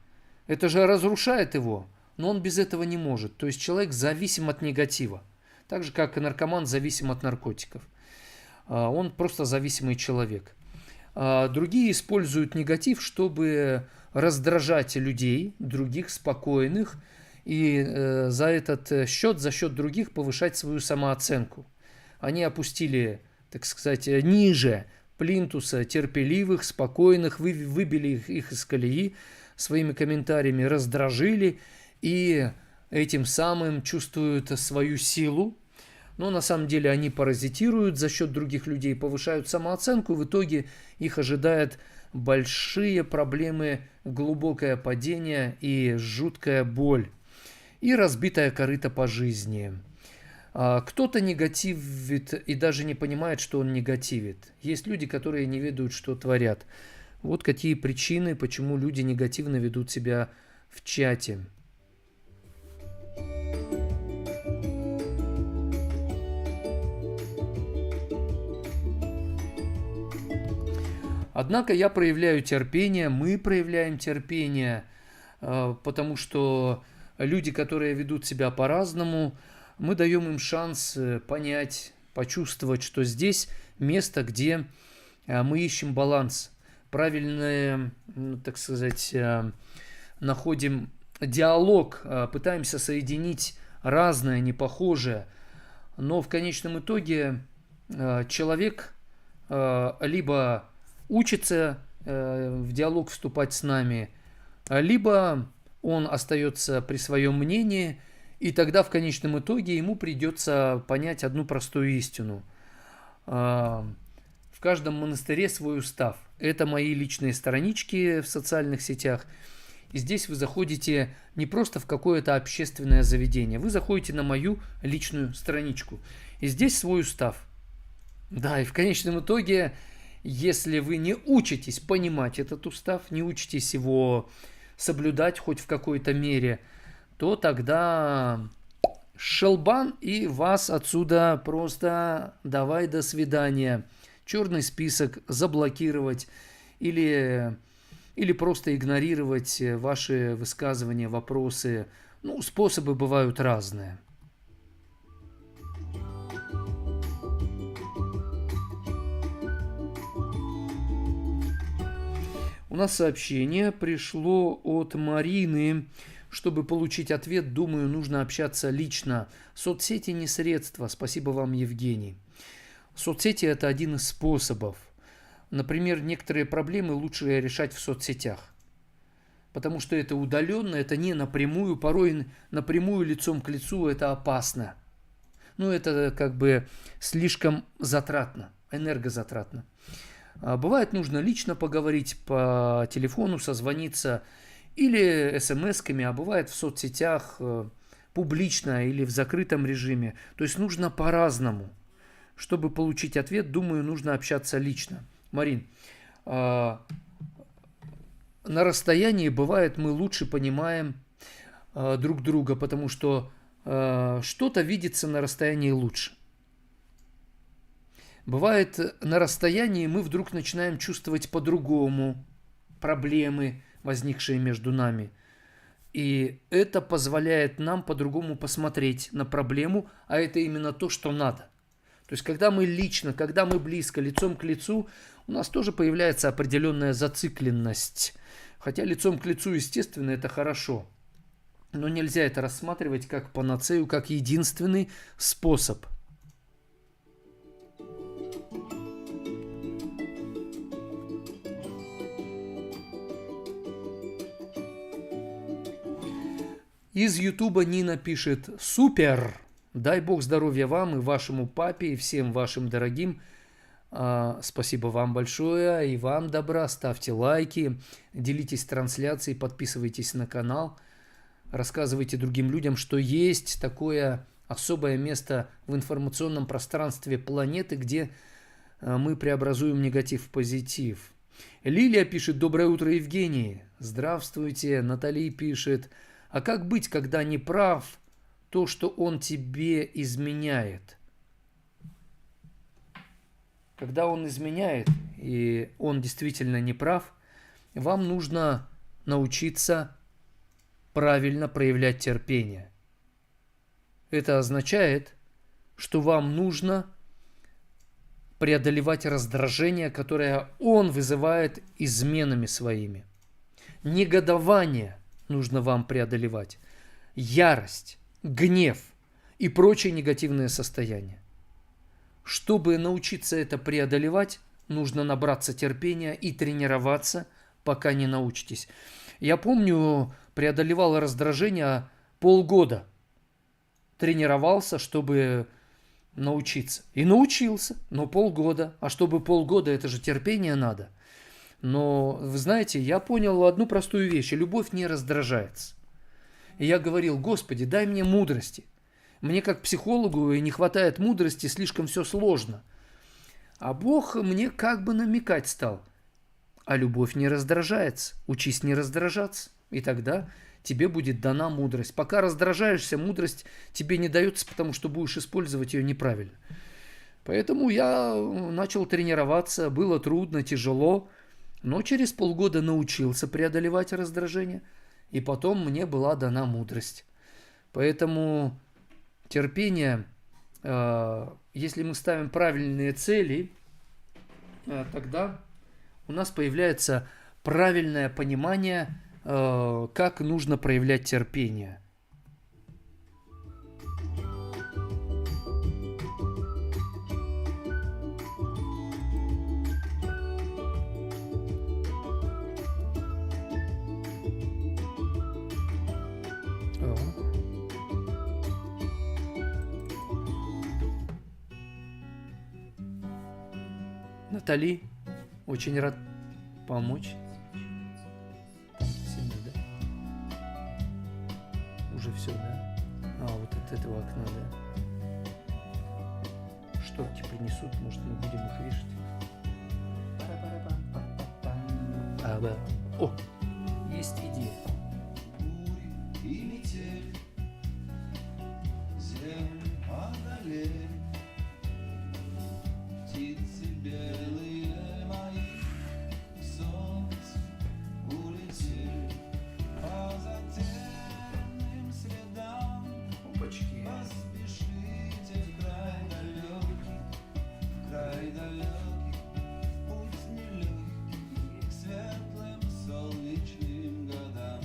это же разрушает его, но он без этого не может. То есть человек зависим от негатива, так же как и наркоман зависим от наркотиков. Он просто зависимый человек. Другие используют негатив, чтобы раздражать людей, других спокойных, и за этот счет, за счет других повышать свою самооценку. Они опустили, так сказать, ниже плинтуса терпеливых, спокойных, выбили их из колеи своими комментариями, раздражили и этим самым чувствуют свою силу. Но на самом деле они паразитируют за счет других людей, повышают самооценку, в итоге их ожидают большие проблемы, глубокое падение и жуткая боль, и разбитая корыто по жизни. Кто-то негативит и даже не понимает, что он негативит. Есть люди, которые не ведают, что творят. Вот какие причины, почему люди негативно ведут себя в чате. Однако я проявляю терпение, мы проявляем терпение, потому что люди, которые ведут себя по-разному, мы даем им шанс понять, почувствовать, что здесь место, где мы ищем баланс, правильное, так сказать, находим диалог, пытаемся соединить разное, непохожее, но в конечном итоге человек либо учится в диалог вступать с нами, либо он остается при своем мнении, и тогда в конечном итоге ему придется понять одну простую истину. В каждом монастыре свой устав. Это мои личные странички в социальных сетях. И здесь вы заходите не просто в какое-то общественное заведение, вы заходите на мою личную страничку. И здесь свой устав. Да, и в конечном итоге, если вы не учитесь понимать этот устав, не учитесь его соблюдать хоть в какой-то мере, то тогда шелбан, и вас отсюда просто давай до свидания. Черный список, заблокировать или просто игнорировать ваши высказывания, вопросы. Ну, способы бывают разные. У нас сообщение пришло от Марины. Чтобы получить ответ, думаю, нужно общаться лично. Соцсети не средство. Спасибо вам, Евгений. Соцсети – это один из способов. Например, некоторые проблемы лучше решать в соцсетях. Потому что это удаленно, это не напрямую. Порой напрямую, лицом к лицу, это опасно. Ну, это как бы слишком затратно, энергозатратно. Бывает, нужно лично поговорить по телефону, созвониться или смс-ками, а бывает в соцсетях публично или в закрытом режиме. То есть нужно по-разному. Чтобы получить ответ, думаю, нужно общаться лично. Марин, на расстоянии бывает мы лучше понимаем друг друга, потому что что-то видится на расстоянии лучше. Бывает, на расстоянии мы вдруг начинаем чувствовать по-другому проблемы, возникшие между нами. И это позволяет нам по-другому посмотреть на проблему, а это именно то, что надо. То есть, когда мы лично, когда мы близко, лицом к лицу, у нас тоже появляется определенная зацикленность. Хотя лицом к лицу, естественно, это хорошо. Но нельзя это рассматривать как панацею, как единственный способ. Из Ютуба Нина пишет: супер! Дай Бог здоровья вам и вашему папе, и всем вашим дорогим. Спасибо вам большое, и вам добра. Ставьте лайки, делитесь трансляцией, подписывайтесь на канал. Рассказывайте другим людям, что есть такое особое место в информационном пространстве планеты, где мы преобразуем негатив в позитив. Лилия пишет: доброе утро, Евгений. Здравствуйте. Натали пишет: а как быть, когда не прав то, что он тебе изменяет? Когда он изменяет, и он действительно не прав, вам нужно научиться правильно проявлять терпение. Это означает, что вам нужно преодолевать раздражение, которое он вызывает изменами своими. Негодование нужно вам преодолевать. Ярость, гнев и прочие негативные состояния. Чтобы научиться это преодолевать, нужно набраться терпения и тренироваться, пока не научитесь. Я помню, преодолевал раздражение полгода. Тренировался, чтобы научиться. И научился, но полгода. А чтобы полгода, это же терпение надо. Но, вы знаете, я понял одну простую вещь. Любовь не раздражается. И я говорил: Господи, дай мне мудрости. Мне как психологу не хватает мудрости, слишком все сложно. А Бог мне как бы намекать стал. А любовь не раздражается. Учись не раздражаться. И тогда тебе будет дана мудрость. Пока раздражаешься, мудрость тебе не дается, потому что будешь использовать ее неправильно. Поэтому я начал тренироваться. Было трудно, тяжело. Но через полгода научился преодолевать раздражение. И потом мне была дана мудрость. Поэтому терпение, если мы ставим правильные цели, тогда у нас появляется правильное понимание, как нужно проявлять терпение. Натали, очень рад помочь. Сильно, да? этого окна, да? Шторки принесут, может, мы будем их вешать. О, есть идея. И метель, землю одолели, птицы белые мои к солнцу улетели по затерянным следам. Опачки. Поспешите в край далекий, в путь нелегкий, к светлым солнечным годам.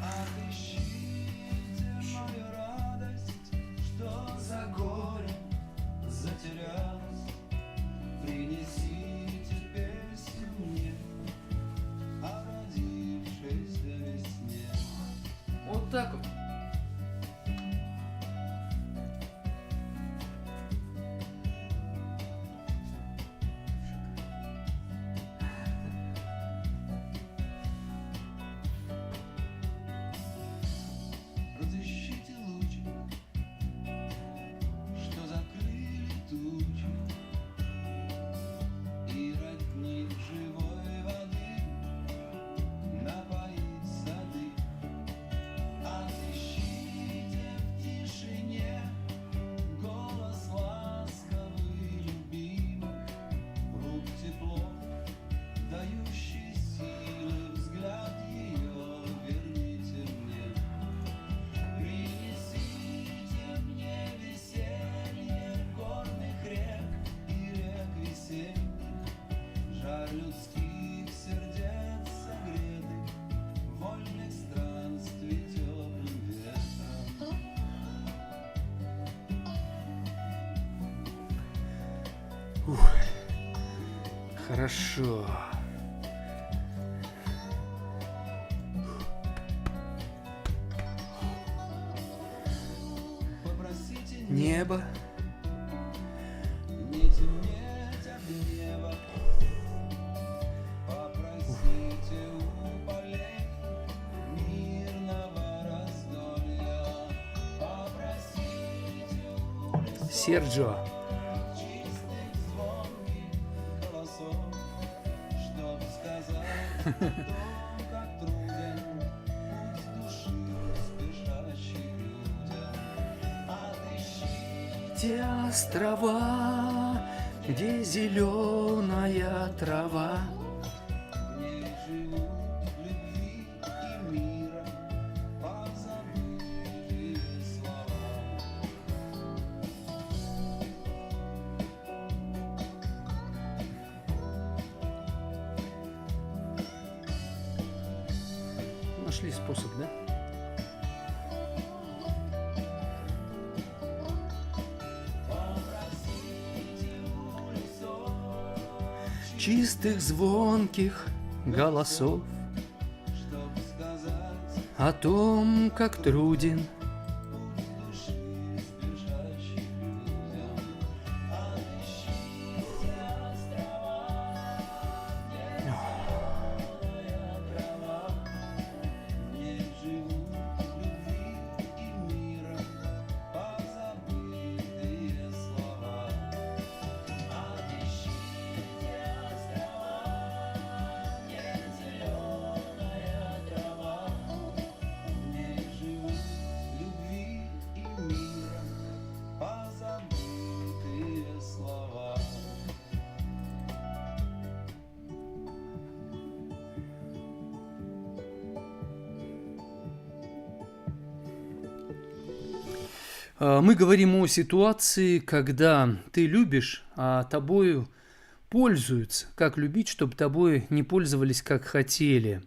Отыщите мою радость, что за горем затерялась. Принесите песню мне о родившейся весне. Вот так вот. Разыщите лучи, что закрыли тучи, и родник живой воды напоит сады. Отыщите в тишине голос ласковый, любимый, рук тепло, дающий силы, взгляд ее верните мне. Принесите мне веселье горных рек и рек весенних, жар людских сердец согретых, вольных странствий теплым ветром. Хорошо. Попросите Небо. не темнеть от неба, попросите у полей мирного раздолья, попросите у лесов Серджио. чистых звонких голосов, чтоб сказать о том, как труден путь души спешащих людям. Отыщите Те острова, где зеленая трава. не живут любви и мира позабытые слова. Нашли способ, да? Чистых звонких голосов Чтоб сказать о том, как труден путь души спешащих людям. Отыщите острова, где зеленая трава, не живут любви и мира позабытые слова. Отыщите острова, где зеленая трава, не живут любви и мира позабытые слова. Мы говорим о ситуации, когда ты любишь, а тобою пользуются. Как любить, чтобы тобой не пользовались, как хотели.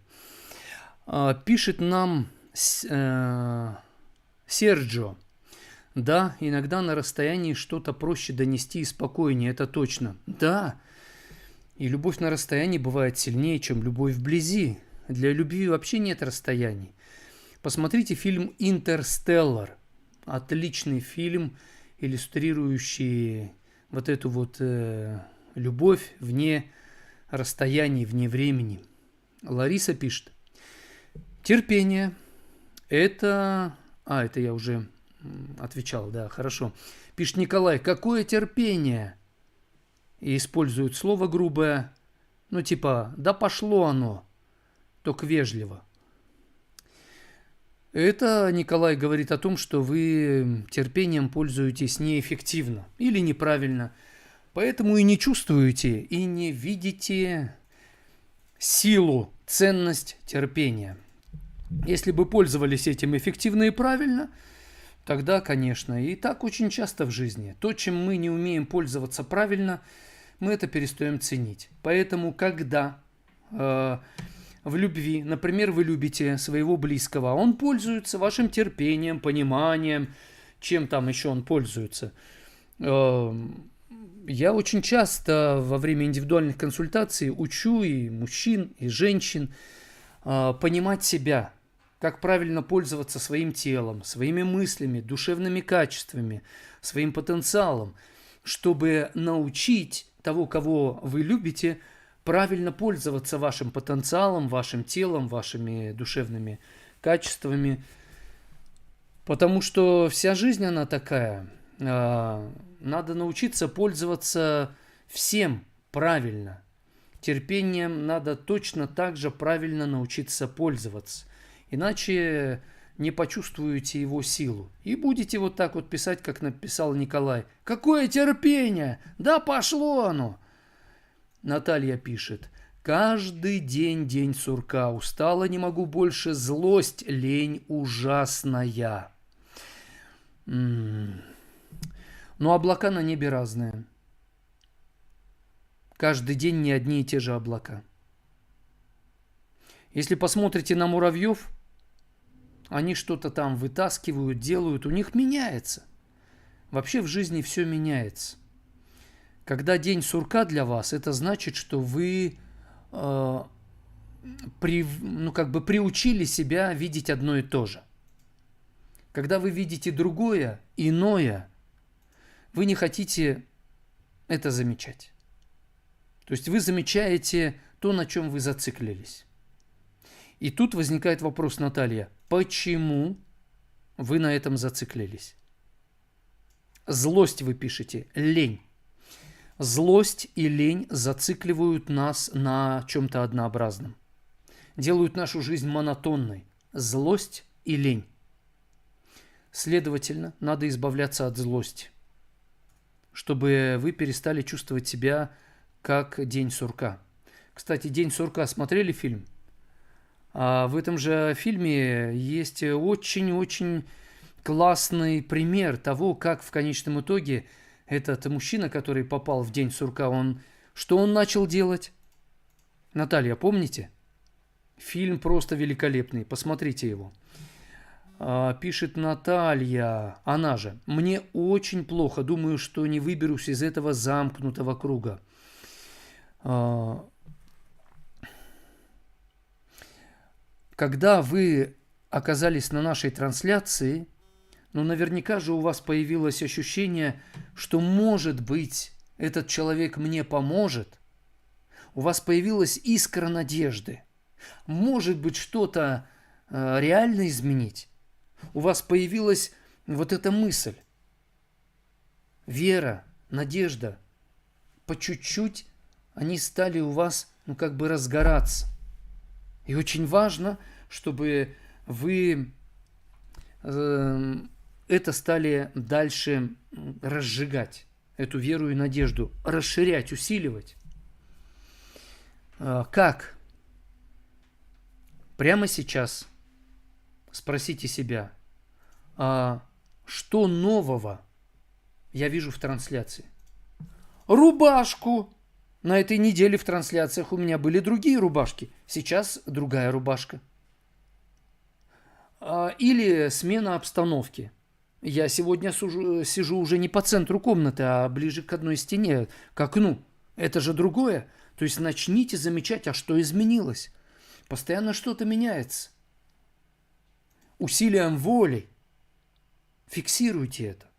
Пишет нам Серджио. Да, иногда на расстоянии что-то проще донести и спокойнее, это точно. Да, и любовь на расстоянии бывает сильнее, чем любовь вблизи. Для любви вообще нет расстояний. Посмотрите фильм «Интерстеллар». Отличный фильм, иллюстрирующий вот эту вот любовь вне расстояний, вне времени. Лариса пишет. Терпение – это... это я уже Отвечал, да, хорошо. Пишет Николай, какое терпение? И использует слово грубое, ну типа, да пошло оно, только вежливо. Это, Николай, говорит о том, что вы терпением пользуетесь неэффективно или неправильно, поэтому и не чувствуете, и не видите силу, ценность терпения. Если бы пользовались этим эффективно и правильно, тогда, конечно, и так очень часто в жизни. То, чем мы не умеем пользоваться правильно, мы это перестаем ценить. Поэтому, когда в любви, например, вы любите своего близкого, он пользуется вашим терпением, пониманием, чем там еще он пользуется. Я очень часто во время индивидуальных консультаций учу и мужчин, и женщин понимать себя, как правильно пользоваться своим телом, своими мыслями, душевными качествами, своим потенциалом, чтобы научить того, кого вы любите, правильно пользоваться вашим потенциалом, вашим телом, вашими душевными качествами. Потому что вся жизнь, она такая. Надо научиться пользоваться всем правильно. Терпением надо точно так же правильно научиться пользоваться. Иначе не почувствуете его силу. И будете вот так вот писать, как написал Николай. Какое терпение! Да пошло оно! Наталья пишет. Каждый день день сурка. Устала не могу больше. Злость, лень ужасная. Но облака на небе разные. Каждый день не одни и те же облака. Если посмотрите на муравьев, они что-то там вытаскивают, делают, у них меняется. Вообще в жизни все меняется. Когда день сурка для вас, это значит, что вы приучили себя видеть одно и то же. Когда вы видите другое, иное, вы не хотите это замечать. То есть вы замечаете то, на чем вы зациклились. И тут возникает вопрос, Наталья, почему вы на этом зациклились? Злость вы пишете, лень. Злость и лень зацикливают нас на чем-то однообразном. Делают нашу жизнь монотонной. Злость и лень. Следовательно, надо избавляться от злости, чтобы вы перестали чувствовать себя как день сурка. Кстати, день сурка, смотрели фильм? А в этом же фильме есть очень-очень классный пример того, как в конечном итоге этот мужчина, который попал в день сурка, что он начал делать? Наталья, помните? Фильм просто великолепный, посмотрите его. Пишет Наталья, она же. Мне очень плохо, думаю, что не выберусь из этого замкнутого круга. Когда вы оказались на нашей трансляции, наверняка же у вас появилось ощущение, что, может быть, этот человек мне поможет. У вас появилась искра надежды. Может быть, что-то реально изменить. У вас появилась вот эта мысль. Вера, надежда. По чуть-чуть они стали у вас, разгораться. И очень важно, чтобы вы это стали дальше разжигать, эту веру и надежду, расширять, усиливать. Как? Прямо сейчас спросите себя, что нового я вижу в трансляции? Рубашку! На этой неделе в трансляциях у меня были другие рубашки. Сейчас другая рубашка. Или смена обстановки. Я сегодня сижу уже не по центру комнаты, а ближе к одной стене, к окну. Это же другое. То есть начните замечать, а что изменилось. Постоянно что-то меняется. Усилием воли фиксируйте это.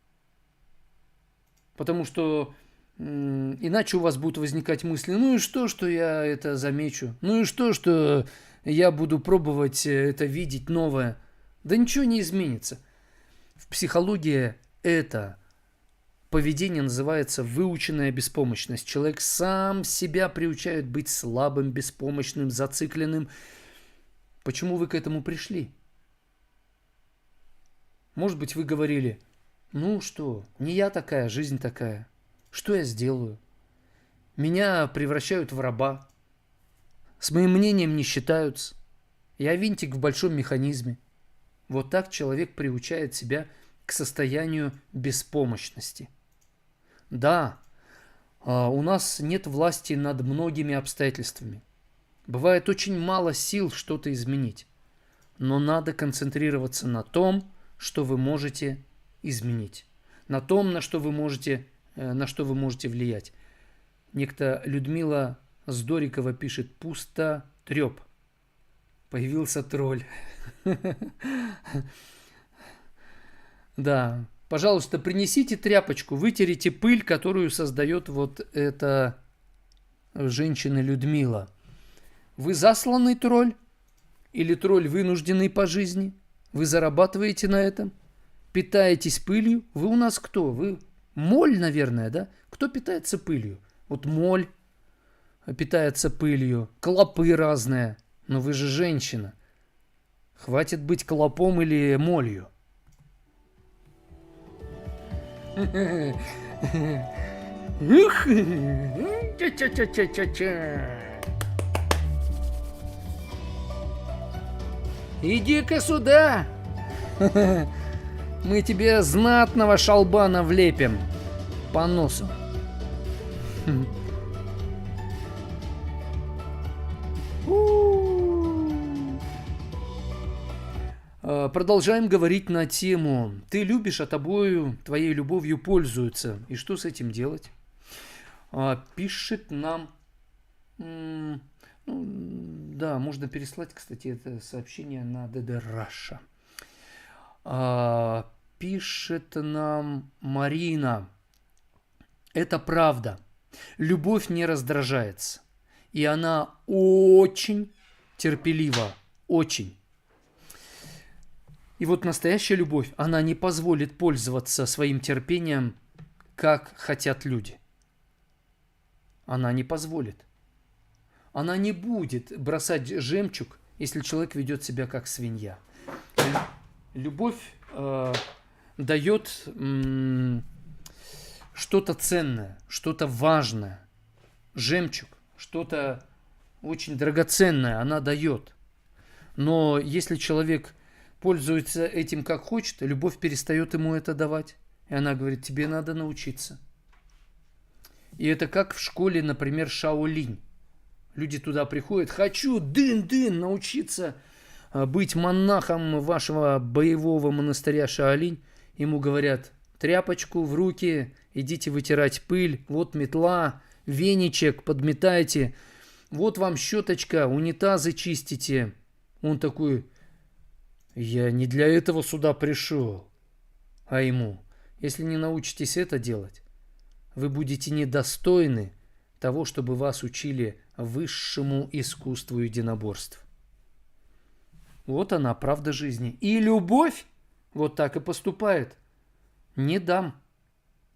Потому что иначе у вас будут возникать мысли, ну и что я это замечу? Ну и что я буду пробовать это видеть новое? Да ничего не изменится. В психологии это поведение называется выученная беспомощность. Человек сам себя приучает быть слабым, беспомощным, зацикленным. Почему вы к этому пришли? Может быть, вы говорили: ну что, не я такая, жизнь такая. Что я сделаю? Меня превращают в раба. С моим мнением не считаются. Я винтик в большом механизме. Вот так человек приучает себя к состоянию беспомощности. Да, у нас нет власти над многими обстоятельствами. Бывает очень мало сил что-то изменить. Но надо концентрироваться на том, что вы можете изменить. На том, на что вы можете влиять. Некто Людмила Здорикова пишет: пусто треп. Появился тролль. Да. Пожалуйста, принесите тряпочку, вытерите пыль, которую создает вот эта женщина Людмила. Вы засланный тролль? Или тролль вынужденный по жизни? Вы зарабатываете на этом? Питаетесь пылью? Вы у нас кто? Вы моль, наверное, да? Кто питается пылью? Вот моль питается пылью, клопы разные. Но вы же женщина. Хватит быть клопом или молью. Иди-ка сюда. Мы тебе знатного шалбана влепим по носу. Продолжаем говорить на тему «Ты любишь, а тобою, твоей любовью пользуются». И что с этим делать? Пишет нам... да, можно переслать, кстати, это сообщение на ДД Раша. Пишет нам Марина: это правда. Любовь не раздражается. И она очень терпелива. Очень. И вот настоящая любовь, она не позволит пользоваться своим терпением, как хотят люди. Она не позволит. Она не будет бросать жемчуг, если человек ведет себя как свинья. Любовь дает что-то ценное, что-то важное. Жемчуг, что-то очень драгоценное она дает. Но если человек пользуется этим как хочет, любовь перестает ему это давать. И она говорит: тебе надо научиться. И это как в школе, например, Шаолинь. Люди туда приходят: хочу дын-дын научиться быть монахом вашего боевого монастыря Шаолинь. Ему говорят: тряпочку в руки, идите вытирать пыль, вот метла, веничек, подметайте, вот вам щеточка, унитазы чистите. Он такой: я не для этого сюда пришел. А ему: если не научитесь это делать, вы будете недостойны того, чтобы вас учили высшему искусству единоборств. Вот она, правда жизни. И любовь вот так и поступает. Не дам,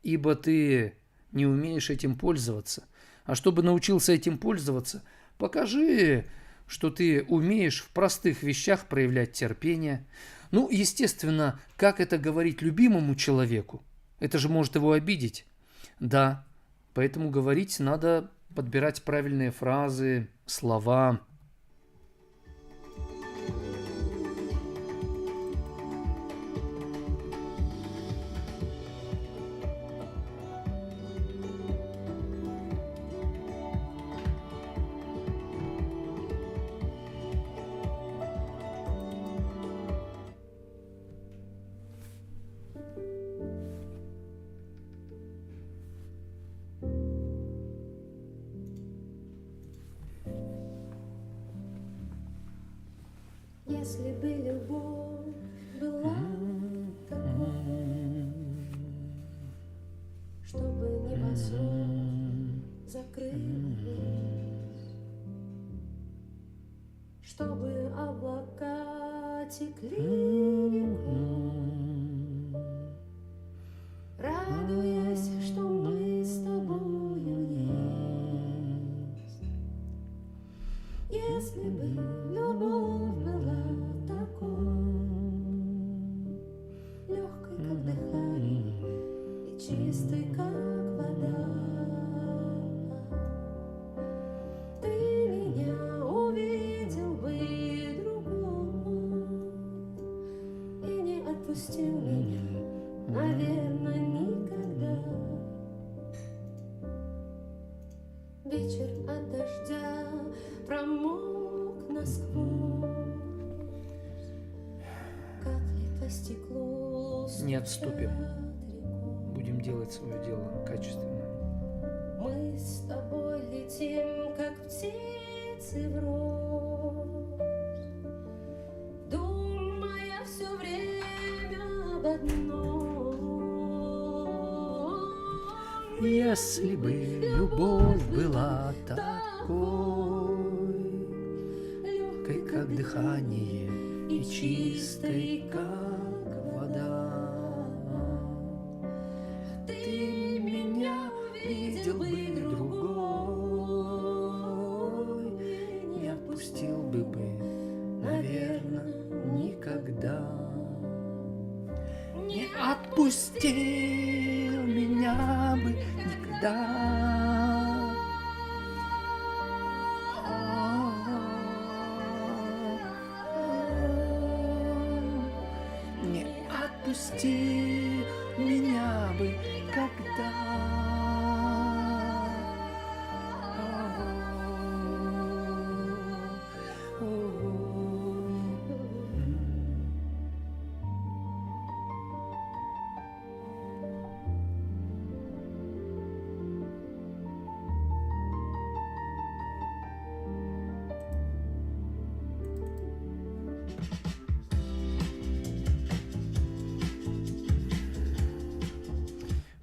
ибо ты не умеешь этим пользоваться. А чтобы научился этим пользоваться, покажи, что ты умеешь в простых вещах проявлять терпение. Ну, естественно, как это говорить любимому человеку? Это же может его обидеть. Да, поэтому говорить надо, подбирать правильные фразы, слова. Если бы любовь была такой, чтобы небосвод закрылись, чтобы облака текли рекой, чистый, как вода. Ты меня увидел бы другому и не отпустил меня, наверное, никогда. Вечер от дождя промок насквозь, капли по стеклу Не отступим. стучат рекой. Будем делать свое дело качественно. Мы с тобой летим, как птицы в рожь, думая все время об одном. Если бы любовь была такой, легкой, как дыхание, и чистой, как вода, ты меня видел бы другой, не отпустил бы, наверное, никогда. Не отпустил меня бы никогда. Не отпусти меня бы когда.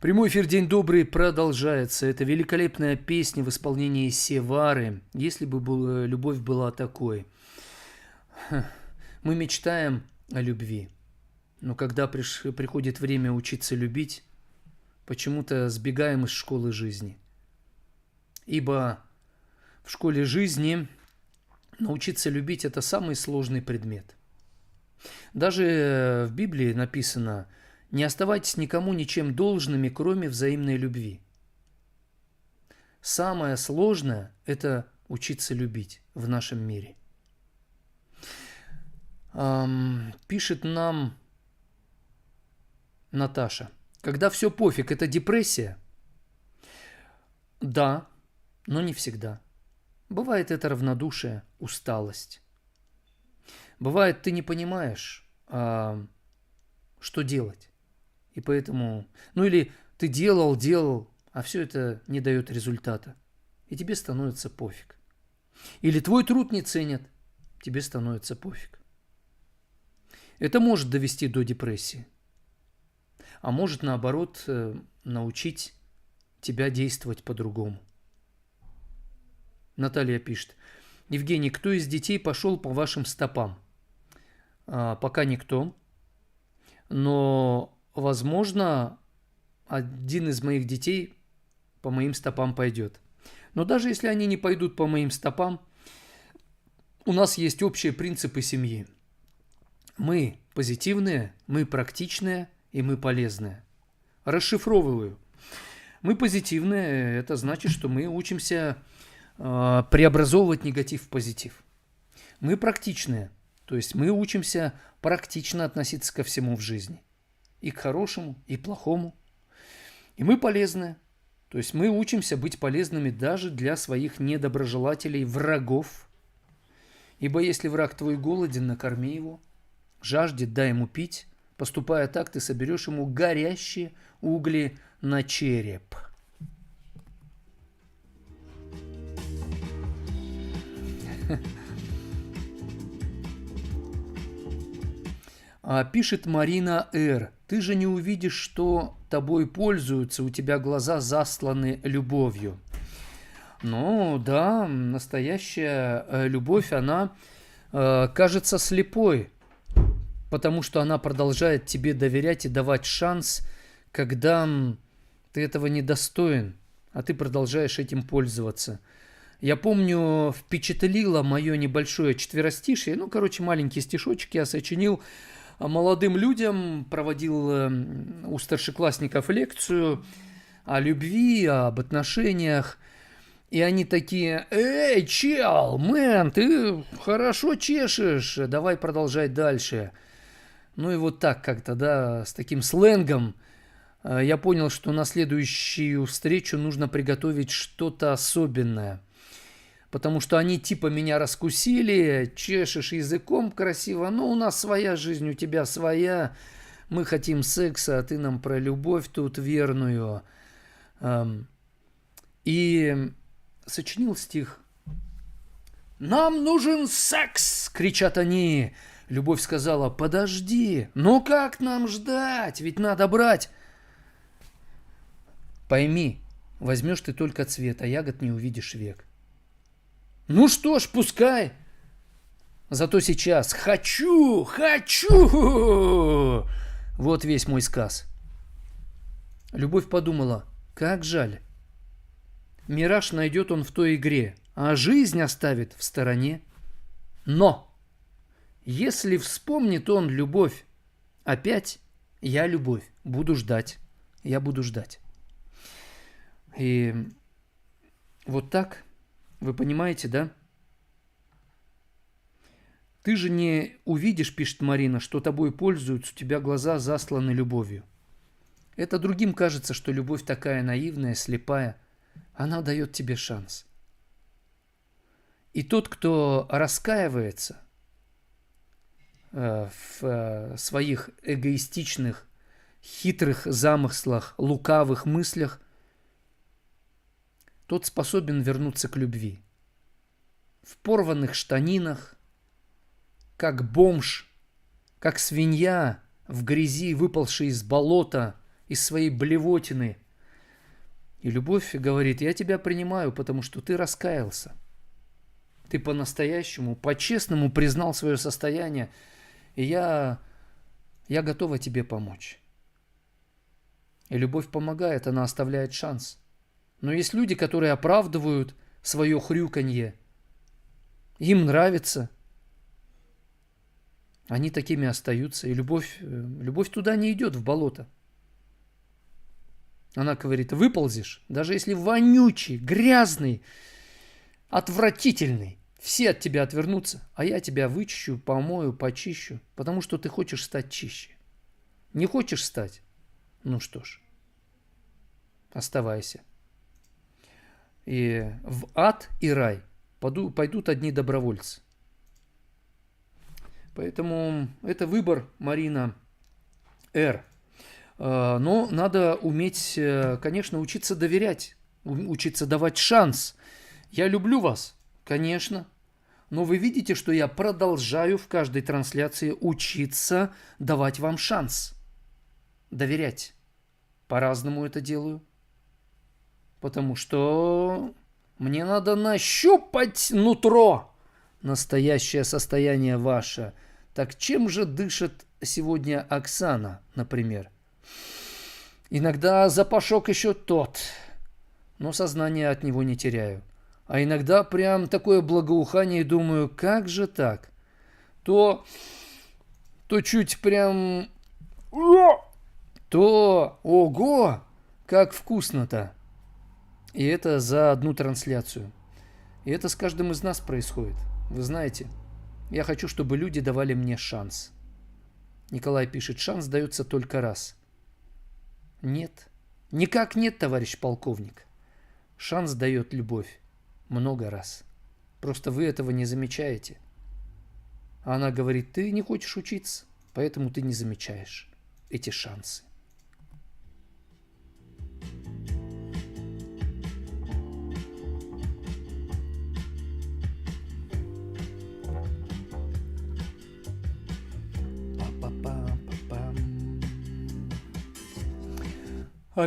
Прямой эфир «День добрый» продолжается. Это великолепная песня в исполнении Севары. Если бы любовь была такой. Мы мечтаем о любви. Но когда приходит время учиться любить, почему-то сбегаем из школы жизни. Ибо в школе жизни научиться любить – это самый сложный предмет. Даже в Библии написано: «Не оставайтесь никому ничем должными, кроме взаимной любви». Самое сложное – это учиться любить в нашем мире. Пишет нам Наташа: когда все пофиг, это депрессия? Да, но не всегда. Бывает это равнодушие, усталость. Бывает, ты не понимаешь, что делать. И поэтому, или ты делал, а все это не дает результата. И тебе становится пофиг. Или твой труд не ценят, тебе становится пофиг. Это может довести до депрессии. А может, наоборот, научить тебя действовать по-другому. Наталья пишет: Евгений, кто из детей пошел по вашим стопам? Пока никто. Но, возможно, один из моих детей по моим стопам пойдет. Но даже если они не пойдут по моим стопам, у нас есть общие принципы семьи. Мы позитивные, мы практичные и мы полезные. Расшифровываю. Мы позитивные, это значит, что мы учимся преобразовывать негатив в позитив. Мы практичные, то есть мы учимся практично относиться ко всему в жизни. И к хорошему, и к плохому. И мы полезные, то есть мы учимся быть полезными даже для своих недоброжелателей, врагов. Ибо если враг твой голоден, накорми его, жаждет, дай ему пить. Поступая так, ты соберешь ему горящие угли на череп. Пишет Марина Р. Ты же не увидишь, что тобой пользуются, у тебя глаза засланы любовью. Ну да, настоящая любовь, она кажется слепой, потому что она продолжает тебе доверять и давать шанс, когда ты этого недостоин, а ты продолжаешь этим пользоваться. Я помню, впечатлило мое небольшое четверостишье, маленький стишочек я сочинил молодым людям, проводил у старшеклассников лекцию о любви, об отношениях. И они такие: эй, чел, мэн, ты хорошо чешешь, давай продолжать дальше. Ну и вот так как-то, да, с таким сленгом я понял, что на следующую встречу нужно приготовить что-то особенное. Потому что они типа меня раскусили, чешешь языком красиво, но у нас своя жизнь, у тебя своя. Мы хотим секса, а ты нам про любовь тут верную. И сочинил стих. «Нам нужен секс!» — кричат они. Любовь сказала: подожди, ну как нам ждать? Ведь надо брать. Пойми, возьмешь ты только цвет, а ягод не увидишь век. Ну что ж, пускай. Зато сейчас хочу. Вот весь мой сказ. Любовь подумала: как жаль. Мираж найдет он в той игре, а жизнь оставит в стороне. Но если вспомнит он любовь, опять я любовь буду ждать. Я буду ждать. И вот так, вы понимаете, да? Ты же не увидишь, пишет Марина, что тобой пользуются, у тебя глаза засланы любовью. Это другим кажется, что любовь такая наивная, слепая. Она дает тебе шанс. И тот, кто раскаивается в своих эгоистичных, хитрых замыслах, лукавых мыслях, тот способен вернуться к любви. В порванных штанинах, как бомж, как свинья в грязи, выпалший из болота, из своей блевотины. И любовь говорит: я тебя принимаю, потому что ты раскаялся. Ты по-настоящему, по-честному признал свое состояние, и я готова тебе помочь. И любовь помогает, она оставляет шанс. Но есть люди, которые оправдывают свое хрюканье. Им нравится. Они такими остаются. И любовь туда не идет, в болото. Она говорит: выползешь, даже если вонючий, грязный, отвратительный, все от тебя отвернутся, а я тебя вычищу, помою, почищу, потому что ты хочешь стать чище. Не хочешь стать? Ну что ж, оставайся. И в ад и рай пойдут одни добровольцы. Поэтому это выбор, Марина Р. Но надо уметь, конечно, учиться доверять, учиться давать шанс. Я люблю вас, конечно, но вы видите, что я продолжаю в каждой трансляции учиться давать вам шанс. Доверять. По-разному это делаю. Потому что мне надо нащупать нутро, настоящее состояние ваше. Так чем же дышит сегодня Оксана, например? Иногда запашок еще тот, но сознание от него не теряю. А иногда прям такое благоухание, и думаю: как же так? То чуть прям... То ого, как вкусно-то. И это за одну трансляцию. И это с каждым из нас происходит. Вы знаете, я хочу, чтобы люди давали мне шанс. Николай пишет: шанс дается только раз. Нет. Никак нет, товарищ полковник. Шанс дает любовь много раз. Просто вы этого не замечаете. А она говорит: ты не хочешь учиться, поэтому ты не замечаешь эти шансы.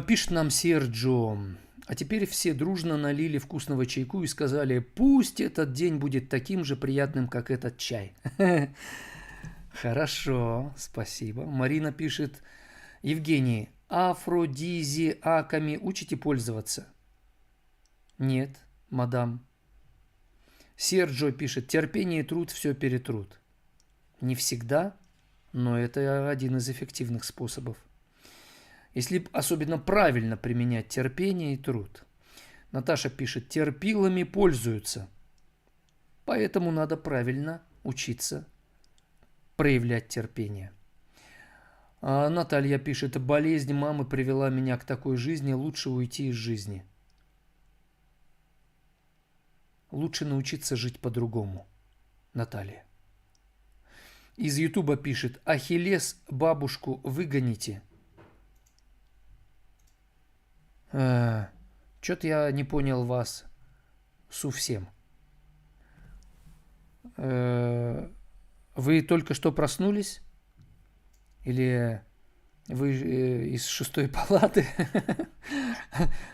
Пишет нам Серджо: а теперь все дружно налили вкусного чайку и сказали: пусть этот день будет таким же приятным, как этот чай. Хорошо, спасибо. Марина пишет: Евгений, афродизиаками учите пользоваться? Нет, мадам. Серджо пишет: терпение и труд все перетрут. Не всегда, но это один из эффективных способов. Если особенно правильно применять терпение и труд. Наташа пишет, терпилами пользуются. Поэтому надо правильно учиться проявлять терпение. А Наталья пишет, болезнь мамы привела меня к такой жизни, лучше уйти из жизни. Лучше научиться жить по-другому. Наталья. Из Ютуба пишет, Ахиллес, бабушку выгоните. Что-то я не понял вас совсем. Вы только что проснулись? Или вы из 6-й палаты?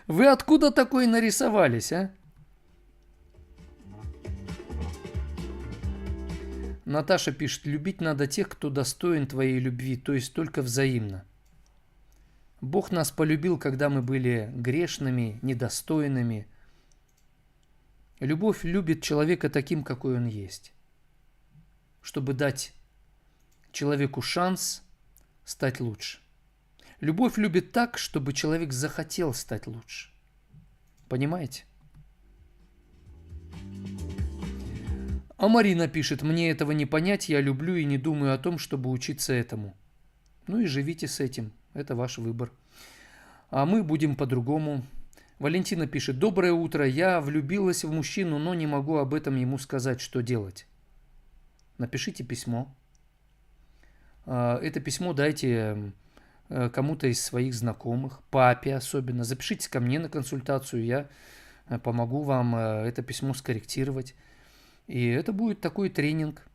Вы откуда такой нарисовались, а? Наташа пишет, любить надо тех, кто достоин твоей любви, то есть только взаимно. Бог нас полюбил, когда мы были грешными, недостойными. Любовь любит человека таким, какой он есть, чтобы дать человеку шанс стать лучше. Любовь любит так, чтобы человек захотел стать лучше. Понимаете? А Марина пишет, мне этого не понять, я люблю и не думаю о том, чтобы учиться этому. Ну и живите с этим, это ваш выбор. А мы будем по-другому. Валентина пишет, доброе утро, я влюбилась в мужчину, но не могу об этом ему сказать, что делать. Напишите письмо. Это письмо дайте кому-то из своих знакомых, папе особенно. Запишитесь ко мне на консультацию, я помогу вам это письмо скорректировать. И это будет такой тренинг,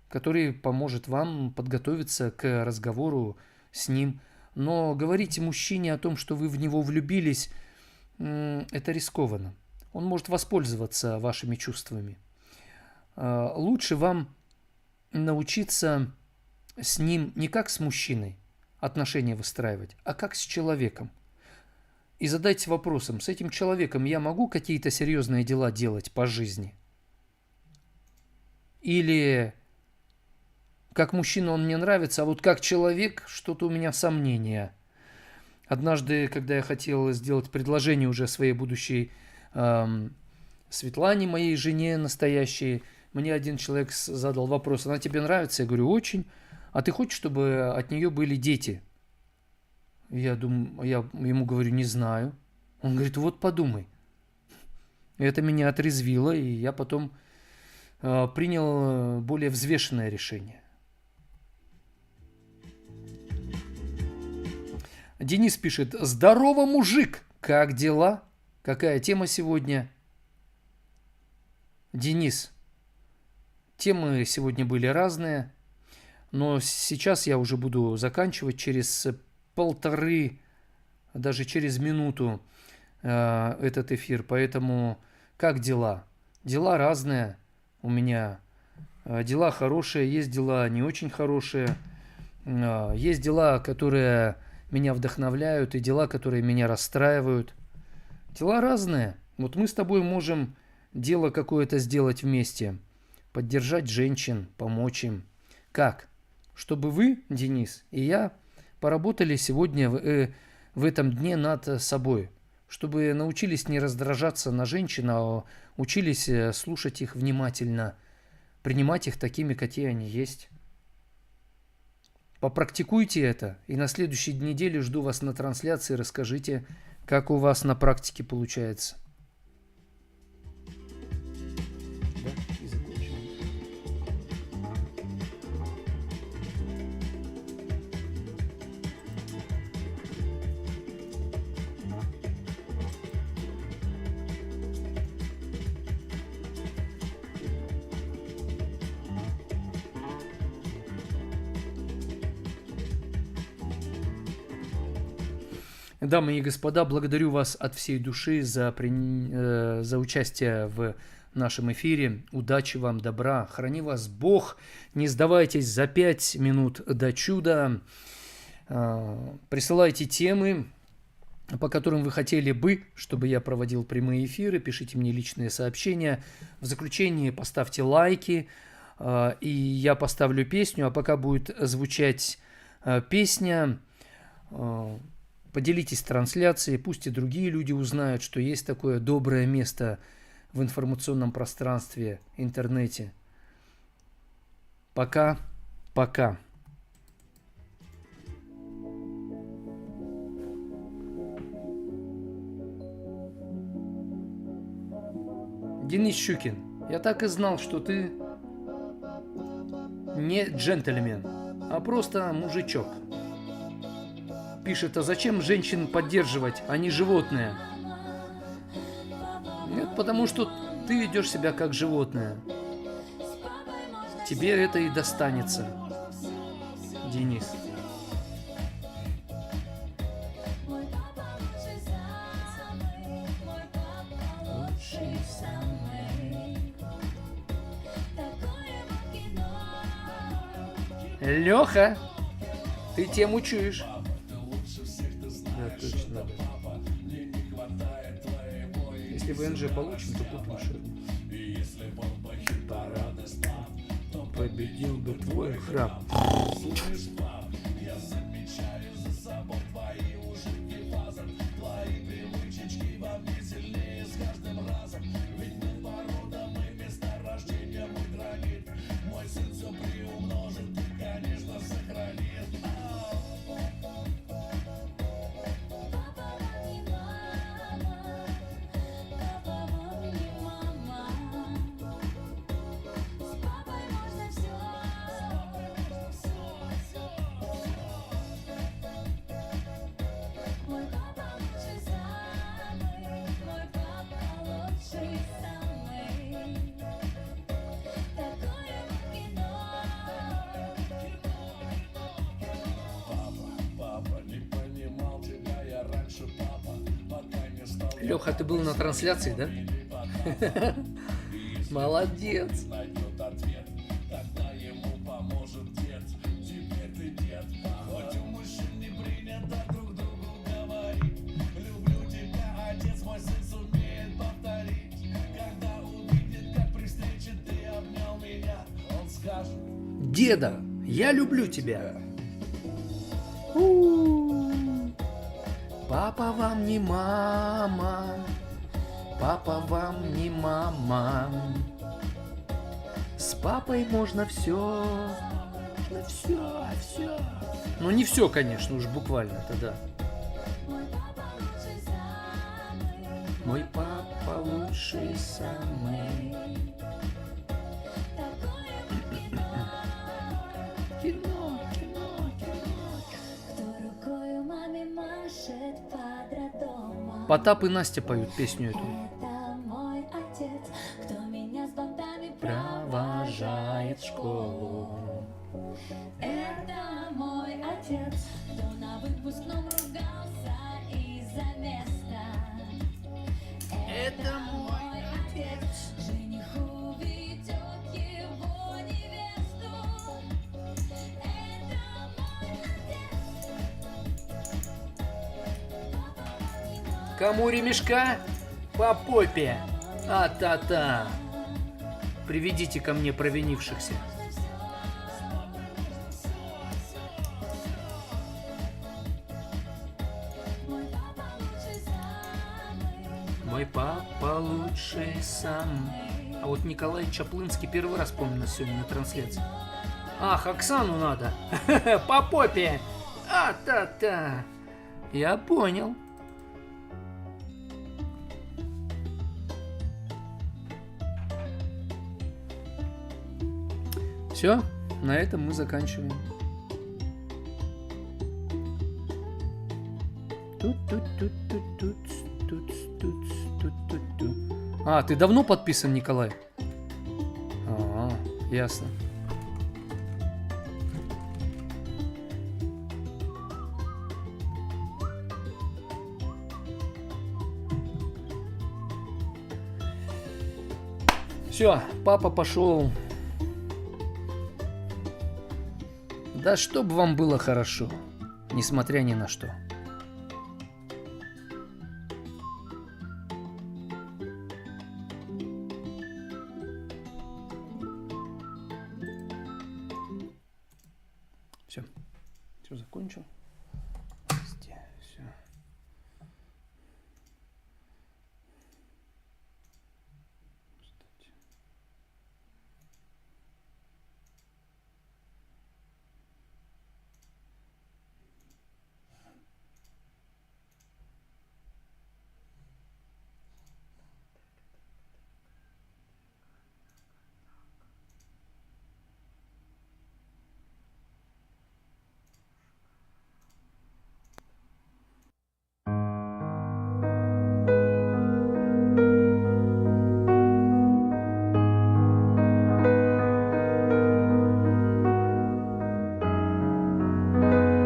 который поможет вам подготовиться к разговору с ним. Но говорите мужчине о том, что вы в него влюбились, это рискованно. Он может воспользоваться вашими чувствами. Лучше вам научиться с ним не как с мужчиной отношения выстраивать, а как с человеком. И задайтесь вопросом, с этим человеком я могу какие-то серьезные дела делать по жизни? Или как мужчина он мне нравится, а вот как человек что-то у меня сомнения. Однажды, когда я хотел сделать предложение уже своей будущей Светлане, моей жене настоящей, мне один человек задал вопрос, она тебе нравится? Я говорю, очень. А ты хочешь, чтобы от нее были дети? Я ему говорю, не знаю. Он говорит, вот подумай. Это меня отрезвило, и я потом принял более взвешенное решение. Денис пишет, здорово, мужик, как дела? Какая тема сегодня? Денис, темы сегодня были разные, но сейчас я уже буду заканчивать через полторы, даже через минуту этот эфир, поэтому как дела? Дела разные. У меня дела хорошие, есть дела не очень хорошие, есть дела, которые меня вдохновляют, и дела, которые меня расстраивают. Дела разные. Вот мы с тобой можем дело какое-то сделать вместе, поддержать женщин, помочь им. Как? Чтобы вы, Денис, и я поработали сегодня в этом дне над собой, чтобы научились не раздражаться на женщин, а учились слушать их внимательно, принимать их такими, какие они есть. Попрактикуйте это, и на следующей неделе жду вас на трансляции, расскажите, как у вас на практике получается. Дамы и господа, благодарю вас от всей души за участие в нашем эфире. Удачи вам, добра, храни вас Бог. Не сдавайтесь за 5 минут до чуда. Присылайте темы, по которым вы хотели бы, чтобы я проводил прямые эфиры. Пишите мне личные сообщения. В заключении поставьте лайки. И я поставлю песню, а пока будет звучать песня, поделитесь трансляцией, пусть и другие люди узнают, что есть такое доброе место в информационном пространстве, интернете. Пока. Денис Щукин, я так и знал, что ты не джентльмен, а просто мужичок. Пишет, а зачем женщин поддерживать, они животные? Нет, потому что ты ведешь себя как животное. Тебе это и достанется, Денис. Леха, ты тему чуешь? Да, точно. Если ВНЖ получим, то купим шеру. Победил бы твой храм. Леха, ты был на трансляции, да? Молодец. Деда, я люблю тебя. Папа вам не мама, папа вам не мама. С папой можно все, все. Ну не все, конечно, уж буквально-то, да. Мой папа лучший самый. Кино. Потап и Настя поют песню эту. Это мой отец, кто меня с бантами Провожает в школу. Это мой отец, кто на выпускном ругался из-за места. Это мой отец, жениху ведет его невесту. Это мой отец. Кому ремешка? По попе. А-та-та. Приведите ко мне провинившихся. Мой папа лучший сам. А вот Николай Чаплынский первый раз помню на сегодня на трансляции. Ах, Оксану надо. По попе. А-та-та. Я понял. Все, на этом мы заканчиваем. А, ты давно подписан, Николай? А, ясно. Все, папа пошел. Да чтоб вам было хорошо, несмотря ни на что. Все, закончил.